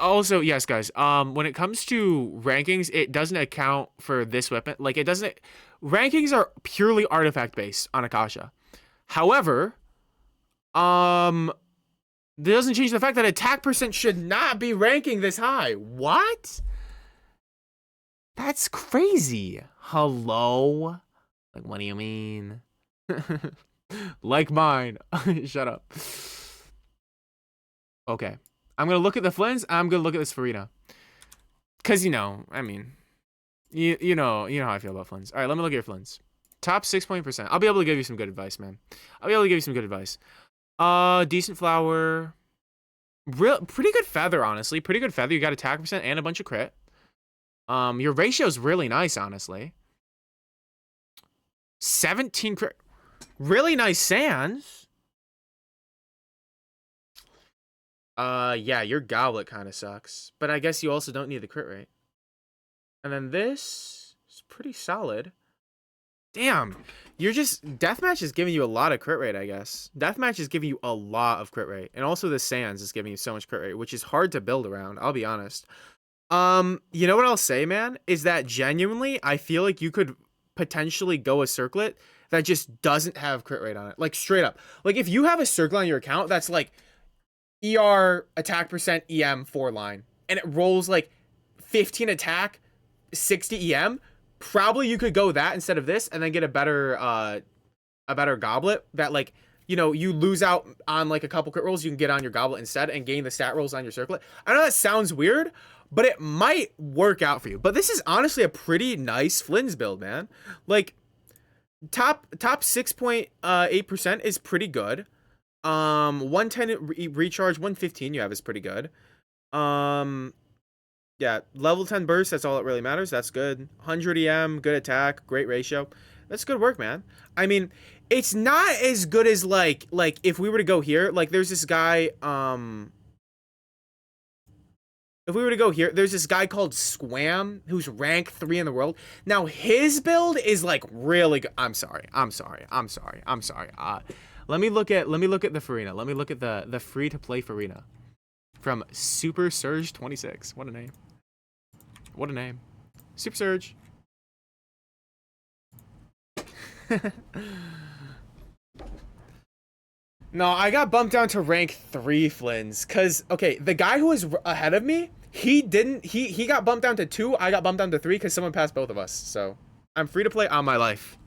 Also, yes, guys. When it comes to rankings, it doesn't account for this weapon. Like, it doesn't. Rankings are purely artifact based on Akasha. However, that doesn't change the fact that attack percent should not be ranking this high. What? That's crazy. Hello? Like, what do you mean? Like mine. Shut up. Okay. I'm going to look at the Flins. I'm going to look at this Farina. Because, I mean, you know how I feel about Flins. All right, let me look at your Flins. Top 6% I'll be able to give you some good advice, man. I'll be able to give you some good advice. Decent Flower. Pretty good Feather, honestly. Pretty good Feather. You got attack percent and a bunch of crit. Your ratio's really nice, honestly. 17 crit. Really nice Sans. Yeah, your Goblet kind of sucks. But I guess you also don't need the crit rate. And then this is pretty solid. Damn. Deathmatch is giving you a lot of crit rate, I guess. Deathmatch is giving you a lot of crit rate. And also the Sans is giving you so much crit rate, which is hard to build around, I'll be honest. You know what I'll say, man? Is that genuinely, I feel like you could potentially go a circlet that just doesn't have crit rate on it. Like, straight up. Like, if you have a circlet on your account that's like ER attack percent EM 4 line, and it rolls like 15 attack, 60 EM, probably you could go that instead of this and then get a better Goblet that, like, you lose out on like a couple crit rolls, you can get on your Goblet instead and gain the stat rolls on your circlet. I know that sounds weird, but it might work out for you. But this is honestly a pretty nice Flynn's build, man. Like, top 6.8% is pretty good. 110 recharge, 115 you have is pretty good. Yeah, level 10 burst, that's all that really matters. That's good. 100 EM, good attack, great ratio. That's good work, man. I mean, it's not as good as like if we were to go here, like there's this guy, if we were to go here, there's this guy called Squam who's rank 3 in the world. Now his build is like really good. I'm sorry. Let me look at the Farina. Let me look at the free to play Farina. from Super Surge 26. What a name. What a name. Super Surge. No, I got bumped down to rank 3, Flins. Cause okay, the guy who was ahead of me, he got bumped down to 2. I got bumped down to 3 because someone passed both of us. So I'm free to play on my life.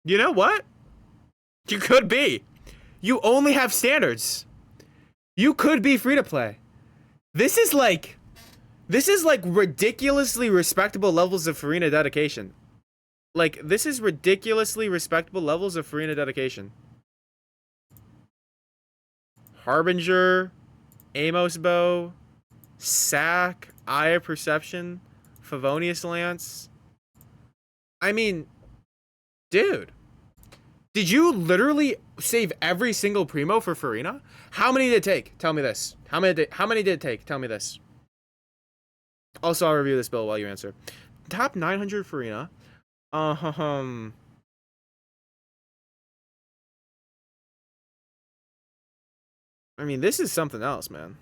You know what? You could be. You only have standards. You could be free to play. This is like ridiculously respectable levels of Farina dedication. Like, this is ridiculously respectable levels of Farina dedication. Harbinger, Amos Bow, Sack, Eye of Perception, Favonius Lance. I mean, dude. Did you literally save every single primo for Farina? How many did it take? Tell me this. How many did it take? Tell me this. Also, I'll review this build while you answer. Top 900 Farina. I mean, this is something else, man.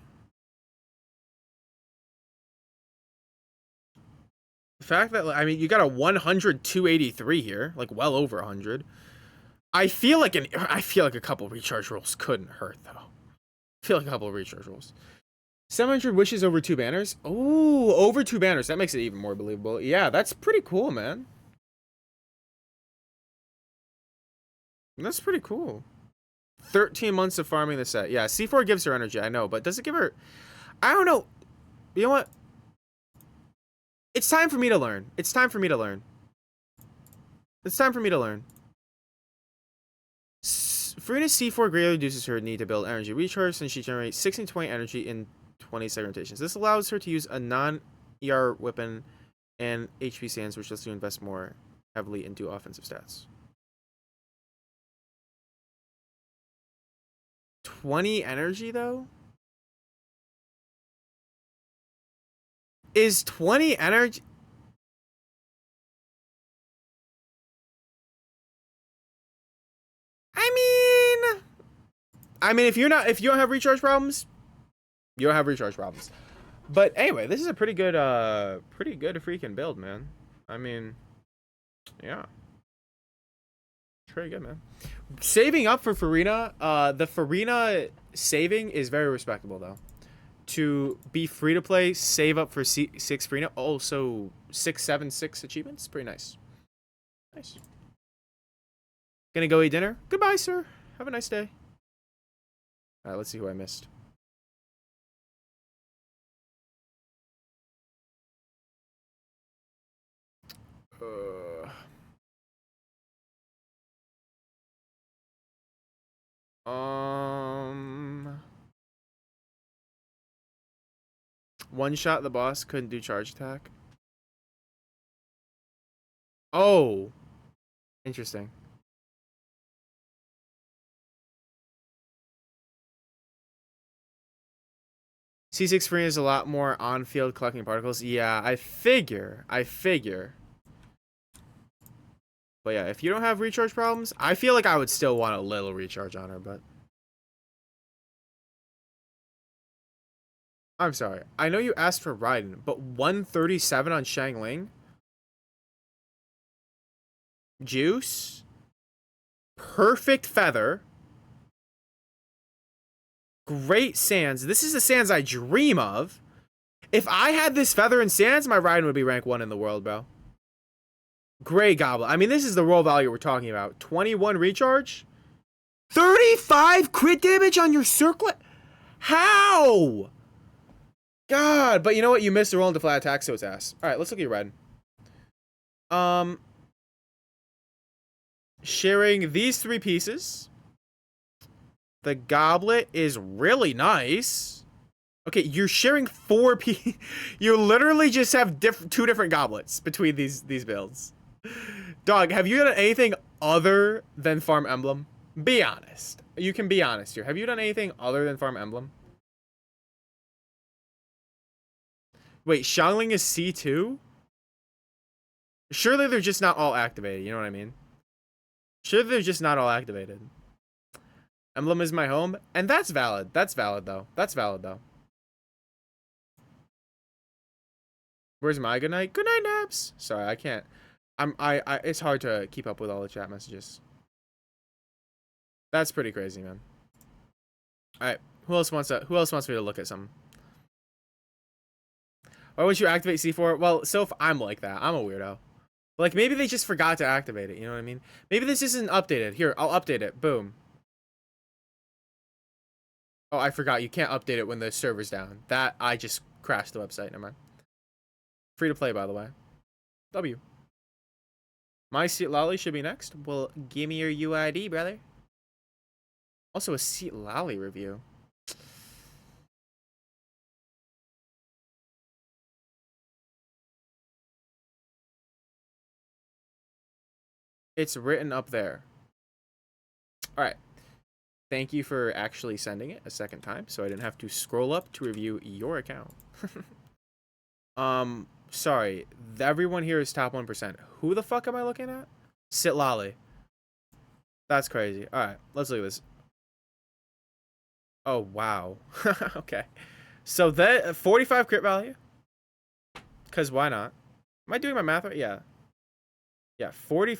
The fact that, I mean, you got a 100 283 here, like well over 100. I feel like a couple recharge rolls couldn't hurt though. I feel like a couple of recharge rolls. 700 wishes over 2 banners. Oh, over 2 banners. That makes it even more believable. Yeah, that's pretty cool, man. That's pretty cool. 13 months of farming the set. Yeah, C4 gives her energy, I know, but does it give her... I don't know. You know what? It's time for me to learn. It's time for me to learn. It's time for me to learn. Farina's C4 greatly reduces her need to build energy recharge since she generates 1620 energy in 20 segmentations. This allows her to use a non-ER weapon and HP sands, which lets you invest more heavily into offensive stats. 20 energy, though? Is 20 energy... I mean, if you don't have recharge problems, you don't have recharge problems. But anyway, this is a pretty good freaking build, man. I mean, yeah. Pretty good, man. Saving up for Farina, the Farina saving is very respectable, though. To be free to play, save up for 6 Farina, also 676 achievements, pretty nice. Nice. Gonna go eat dinner. Goodbye, sir. Have a nice day. All right, let's see who I missed. One shot the boss, couldn't do charge attack. Oh, interesting. C6 Farina is a lot more on-field collecting particles. Yeah, I figure. But yeah, if you don't have recharge problems, I feel like I would still want a little recharge on her, but... I'm sorry. I know you asked for Raiden, but 137 on Xiangling? Juice? Perfect Feather? Great Sands. This is the Sands I dream of. If I had this Feather and Sands, my Raiden would be rank 1 in the world, bro. Gray Goblin. I mean, this is the roll value we're talking about. 21 recharge? 35 crit damage on your circlet? How? God, but you know what? You missed the roll into flat attack, so it's ass. Alright, let's look at your Raiden. Sharing these 3 pieces. The goblet is really nice. Okay, you're sharing 4 pieces. You literally just have 2 different goblets between these builds. Dog, have you done anything other than Farm Emblem? Be honest. You can be honest here. Have you done anything other than Farm Emblem? Wait, Xiangling is C2? Surely they're just not all activated, you know what I mean? Surely they're just not all activated. Emblem is my home, and that's valid. That's valid, though. That's valid, though. Where's my good night? Good night, Naps. Sorry, I can't. It's hard to keep up with all the chat messages. That's pretty crazy, man. All right, who else wants me to look at something? Why would you activate C4? Well, so if I'm like that, I'm a weirdo. Like, maybe they just forgot to activate it, you know what I mean? Maybe this isn't updated. Here, I'll update it. Boom. Oh, I forgot. You can't update it when the server's down. That, I just crashed the website. Never mind. Free to play, by the way. W. My Seat Lolly should be next. Well, give me your UID, brother. Also, a Seat Lolly review. It's written up there. All right. Thank you for actually sending it a second time, so I didn't have to scroll up to review your account. Sorry. Everyone here is top 1%. Who the fuck am I looking at? Sit Lolly. That's crazy. All right, let's look at this. Oh, wow. Okay. So that 45 crit value. Because why not? Am I doing my math right? Yeah. Yeah, 40,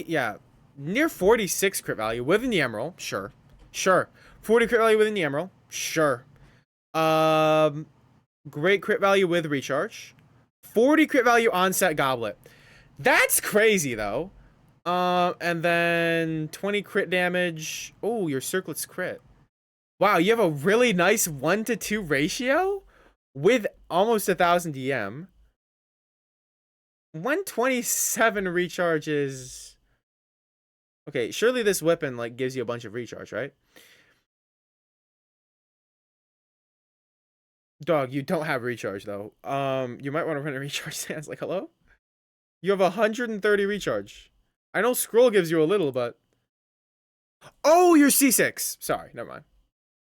yeah. Near 46 crit value within the Emerald. Sure. Sure. 40 crit value within the Emerald. Sure. Great crit value with recharge. 40 crit value on set goblet. That's crazy though. And then 20 crit damage. Oh, your circlet's crit. Wow, you have a really nice 1-to-2 ratio with almost 1,000 DM. 127 recharges. Okay, surely this weapon like gives you a bunch of recharge, right? Dog, you don't have recharge though. You might want to run a recharge stance. Like, hello? You have 130 recharge. I know scroll gives you a little, but oh, you're C6. Sorry, never mind.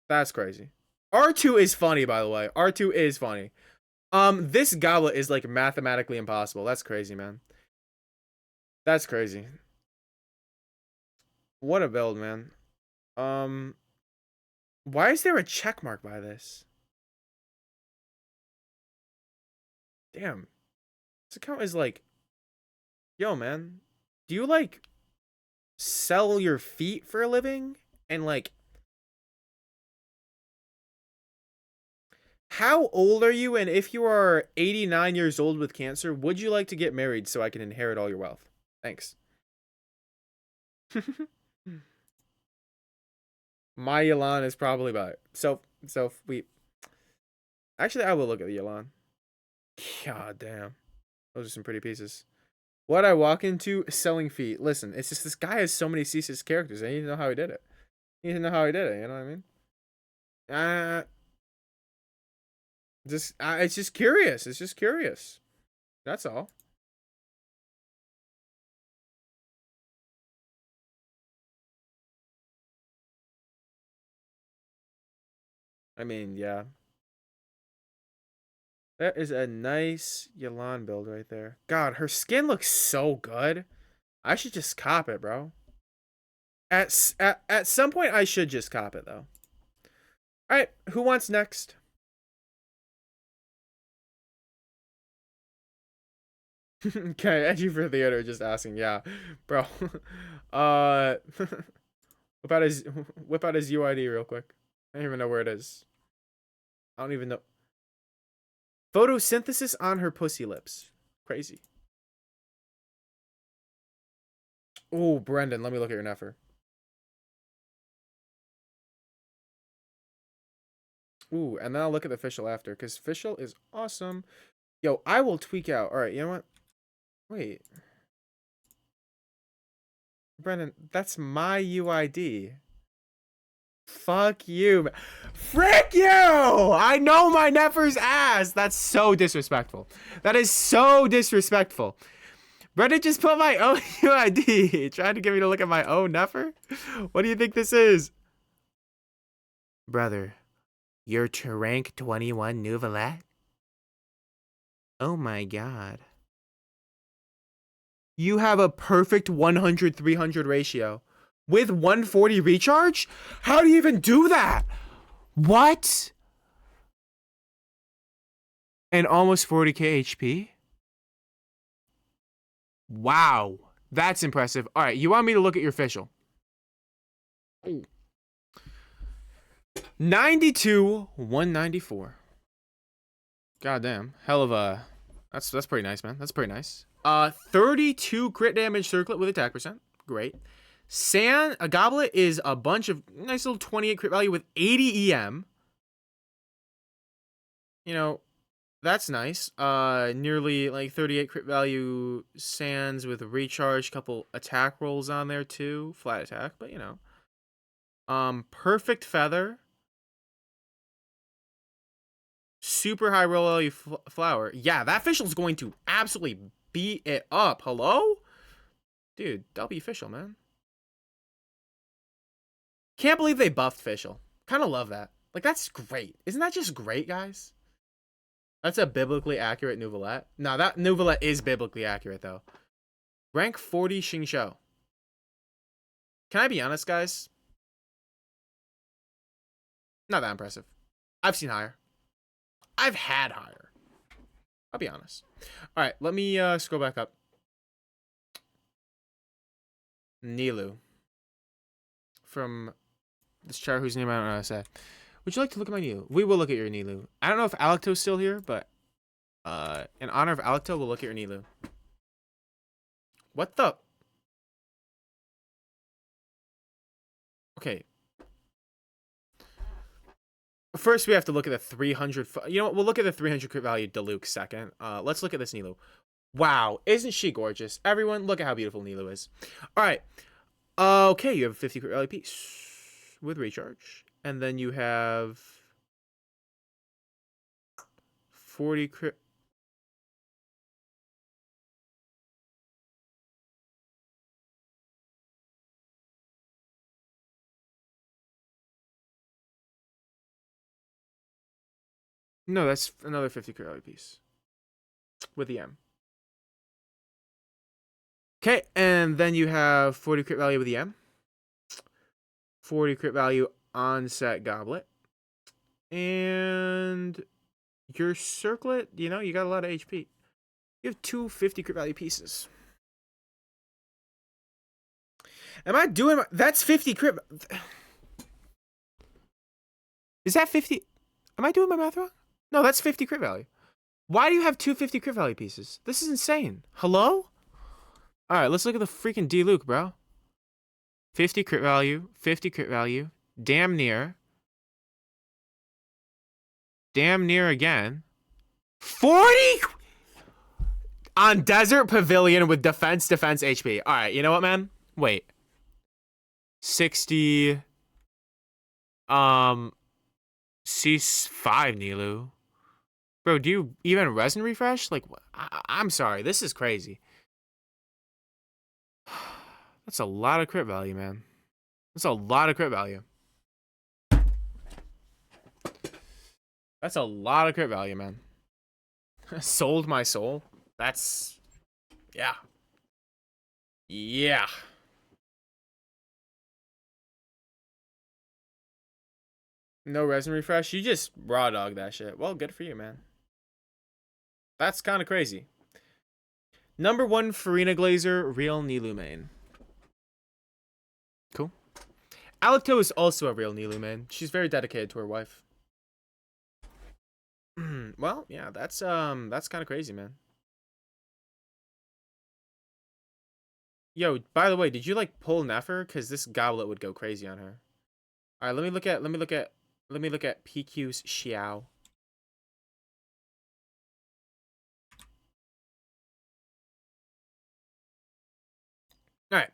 That's crazy. R2 is funny, by the way. R2 is funny. This goblet is like mathematically impossible. That's crazy, man. That's crazy. What a build, man. Why is there a check mark by this? Damn. This account is like, yo, man. Do you like sell your feet for a living? And like, how old are you? And if you are 89 years old with cancer, would you like to get married so I can inherit all your wealth? Thanks. My Yelan is probably about it. So we actually I will look at the Yelan. God damn. Those are some pretty pieces. What I walk into selling feet. Listen, it's just this guy has so many C6 characters. I need to know how he did it. I need to know how he did it, you know what I mean? It's just curious. It's just curious. That's all. I mean, yeah. That is a nice Yelan build right there. God, her skin looks so good. I should just cop it, bro. At some point, I should just cop it, though. All right, who wants next? Okay, edgy for theater, just asking. Yeah, bro. Whip out his UID real quick. I don't even know where it is. I don't even know. Photosynthesis on her pussy lips. Crazy. Oh, Brendan, let me look at your Nefer. Ooh, and then I'll look at the official after, because official is awesome. Yo, I will tweak out. All right, you know what? Wait. Brendan, that's my UID. Fuck you. Frick you! I know my Nefer's ass. That's so disrespectful. That is so disrespectful. Brendan just put my own UID. Trying to get me to look at my own Nefer? What do you think this is? Brother, you're to rank 21 Nouvelet? Oh my god. You have a perfect 100-300 ratio with 140 recharge? How do you even do that? What? And almost 40k HP? Wow. That's impressive. All right, you want me to look at your official. 92, 194. Goddamn. Hell of a... That's pretty nice, man. That's pretty nice. 32 crit damage circlet with attack percent. Great. A goblet is a bunch of nice little 28 crit value with 80 EM. You know, that's nice. Nearly like 38 crit value sands with recharge, couple attack rolls on there too. Flat attack, but you know. Perfect feather. Super high roll value flower. Yeah, that official's going to absolutely beat it up. Hello? Dude, W official, man. Can't believe they buffed official. Kind of love that. Like, that's great. Isn't that just great, guys? That's a biblically accurate Nouvelette. No, that Nouvelette is biblically accurate, though. Rank 40 Xingqiu. Can I be honest, guys? Not that impressive. I've seen higher. I've had higher. I'll be honest. All right, let me scroll back up. Nilu. From this char whose name I don't know how to say. Would you like to look at my Nilu? We will look at your Nilu. I don't know if Alecto's still here, but in honor of Alecto, we'll look at your Nilu. What the? Okay. First, we have to look at the 300. You know what? We'll look at the 300 crit value Diluc second. Let's look at this Nilu. Wow, isn't she gorgeous? Everyone, look at how beautiful Nilu is. All right. Okay, you have a 50 crit value piece with recharge. And then you have 40 crit. No, that's another 50 crit value piece with the M. Okay, and then you have 40 crit value with the M. 40 crit value on set goblet. And your circlet, you know, you got a lot of HP. You have two 50 crit value pieces. Am I doing that's 50 crit? Is that 50? Am I doing my math wrong? No, that's 50 crit value. Why do you have two 50 crit value pieces? This is insane. Hello? All right, let's look at the freaking Diluc, bro. 50 crit value, 50 crit value, damn near. Damn near again. 40 on Desert Pavilion with defense HP. All right, you know what, man? Wait. 60 C5 Nilu. Bro, do you even resin refresh? Like, I'm sorry, this is crazy. That's a lot of crit value, man. That's a lot of crit value. That's a lot of crit value, man. Sold my soul. That's... Yeah. Yeah. No resin refresh? You just raw dog that shit. Well, good for you, man. That's kind of crazy. Number 1 Farina Glazer, real Nilu main. Cool. Alecto is also a real Nilu main. She's very dedicated to her wife. Well, yeah, that's kind of crazy, man. Yo, by the way, did you like pull Nefer? Cause this goblet would go crazy on her. All right, let me look at PQ's Xiao. All right.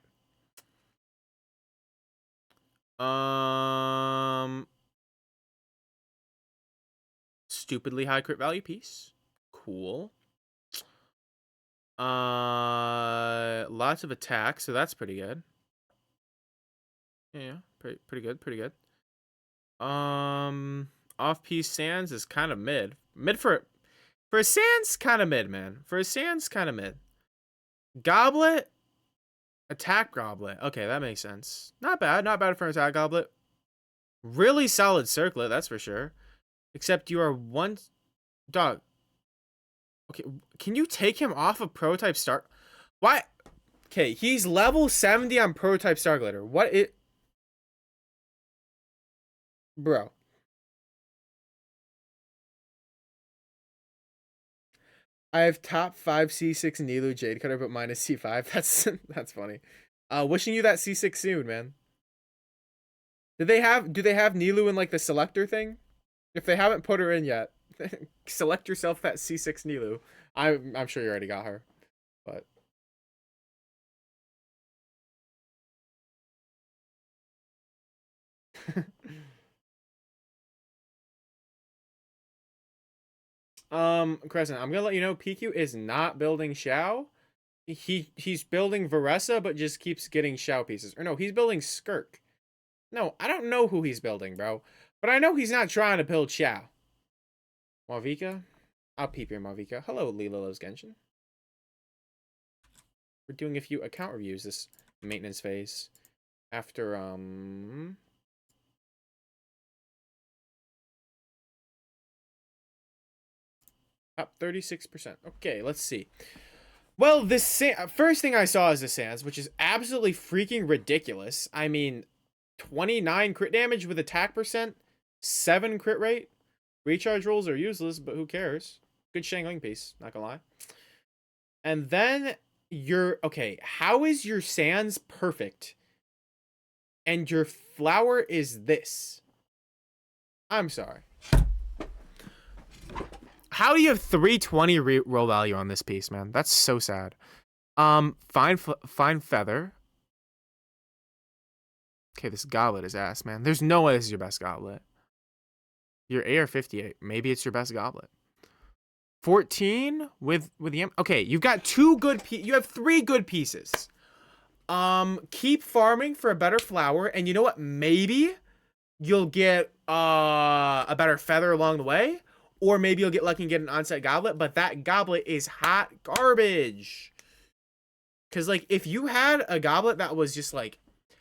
Stupidly high crit value piece. Cool. Lots of attack, so that's pretty good. Yeah, pretty good. Off-piece sands is kind of mid. For a Sans, kind of mid, man. For a Sans, kind of mid. Goblet, attack goblet. Okay, that makes sense. Not bad. Not bad for an attack goblet. Really solid circlet, that's for sure. Except you are one... Dog. Okay, can you take him off of prototype start? Why? Okay, he's level 70 on prototype star glitter. What it? Bro. I have top 5 C6 Nilu Jade Cutter, but minus C5. That's funny. Wishing you that C6 soon, man. Do they have Nilu in like the selector thing? If they haven't put her in yet, select yourself that C6 Nilu. I'm sure you already got her, but Crescent, I'm gonna let you know PQ is not building Xiao. He's building Varesa, but just keeps getting Xiao pieces. Or no, he's building Skirk. No, I don't know who he's building, bro. But I know he's not trying to build Xiao. Malvika? I'll peep your Malvika. Hello, Lila Loves Genshin. We're doing a few account reviews this maintenance phase. After, up 36%. Okay, let's see. Well, this first thing I saw is the Sans, which is absolutely freaking ridiculous. I mean, 29 crit damage with attack percent, 7 crit rate. Recharge rolls are useless, but who cares? Good Shangling piece, not gonna lie. And then okay, how is your Sans perfect? And your flower is this? I'm sorry. How do you have 320 roll value on this piece, man? That's so sad. Fine feather. Okay, this goblet is ass, man. There's no way this is your best goblet. Your AR-58. Maybe it's your best goblet. 14 with the M. Okay, you've got 2 good you have 3 good pieces. Keep farming for a better flower, and you know what? Maybe you'll get a better feather along the way. Or maybe you'll get lucky and get an on-site goblet, but that goblet is hot garbage. Because, like, if you had a goblet that was just, like,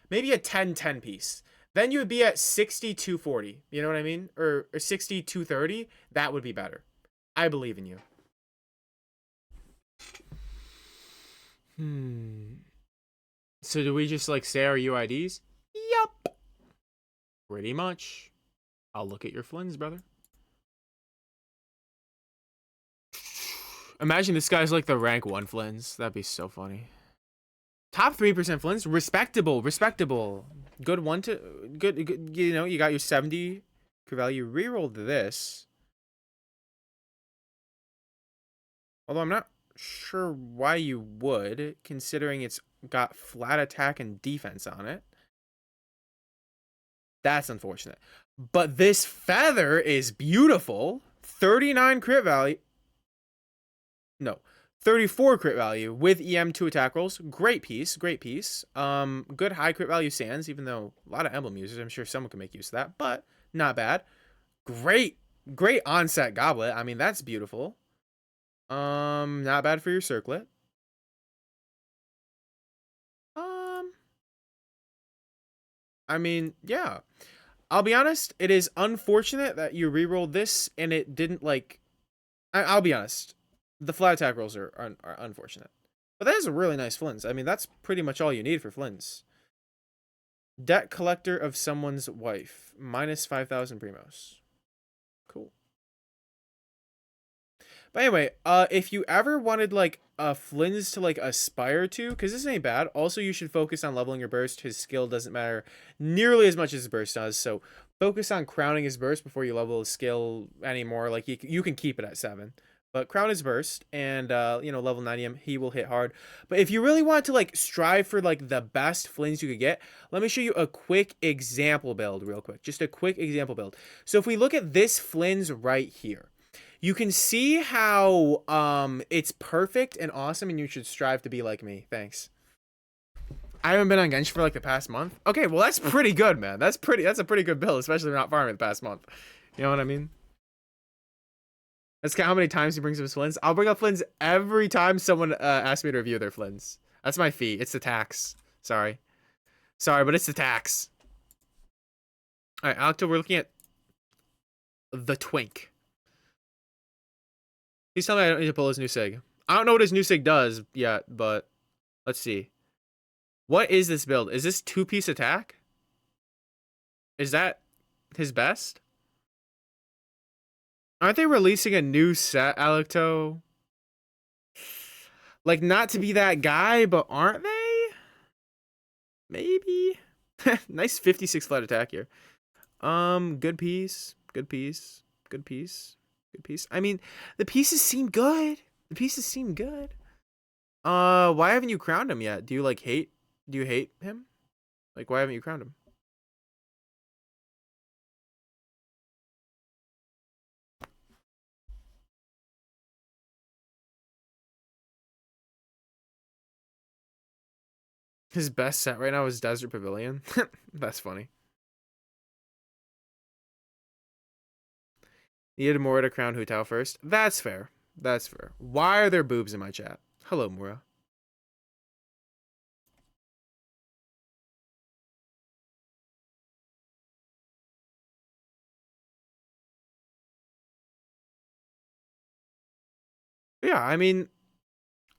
maybe a 10-10 piece, then you would be at 60-240. You know what I mean? Or 60-230. That would be better. I believe in you. So do we just, like, say our UIDs? Yup. Pretty much. I'll look at your flins, brother. Imagine this guy's like the rank 1 flins. That'd be so funny. Top 3% flins. Respectable. Good one to good. You know, you got your 70 crit value. Rerolled this. Although I'm not sure why you would, considering it's got flat attack and defense on it. That's unfortunate. But this feather is beautiful. 39 crit value. No, 34 crit value with EM2 attack rolls. Great piece. Good high crit value Sans, even though a lot of emblem users. I'm sure someone can make use of that, but not bad. Great onset goblet. I mean, that's beautiful. Not bad for your circlet. I mean, yeah. I'll be honest, it is unfortunate that you rerolled this and it didn't, like... I'll be honest. The flat attack rolls are unfortunate. But that is a really nice flins. I mean, that's pretty much all you need for flins. Debt collector of someone's wife. Minus 5,000 primos. Cool. But anyway, if you ever wanted, like, a flins to, like, aspire to, because this ain't bad. Also, you should focus on leveling your burst. His skill doesn't matter nearly as much as his burst does. So, focus on crowning his burst before you level his skill anymore. Like, you can keep it at 7. But crown his burst, and, you know, level 90 him, he will hit hard. But if you really want to, like, strive for, like, the best flins you could get, let me show you a quick example build real quick. Just a quick example build. So if we look at this flins right here, you can see how it's perfect and awesome, and you should strive to be like me. Thanks. I haven't been on Genshin for, like, the past month. Okay, well, that's pretty good, man. That's a pretty good build, especially if you're not farming the past month. You know what I mean? Let's count how many times he brings up his flins. I'll bring up flins every time someone asks me to review their flins. That's my fee. It's the tax. Sorry. Sorry, but it's the tax. All right, Alto, we're looking at the Twink. He's telling me I don't need to pull his new sig. I don't know what his new sig does yet, but let's see. What is this build? Is this 2-piece attack? Is that his best? Aren't they releasing a new set, Alecto? Like, not to be that guy, but aren't they? Maybe. Nice 56 flat attack here. Good piece. Good piece. Good piece. Good piece. I mean, the pieces seem good. The pieces seem good. Why haven't you crowned him yet? Do you like hate? Do you hate him? Like, why haven't you crowned him? His best set right now is Desert Pavilion. That's funny. Needed Mora to crown Hu Tao first. That's fair. That's fair. Why are there boobs in my chat? Hello, Mora. Yeah, I mean,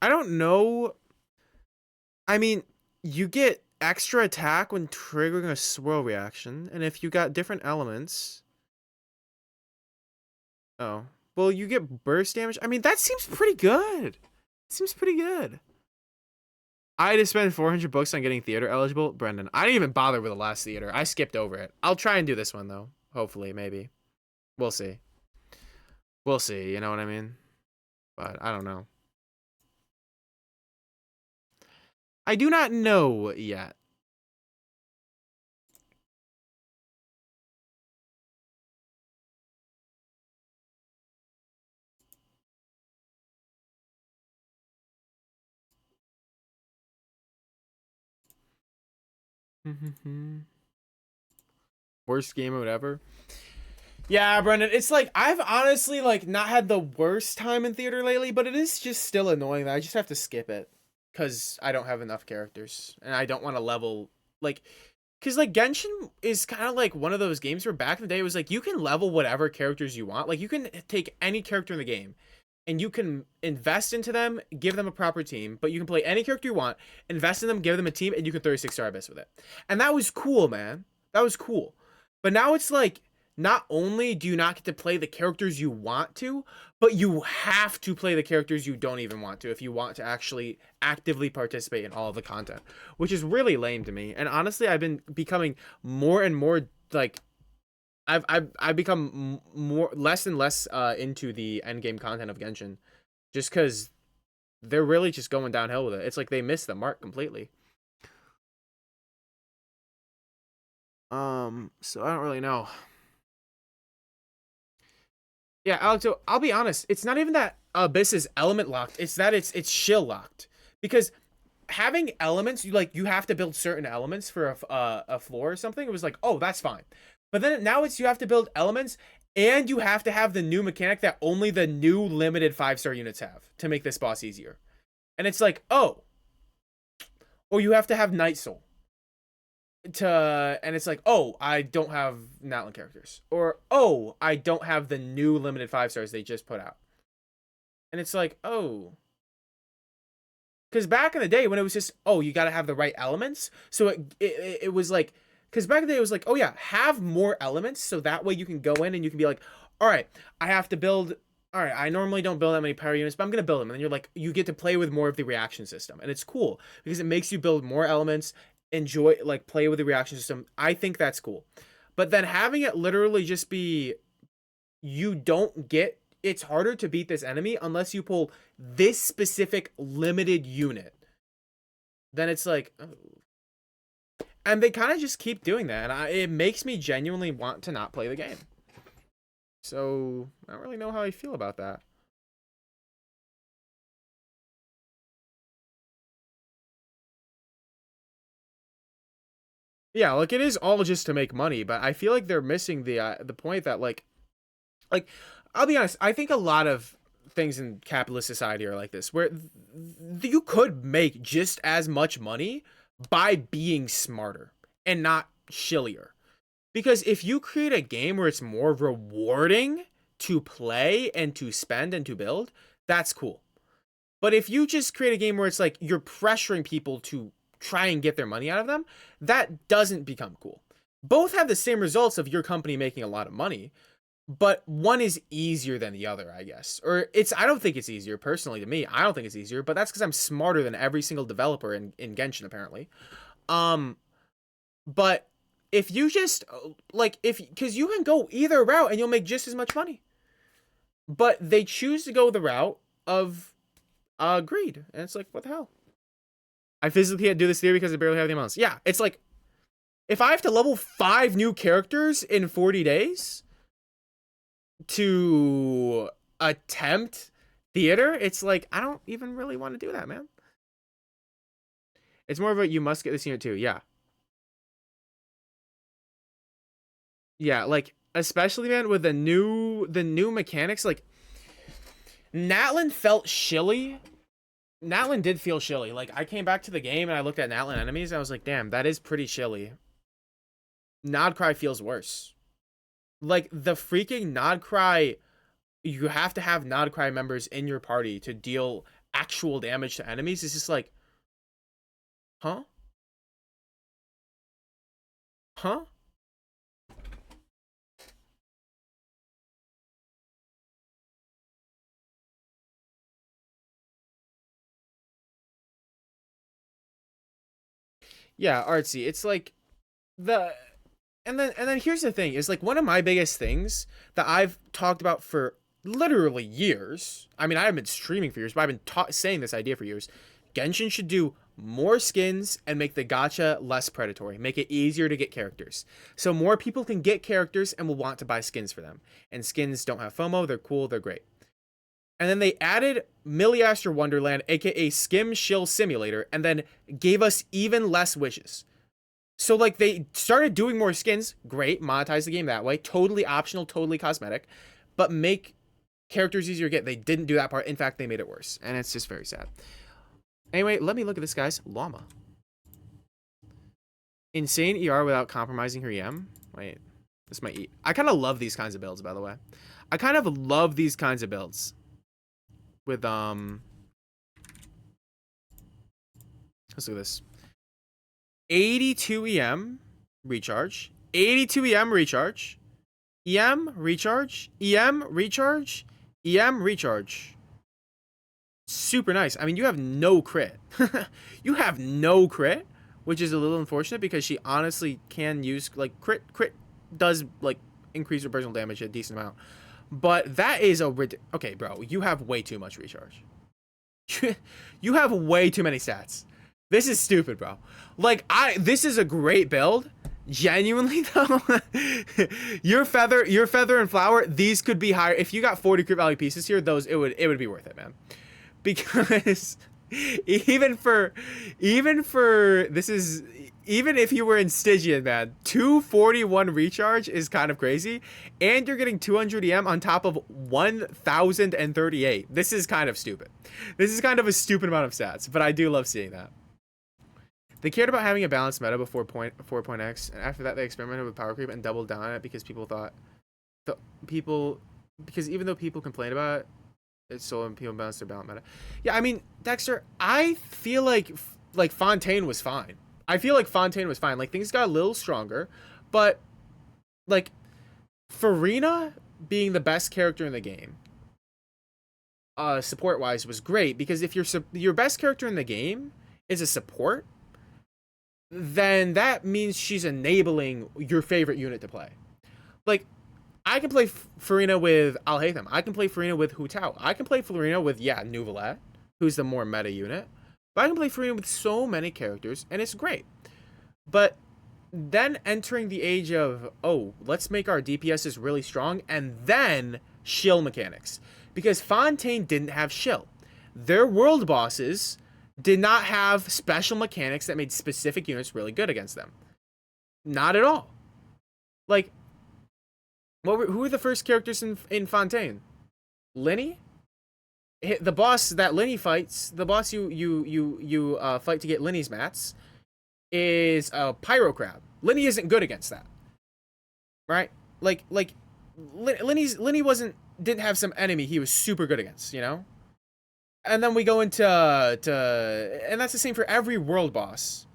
I don't know. I mean, you get extra attack when triggering a swirl reaction, and if you got different elements... Oh. Well, you get burst damage. I mean, that seems pretty good. Seems pretty good. I had to spend 400 bucks on getting theater eligible. Brendan, I didn't even bother with the last theater. I skipped over it. I'll try and do this one, though. Hopefully, maybe. We'll see. We'll see, you know what I mean? But I don't know. I do not know yet. Worst game or whatever. Yeah, Brendan, it's like I've honestly like not had the worst time in theater lately, but it is just still annoying that I just have to skip it because I don't have enough characters and I don't want to level like because like Genshin is kind of like one of those games where back in the day it was like you can level whatever characters you want. Like you can take any character in the game and you can invest into them, give them a proper team, but you can play any character you want, invest in them, give them a team, and you can 36-star Abyss with it. And that was cool, man. That was cool. But now it's like, not only do you not get to play the characters you want to, but you have to play the characters you don't even want to if you want to actually actively participate in all of the content, which is really lame to me. And honestly, I've been becoming more and more like I've become more less and less into the end game content of Genshin, just because they're really just going downhill with it. It's like they missed the mark completely. So I don't really know. Yeah, Alex, so I'll be honest. It's not even that Abyss is element locked. It's that it's shield locked. Because having elements, you have to build certain elements for a floor or something. It was like, oh, that's fine. But then now it's you have to build elements and you have to have the new mechanic that only the new limited 5-star units have to make this boss easier. And it's like, oh. Or you have to have Night Soul. And it's like, oh, I don't have Natlan characters, or oh, I don't have the new limited 5-stars they just put out. And it's like, oh, because back in the day when it was just, oh, you got to have the right elements, so it was like, because back in the day it was like, oh yeah, have more elements so that way you can go in and you can be like, all right, I have to build, all right, I normally don't build that many power units, but I'm gonna build them. And then you're like, you get to play with more of the reaction system, and it's cool because it makes you build more elements, enjoy, like, play with the reaction system. I think that's cool. But then having it literally just be, you don't get, it's harder to beat this enemy unless you pull this specific limited unit. Then it's like, oh. And they kind of just keep doing that, and it makes me genuinely want to not play the game. So I don't really know how I feel about that. Yeah, like it is all just to make money, but I feel like they're missing the point that like I'll be honest, I think a lot of things in capitalist society are like this, where you could make just as much money by being smarter and not shillier. Because if you create a game where it's more rewarding to play and to spend and to build, that's cool. But if you just create a game where it's like you're pressuring people to try and get their money out of them, that doesn't become cool. Both have the same results of your company making a lot of money, but one is easier than the other, I guess. Or I don't think it's easier, personally, to me. I don't think it's easier, but that's because I'm smarter than every single developer in Genshin, apparently. But if you just, because you can go either route and you'll make just as much money. But they choose to go the route of greed. And it's like, what the hell? I physically can't do this theory because I barely have the amounts. Yeah, it's like, if I have to level 5 new characters in 40 days to attempt theater, it's like, I don't even really want to do that, man. It's more of a, you must get this unit too. Yeah. Yeah, like, especially, man, with the new mechanics, like, Natlin felt shilly. Natlin did feel shilly. Like, I came back to the game and I looked at Natlin enemies and I was like, damn, that is pretty shilly. Nodcry feels worse. Like, the freaking Nodcry, you have to have Nodcry members in your party to deal actual damage to enemies. It's just like, huh? Huh? Yeah, artsy. It's like and then here's the thing, is like one of my biggest things that I've talked about for literally years. I mean, I haven't been streaming for years, but I've been saying this idea for years. Genshin should do more skins and make the gacha less predatory. Make it easier to get characters. So more people can get characters and will want to buy skins for them. And skins don't have FOMO, they're cool, they're great. And then they added Milliaster Wonderland, aka Skim Shill Simulator, and then gave us even less wishes. So, like, they started doing more skins. Great, monetize the game that way. Totally optional, totally cosmetic. But make characters easier to get. They didn't do that part. In fact, they made it worse. And it's just very sad. Anyway, let me look at this guy's llama. Insane ER without compromising her EM. Wait, this might eat. I kind of love these kinds of builds, by the way. I kind of love these kinds of builds. With, let's look at this. 82 EM recharge. 82 EM recharge. EM recharge. EM recharge. EM recharge. Super nice. I mean, you have no crit. You have no crit, which is a little unfortunate because she honestly can use, like, crit does, like, increase her personal damage a decent amount. But that is a okay, bro, you have way too much recharge. You have way too many stats. This is stupid, bro. Like, this is a great build. Genuinely, though. your feather and flower, these could be higher. If you got 40 crit value pieces here, it would be worth it, man. Because even if you were in Stygian, man, 241 recharge is kind of crazy. And you're getting 200 EM on top of 1,038. This is kind of stupid. This is kind of a stupid amount of stats, but I do love seeing that. They cared about having a balanced meta before 4.x, and after that they experimented with power creep and doubled down on it because people thought... Because even though people complained about it, it's so and people balanced their balance meta. Yeah, I mean, Dexter, I feel like Fontaine was fine. I feel like Fontaine was fine. Like, things got a little stronger, but, like, Farina being the best character in the game, support-wise, was great, because if your best character in the game is a support, then that means she's enabling your favorite unit to play. Like, I can play Farina with Alhaitham. I can play Farina with Hu Tao. I can play Farina with, Nuvalet, who's the more meta unit. But I can play Farina with so many characters, and it's great. But then entering the age of, oh, let's make our DPSs really strong, and then shill mechanics. Because Fontaine didn't have shill. Their world bosses did not have special mechanics that made specific units really good against them. Not at all. Like, Who were the first characters in Fontaine? Lenny? The boss that Lenny fights, the boss you fight to get Lenny's mats, is a pyro crab. Lenny isn't good against that, right? Like Lenny didn't have some enemy he was super good against, you know. And then we go into and that's the same for every world boss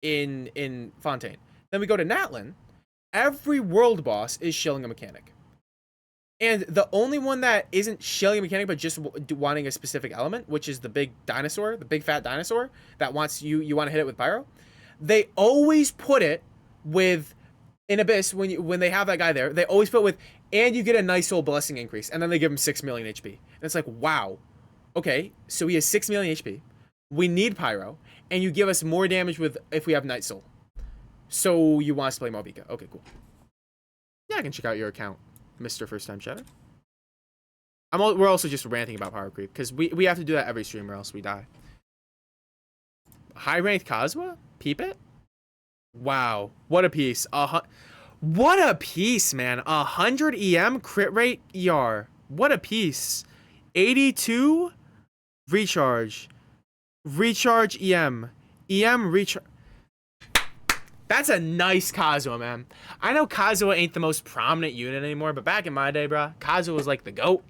in Fontaine. Then we go to Natlin. Every world boss is shilling a mechanic. And the only one that isn't shilling a mechanic but just wanting a specific element, which is the big dinosaur, the big fat dinosaur that wants you want to hit it with pyro, they always put it with in Abyss when they have that guy there. They always put it with, and you get a nice soul blessing increase, and then they give him 6 million HP. And it's like, wow, okay, so he has 6 million HP. We need pyro, and you give us more damage with if we have Night Soul. So you want us to play Malvika? Okay, cool. Yeah, I can check out your account, Mr. First Time Chatter. We're also just ranting about power creep because we have to do that every stream or else we die. High ranked Kazuha? Peep it? Wow, what a piece. What a piece, man. 100 EM crit rate ER. What a piece. 82 recharge. Recharge EM. EM recharge. That's a nice Kazuha, man. I know Kazuha ain't the most prominent unit anymore, but back in my day, bruh, Kazuha was like the GOAT.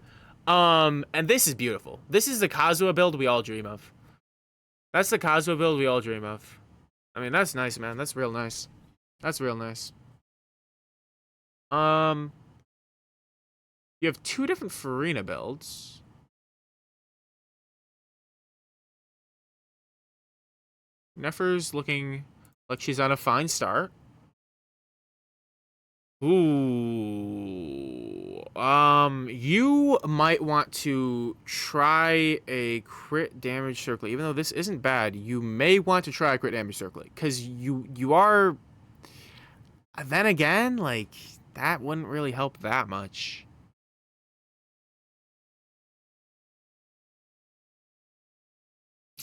And this is beautiful. This is the Kazuha build we all dream of. That's the Kazuha build we all dream of. I mean, that's nice, man. That's real nice. That's real nice. You have 2 different Farina builds. Nefer's looking like she's on a fine start. Ooh. You might want to try a crit damage circlet. Even though this isn't bad, you may want to try a crit damage circlet. Because you are... Then again, like, that wouldn't really help that much.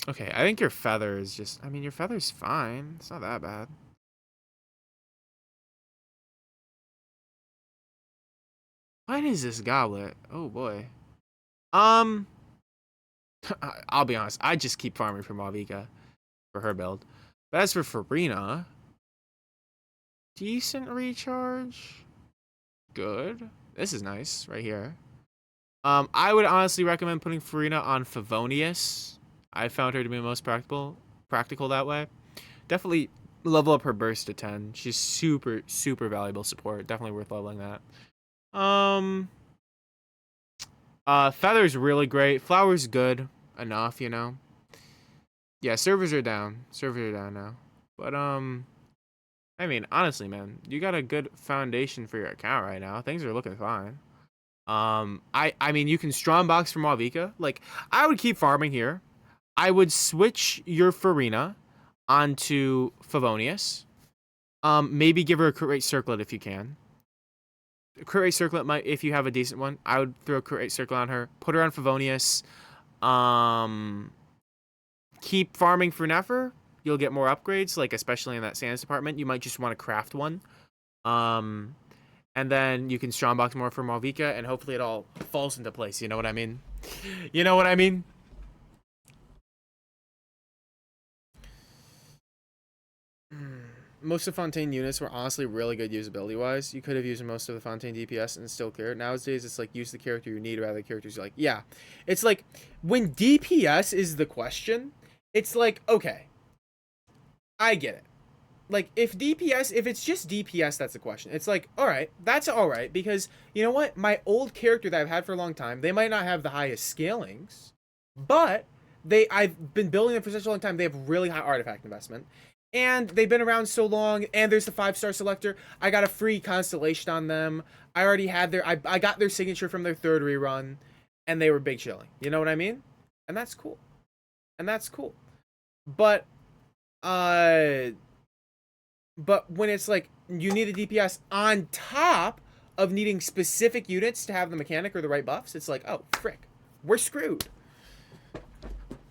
Okay, I think your feather is just... I mean, your feather's fine. It's not that bad. What is this goblet? Oh, boy. I'll be honest. I just keep farming for Malvika for her build. But as for Farina... Decent recharge. Good. This is nice right here. I would honestly recommend putting Farina on Favonius. I found her to be most practical that way. Definitely level up her burst to 10. She's super, super valuable support. Definitely worth leveling that. Feather's really great. Flower's good enough, you know. Yeah, servers are down. Servers are down now. But, I mean, honestly, man, you got a good foundation for your account right now. Things are looking fine. I mean, you can strong box from Malvika. Like, I would keep farming here. I would switch your Farina onto Favonius. Maybe give her a crit rate circlet if you can. A crit rate circlet might, if you have a decent one. I would throw a crit rate circlet on her. Put her on Favonius. Keep farming for Nefer. You'll get more upgrades, like especially in that Sands department. You might just want to craft one. And then you can strongbox more for Malvika, and hopefully it all falls into place. You know what I mean? You know what I mean? Most of Fontaine units were honestly really good usability-wise. You could have used most of the Fontaine DPS and still clear it. Nowadays, it's like use the character you need rather than characters you like. Yeah. It's like, when DPS is the question, it's like, okay. I get it. Like, if it's just DPS, that's the question. It's like, alright, that's alright, because, you know what? My old character that I've had for a long time, they might not have the highest scalings, but I've been building them for such a long time, they have really high artifact investment, and they've been around so long, and there's the 5-star selector. I got a free constellation on them. I already had I got their signature from their 3rd rerun, and they were big chilling. You know what I mean? And that's cool. But when it's like you need a DPS on top of needing specific units to have the mechanic or the right buffs, it's like, oh, frick, we're screwed.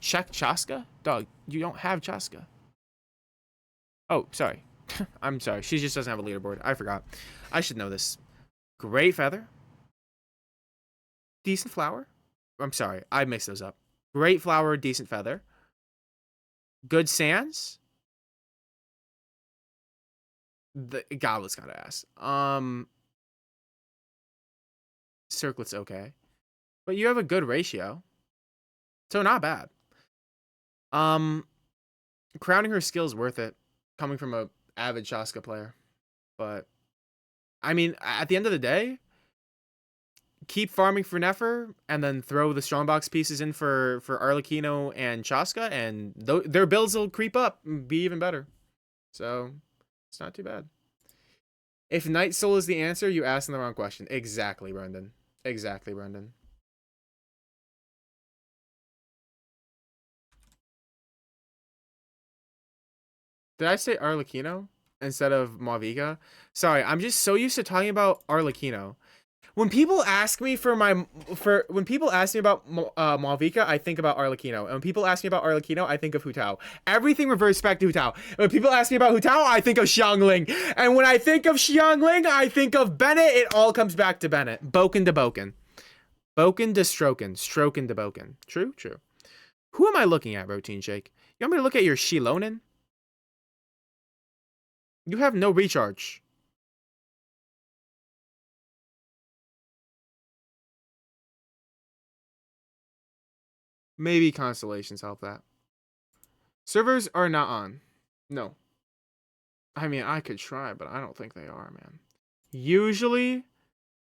Check Chaska? Dog, you don't have Chaska. Oh, sorry. I'm sorry. She just doesn't have a leaderboard. I forgot. I should know this. Great feather. Decent flower. I'm sorry, I mixed those up. Great flower, decent feather. Good sands. The goblet's got ass. Circlet's okay. But you have a good ratio. So not bad. Crowning her skill's worth it. Coming from a avid Shaska player. But I mean, at the end of the day, keep farming for Nefer and then throw the strongbox pieces in for Arlecchino and Shaska, and their builds will creep up and be even better. So it's not too bad. If Night Soul is the answer, you asked the wrong question. Exactly, Brendan. Exactly, Brendan. Did I say Arlecchino instead of Mavica? Sorry, I'm just so used to talking about Arlecchino. When people ask me when people ask me about Mavica, I think about Arlecchino. And when people ask me about Arlecchino, I think of Hu Tao. Everything reverts back to Hu Tao. When people ask me about Hu Tao, I think of Xiangling. And when I think of Xiangling, I think of Bennett. It all comes back to Bennett. Boken to Boken. Boken to Stroken. Stroken to Boken. True? True. Who am I looking at, Routine Shake? You want me to look at your Shilonin? You have no recharge. Maybe constellations help that. Servers are not on. No. I mean, I could try, but I don't think they are, man. Usually,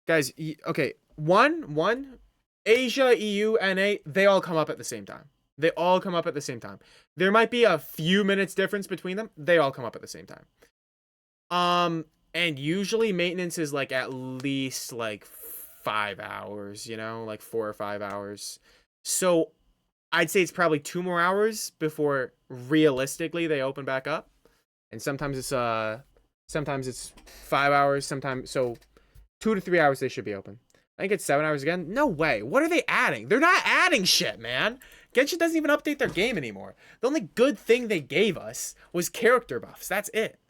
guys, okay, one, Asia, EU, NA, they all come up at the same time. They all come up at the same time. There might be a few minutes difference between them. They all come up at the same time. And usually maintenance is like at least like 5 hours, you know, like 4 or 5 hours. So I'd say it's probably 2 more hours before realistically they open back up. And sometimes it's 5 hours, sometimes so 2 to 3 hours they should be open. I think it's 7 hours again. No way. What are they adding? They're not adding shit, man. Genshin doesn't even update their game anymore. The only good thing they gave us was character buffs. That's it.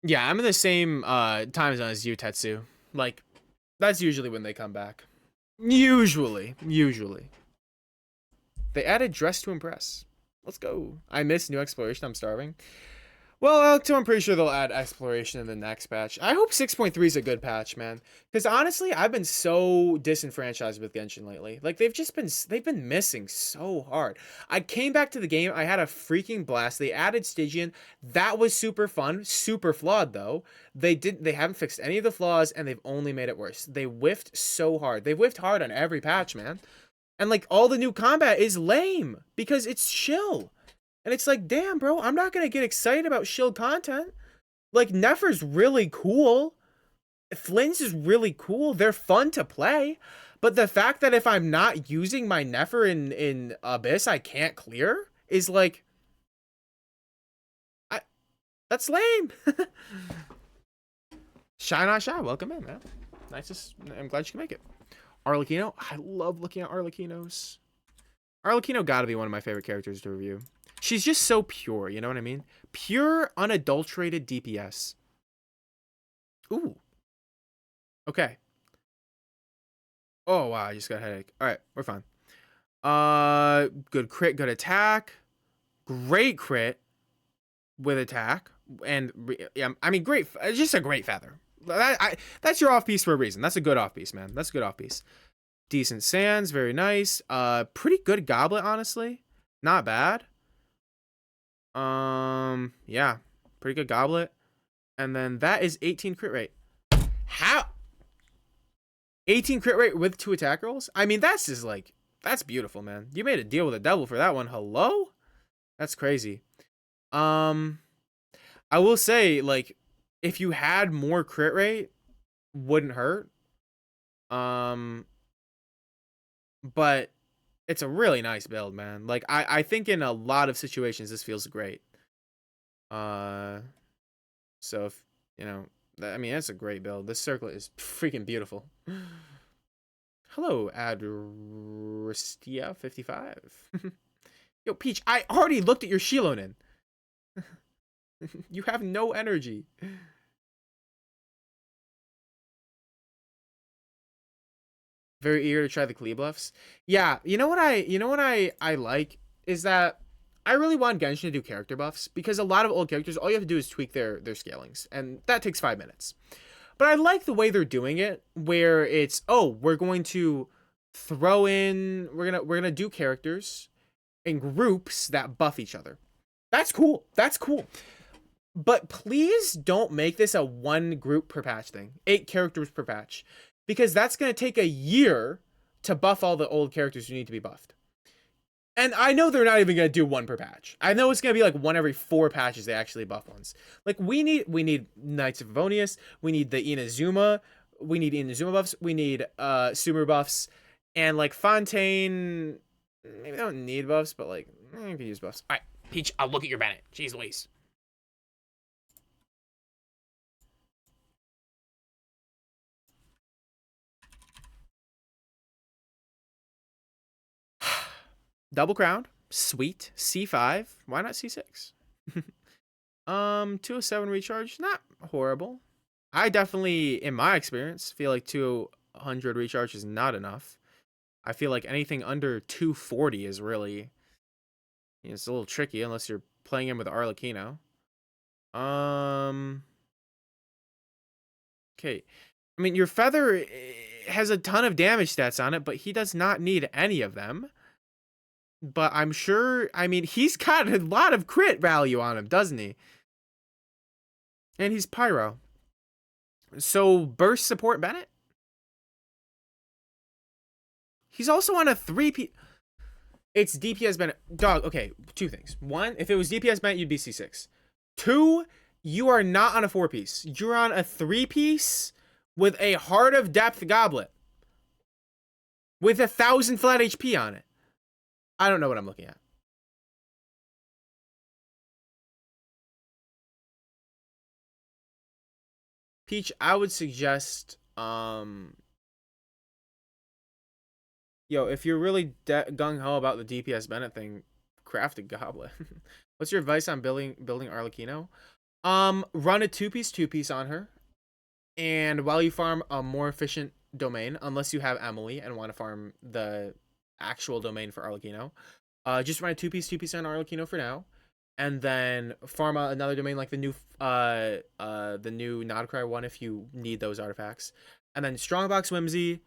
Yeah, I'm in the same time zone as you, Tetsu. Like, that's usually when they come back. Usually. They added Dress to Impress. Let's go. I miss new exploration. I'm starving. Well, I'm pretty sure they'll add exploration in the next patch. I hope 6.3 is a good patch, man. Because honestly, I've been so disenfranchised with Genshin lately. Like, they've been missing so hard. I came back to the game. I had a freaking blast. They added Stygian. That was super fun. Super flawed, though. They haven't fixed any of the flaws, and they've only made it worse. They whiffed so hard. They whiffed hard on every patch, man. And, like, all the new combat is lame. Because it's chill. And it's like, damn, bro, I'm not going to get excited about shield content. Like, Nefer's really cool. Flynn's is really cool. They're fun to play. But the fact that if I'm not using my Nefer in Abyss, I can't clear is like... That's lame. Shy Not Shy, welcome in, man. I'm glad you can make it. Arlecchino, I love looking at Arlecchinos. Arlecchino gotta be one of my favorite characters to review. She's just so pure, you know what I mean? Pure, unadulterated DPS. Ooh. Okay. Oh, wow, I just got a headache. All right, we're fine. Good crit, good attack. Great crit with attack. And, yeah, I mean, great. Just a great feather. That's your off-piece for a reason. That's a good off-piece, man. That's a good off-piece. Decent sands, very nice. Pretty good goblet, honestly. Not bad. Yeah, pretty good goblet. And then that is 18 crit rate. How? 18 crit rate with 2 attack rolls? I mean, that's just like, that's beautiful, man. You made a deal with the devil for that one. Hello? That's crazy. I will say, like, if you had more crit rate, wouldn't hurt. But it's a really nice build, man. Like, I think in a lot of situations, this feels great. So if, you know, I mean, that's a great build. This circlet is freaking beautiful. Hello, Adristia55. Yo, Peach, I already looked at your Shilonin. You have no energy. Very eager to try the Klee buffs. Yeah, you know what I like is that I really want Genshin to do character buffs because a lot of old characters, all you have to do is tweak their scalings, and that takes 5 minutes. But I like the way they're doing it, where it's, oh, we're going to throw in, we're gonna do characters in groups that buff each other. That's cool. That's cool. But please don't make this a 1 group per patch thing. 8 characters per patch. Because that's going to take a year to buff all the old characters who need to be buffed. And I know they're not even going to do 1 per patch. I know it's going to be like 1 every 4 patches they actually buff ones. Like we need Knights of Favonius, we need the Inazuma, we need Inazuma buffs, we need Sumer buffs, and like Fontaine, maybe they don't need buffs, but like, you can use buffs. Alright, Peach, I'll look at your Bennett. Jeez Louise. Double crowned, sweet. C5, why not C6? 207 recharge, not horrible. I definitely, in my experience, feel like 200 recharge is not enough. I feel like anything under 240 is really, it's a little tricky unless you're playing him with Arlecchino. Okay. I mean, your Feather has a ton of damage stats on it, but he does not need any of them. But I'm sure, I mean, he's got a lot of crit value on him, doesn't he? And he's Pyro. So, burst support Bennett? He's also on a 3P. It's DPS Bennett. Dog, okay, 2 things. 1, if it was DPS Bennett, you'd be C6. 2, you are not on a 4-piece. You're on a 3-piece with a Heart of Depth Goblet. With 1,000 flat HP on it. I don't know what I'm looking at. Peach, I would suggest, yo, if you're really gung-ho about the DPS Bennett thing, craft a goblet. What's your advice on building Arlecchino? Run a 2-piece on her. And while you farm a more efficient domain, unless you have Emily and want to farm the actual domain for Arlecchino, just run a 2-piece on Arlecchino for now, and then farm another domain like the new Nodcry one if you need those artifacts, and then Strongbox Whimsy,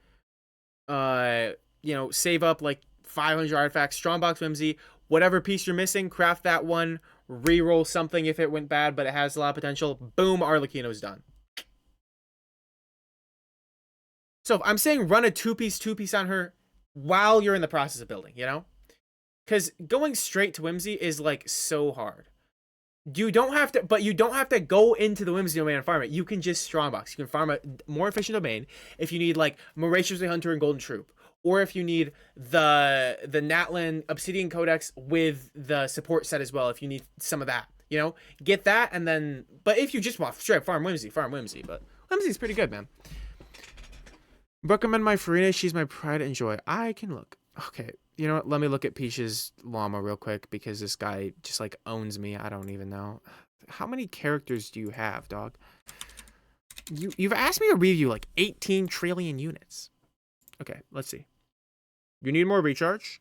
save up like 500 artifacts, Strongbox Whimsy, whatever piece you're missing, craft that one, reroll something if it went bad but it has a lot of potential, boom, Arlecchino's done. So if I'm saying run a 2-piece on her while you're in the process of building, you know? Because going straight to Whimsy is like so hard. You don't have to, but you don't have to go into the Whimsy domain and farm it. You can just Strongbox. You can farm a more efficient domain if you need like Moracious Hunter and Golden Troop. Or if you need the Natlan Obsidian Codex with the support set as well, if you need some of that, you know? Get that and then, but if you just want straight up farm Whimsy. But Whimsy's pretty good, man. Recommend my Farina. She's my pride and joy. I can look. Okay, you know what? Let me look at Peach's llama real quick because this guy just like owns me. I don't even know. How many characters do you have, dog? You've asked me to review like 18 trillion units. Okay, let's see. You need more recharge.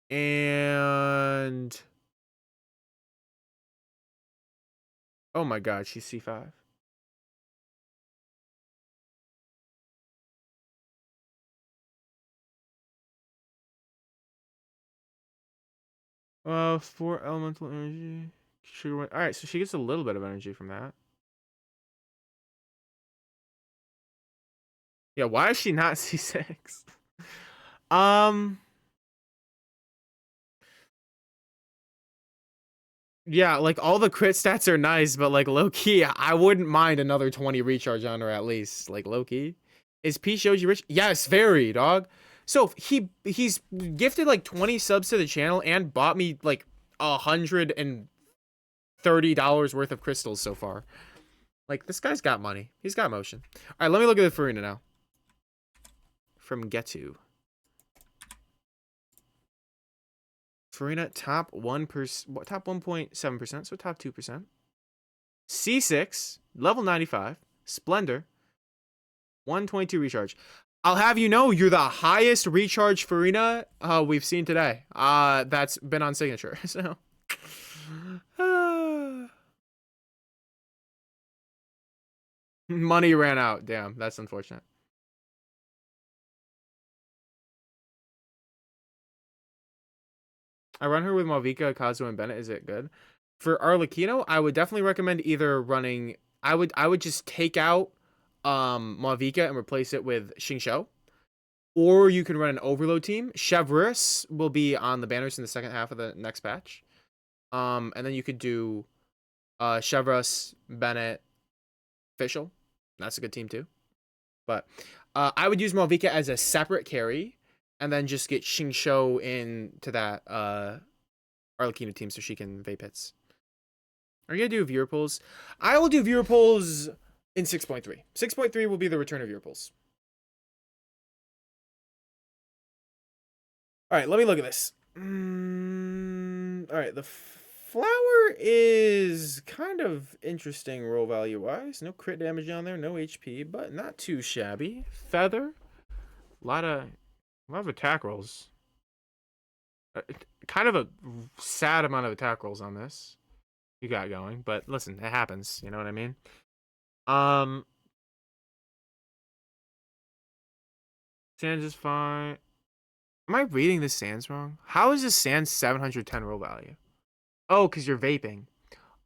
And oh my god, she's C5. 4 elemental energy. All right, so she gets a little bit of energy from that. Yeah, why is she not C6? Yeah, like all the crit stats are nice, but like low key, I wouldn't mind another 20 recharge on her at least. Like low key. Is Peach Shoji rich? Yes, very, dog. So he's gifted like 20 subs to the channel and bought me like $130 worth of crystals so far. Like this guy's got money. He's got motion. All right, let me look at the Farina now. from Getu. Farina top 1%, top 1.7%, so top 2%. C6, level 95, Splendor, 122 recharge. I'll have you know, you're the highest recharge Farina we've seen today. That's been on signature. So money ran out. Damn, that's unfortunate. I run her with Malvika, Kazuo, and Bennett. Is it good? For Arlecchino, I would definitely recommend either running. I would just take out Malvika and replace it with Xingqiu. Or you can run an overload team. Chevreuse will be on the banners in the second half of the next patch. And then you could do Chevreuse, Bennett, Fischl. That's a good team too. But I would use Malvika as a separate carry, and then just get Xingqiu into that Arlecchino team so she can vape hits. Are you gonna do viewer polls? I will do viewer polls in 6.3. 6.3 will be the return of viewer polls. All right, let me look at this. All right, the flower is kind of interesting roll value wise. No crit damage on there, no HP, but not too shabby. Feather, a lot of attack rolls. Kind of a sad amount of attack rolls on this you got going, but listen, it happens. You know what I mean? Sands is fine. Am I reading this Sands wrong? How is this Sands 710 roll value? Oh, because you're vaping.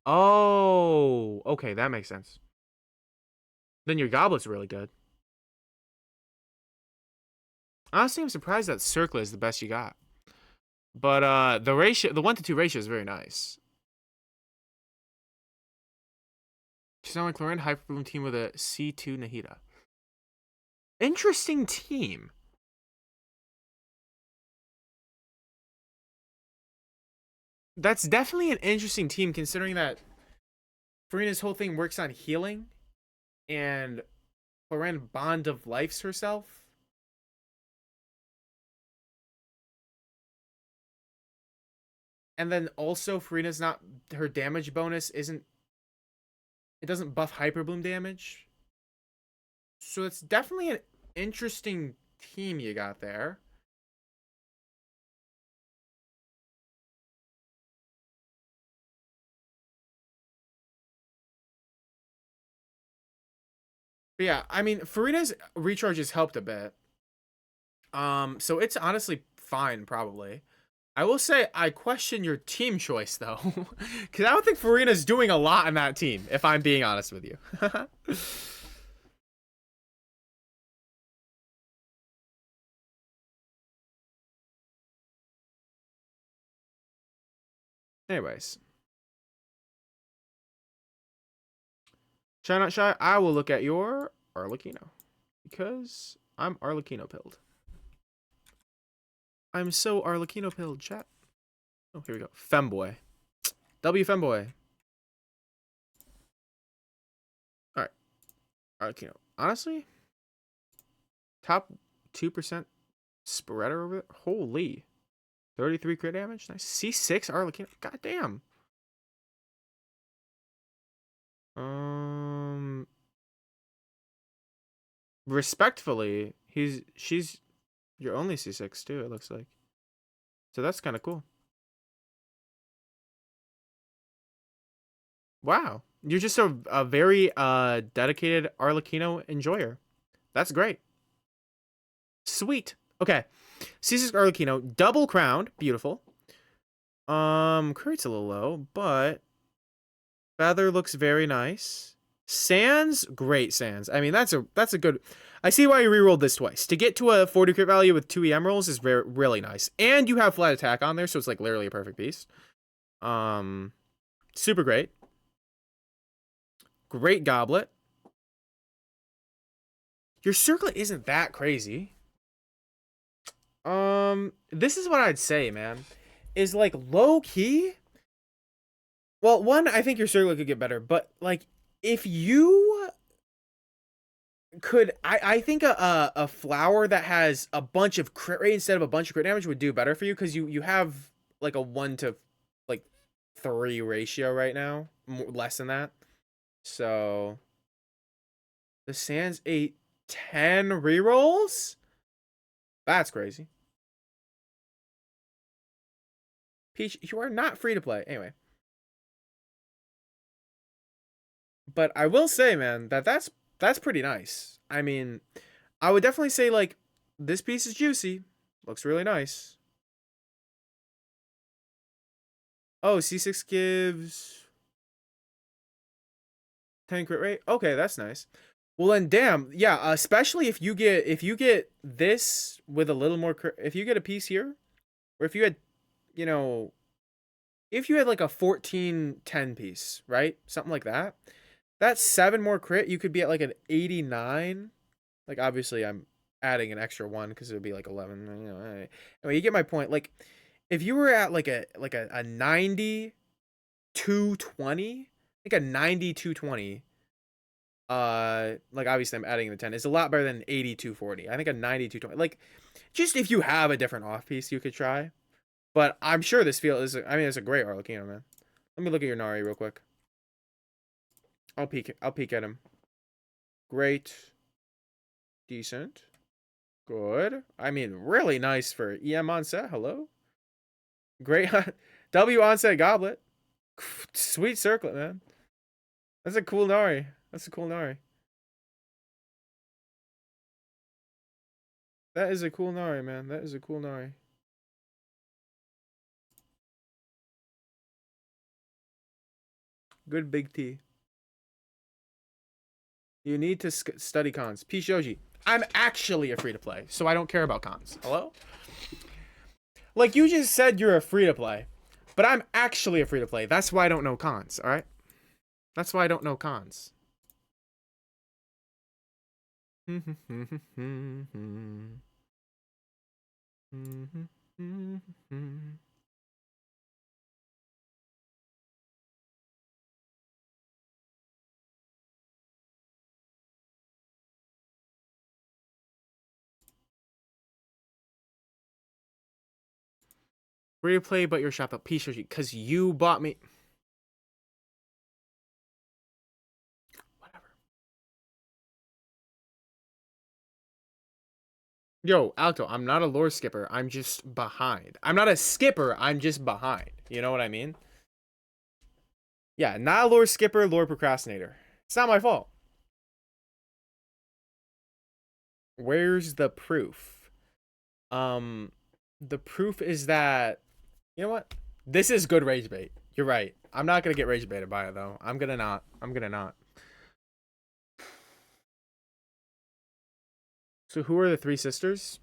Oh, okay, that makes sense. Then your goblet's really good. Honestly, I'm surprised that Circlet is the best you got. But the 1-to-2 ratio is very nice. She's on like Lauren Hyperbloom team with a C2 Nahida. Interesting team. That's definitely an interesting team, considering that Farina's whole thing works on healing, and Floren Bond of Life's herself. And then also Farina's not, her damage bonus isn't, it doesn't buff Hyperbloom damage. So it's definitely an interesting team you got there. But yeah, I mean, Farina's recharges helped a bit. So it's honestly fine, probably. I will say I question your team choice, though. Because I don't think Farina's doing a lot in that team, if I'm being honest with you. Anyways. Shy Not Shy, I will look at your Arlecchino. Because I'm Arlecchino pilled. I'm so Arlecchino pilled, chat. Oh, here we go. Femboy. W Femboy. Alright. Arlecchino. Honestly, top 2% spreader over there. Holy. 33 crit damage. Nice. C6 Arlecchino. God damn. Respectfully, she's your only C6 too, it looks like. So that's kind of cool. Wow. You're just a very dedicated Arlecchino enjoyer. That's great. Sweet. Okay. C6 Arlecchino, double crowned, beautiful. Crit's a little low, but Feather looks very nice. Sands, great Sands. I mean, that's a good. I see why you rerolled this twice. To get to a 40 crit value with 2 EM rolls is really nice. And you have flat attack on there, so it's like literally a perfect piece. Super great. Great goblet. Your circlet isn't that crazy. This is what I'd say, man. Is like low key. Well, one, I think your circlet could get better, but like if you I think a flower that has a bunch of crit rate instead of a bunch of crit damage would do better for you, because you have like a 1 to like 3 ratio right now, less than that. So the Sans 810 rerolls? That's crazy. Peach, you are not free to play. Anyway. But I will say, man, that's pretty nice. I mean, I would definitely say, like, this piece is juicy. Looks really nice. Oh, C6 gives 10 crit rate. Okay, that's nice. Well then, damn, yeah. Especially if you get this with a little more crit, if you get a piece here, or if you had, you know, if you had like a 14-10 piece, right, something like that. That's 7 more crit. You could be at like an 89. Like, obviously, I'm adding an extra 1 because it would be like 11. You know, anyway, you get my point. Like, if you were at like a 90 220, like a 90 220, like obviously I'm adding the 10. It's a lot better than 80 240. I think a 90 220. Like, just if you have a different off piece, you could try. But I'm sure this field is. I mean, it's a great Arlecchino, man. Let me look at your Nari real quick. I'll peek at him. Great. Decent. Good. I mean, really nice for EM onset. Hello. Great. W onset goblet. Sweet circlet, man. That's a cool Nari. That's a cool Nari. That is a cool Nari, man. That is a cool Nari. Good big T. You need to study cons. P. Shoji. I'm actually a free-to-play, so I don't care about cons. Hello? Like, you just said you're a free-to-play, but I'm actually a free-to-play. That's why I don't know cons, alright? That's why I don't know cons. Free to play, but your shop at P. Shoji, because you bought me. Whatever. Yo, Alto, I'm not a lore skipper. I'm just behind. I'm not a skipper. I'm just behind. You know what I mean? Yeah, not a lore skipper, lore procrastinator. It's not my fault. Where's the proof? The proof is that, you know what? This is good rage bait. You're right. I'm not gonna get rage baited by it though. I'm gonna not. So who are the 3 sisters?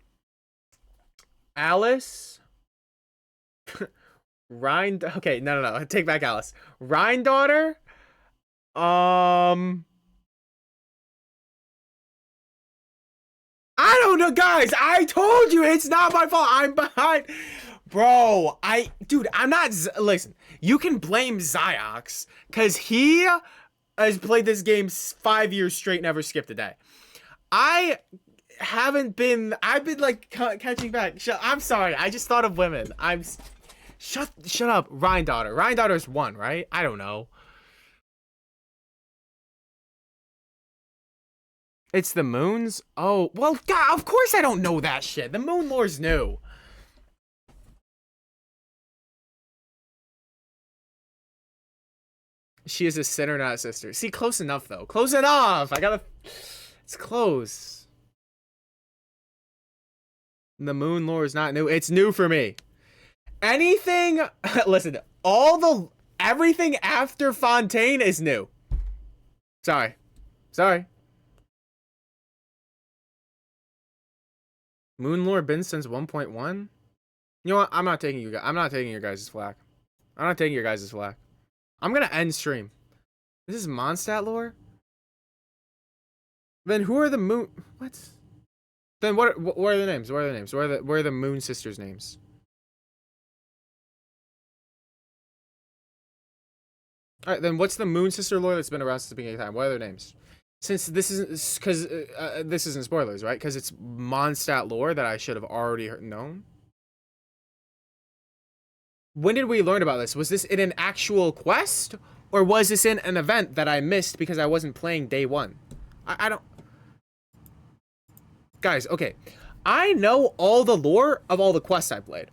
Alice. Rhine. Okay, no. Take back Alice. Rhine daughter. I don't know, guys. I told you it's not my fault. I'm behind. Bro, dude, I'm not. Listen, you can blame Ziox because he has played this game 5 years straight, never skipped a day. I've been like catching back. I'm sorry. I just thought of women. Shut up. Rhine daughter. Rhine daughter's 1, right? I don't know. It's the moons? Oh, well, God, of course I don't know that shit. The moon lore's new. She is a sinner, not a sister. See, close enough, though. Close enough! It's close. The moon lore is not new. It's new for me. Anything... Listen, everything after Fontaine is new. Sorry. Moon lore been since 1.1? You know what? I'm not taking your guys' flack. I'm gonna end stream. This is Mondstadt lore? Then who are the moon... What? Then what are the names? Where are the moon sisters' names? Alright, then what's the moon sister lore that's been around since the beginning of time? What are their names? Since this isn't, because this isn't spoilers, right? Because it's Mondstadt lore that I should have already known. When did we learn about this? Was this in an actual quest? Or was this in an event that I missed because I wasn't playing day one? I don't... Guys, okay. I know all the lore of all the quests I played.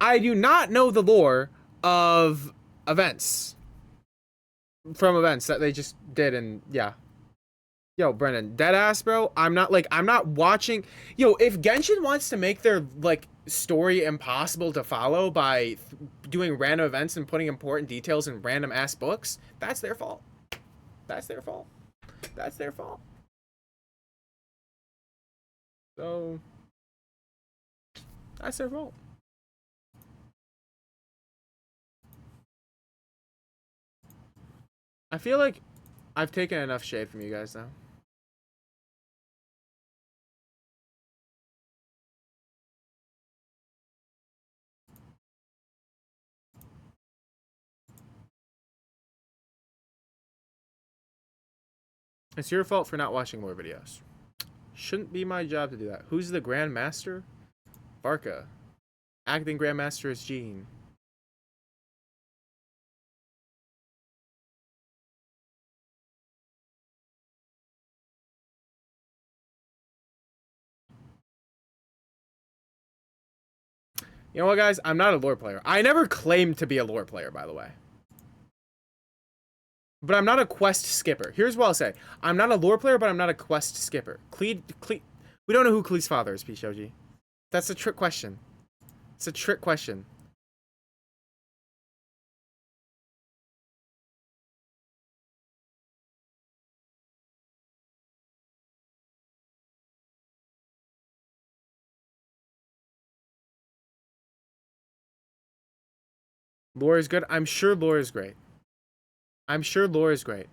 I do not know the lore of events. From events that they just did, and yeah. Yo, Brennan, deadass, bro. I'm not watching. Yo, if Genshin wants to make their, like, story impossible to follow by doing random events and putting important details in random ass books, that's their fault. That's their fault. That's their fault. So, that's their fault. I feel like I've taken enough shade from you guys now. It's your fault for not watching more videos. Shouldn't be my job to do that. Who's the Grand Master? Barca. Acting Grand Master is Jean. You know what, guys? I'm not a lore player. I never claimed to be a lore player, by the way. But I'm not a quest skipper. Here's what I'll say. I'm not a lore player, but I'm not a quest skipper. We don't know who Kleed's father is, Pishoji. That's a trick question. It's a trick question. Lore is good. I'm sure lore is great. I'm sure lore is great.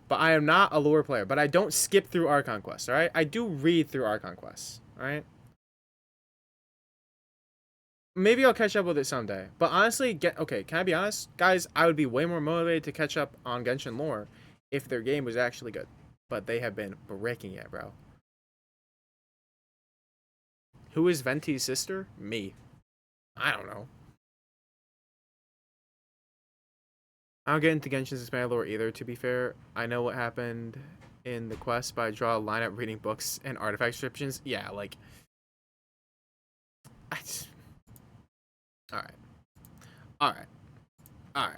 But I am not a lore player. But I don't skip through Archon quests, alright? I do read through Archon quests, alright? Maybe I'll catch up with it someday. But honestly, okay, can I be honest? Guys, I would be way more motivated to catch up on Genshin lore if their game was actually good. But they have been breaking it, bro. Who is Venti's sister? Me. I don't know. I don't get into Genshin's expanded lore either, to be fair. I know what happened in the quest, but I draw a line at reading books and artifact descriptions. Yeah, like... Alright. Alright. Alright.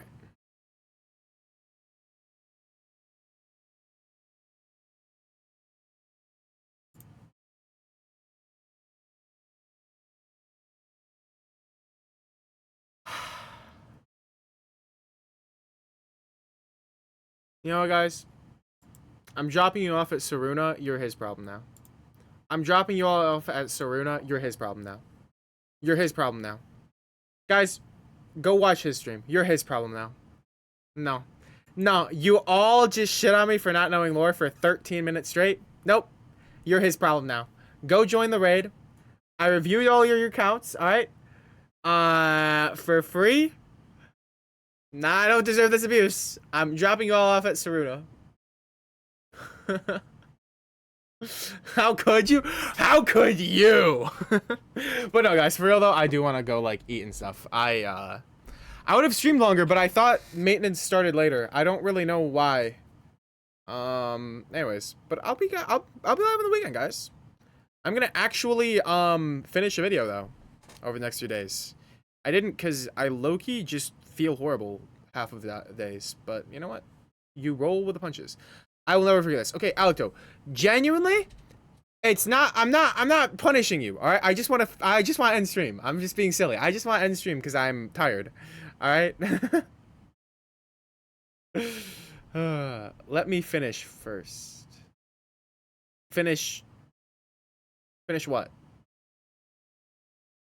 You know what, guys? I'm dropping you off at Saruna. You're his problem now. I'm dropping you all off at Saruna. You're his problem now. You're his problem now. Guys, go watch his stream. You're his problem now. No. No, you all just shit on me for not knowing lore for 13 minutes straight. Nope. You're his problem now. Go join the raid. I reviewed all your accounts, alright? For free? Nah, I don't deserve this abuse. I'm dropping you all off at Saruna. How could you? How could you? But no, guys, for real though, I do want to go like eat and stuff. I would have streamed longer, but I thought maintenance started later. I don't really know why. Anyways, but I'll be live on the weekend, guys. I'm gonna actually finish a video though over the next few days. I didn't because I low-key just feel horrible half of the days, but you know what? You roll with the punches. I will never forget this. Okay, Alto, genuinely, it's not. I'm not punishing you. All right. I just want to end stream. I'm just being silly. I just want to end stream because I'm tired. All right. Let me finish first. Finish what?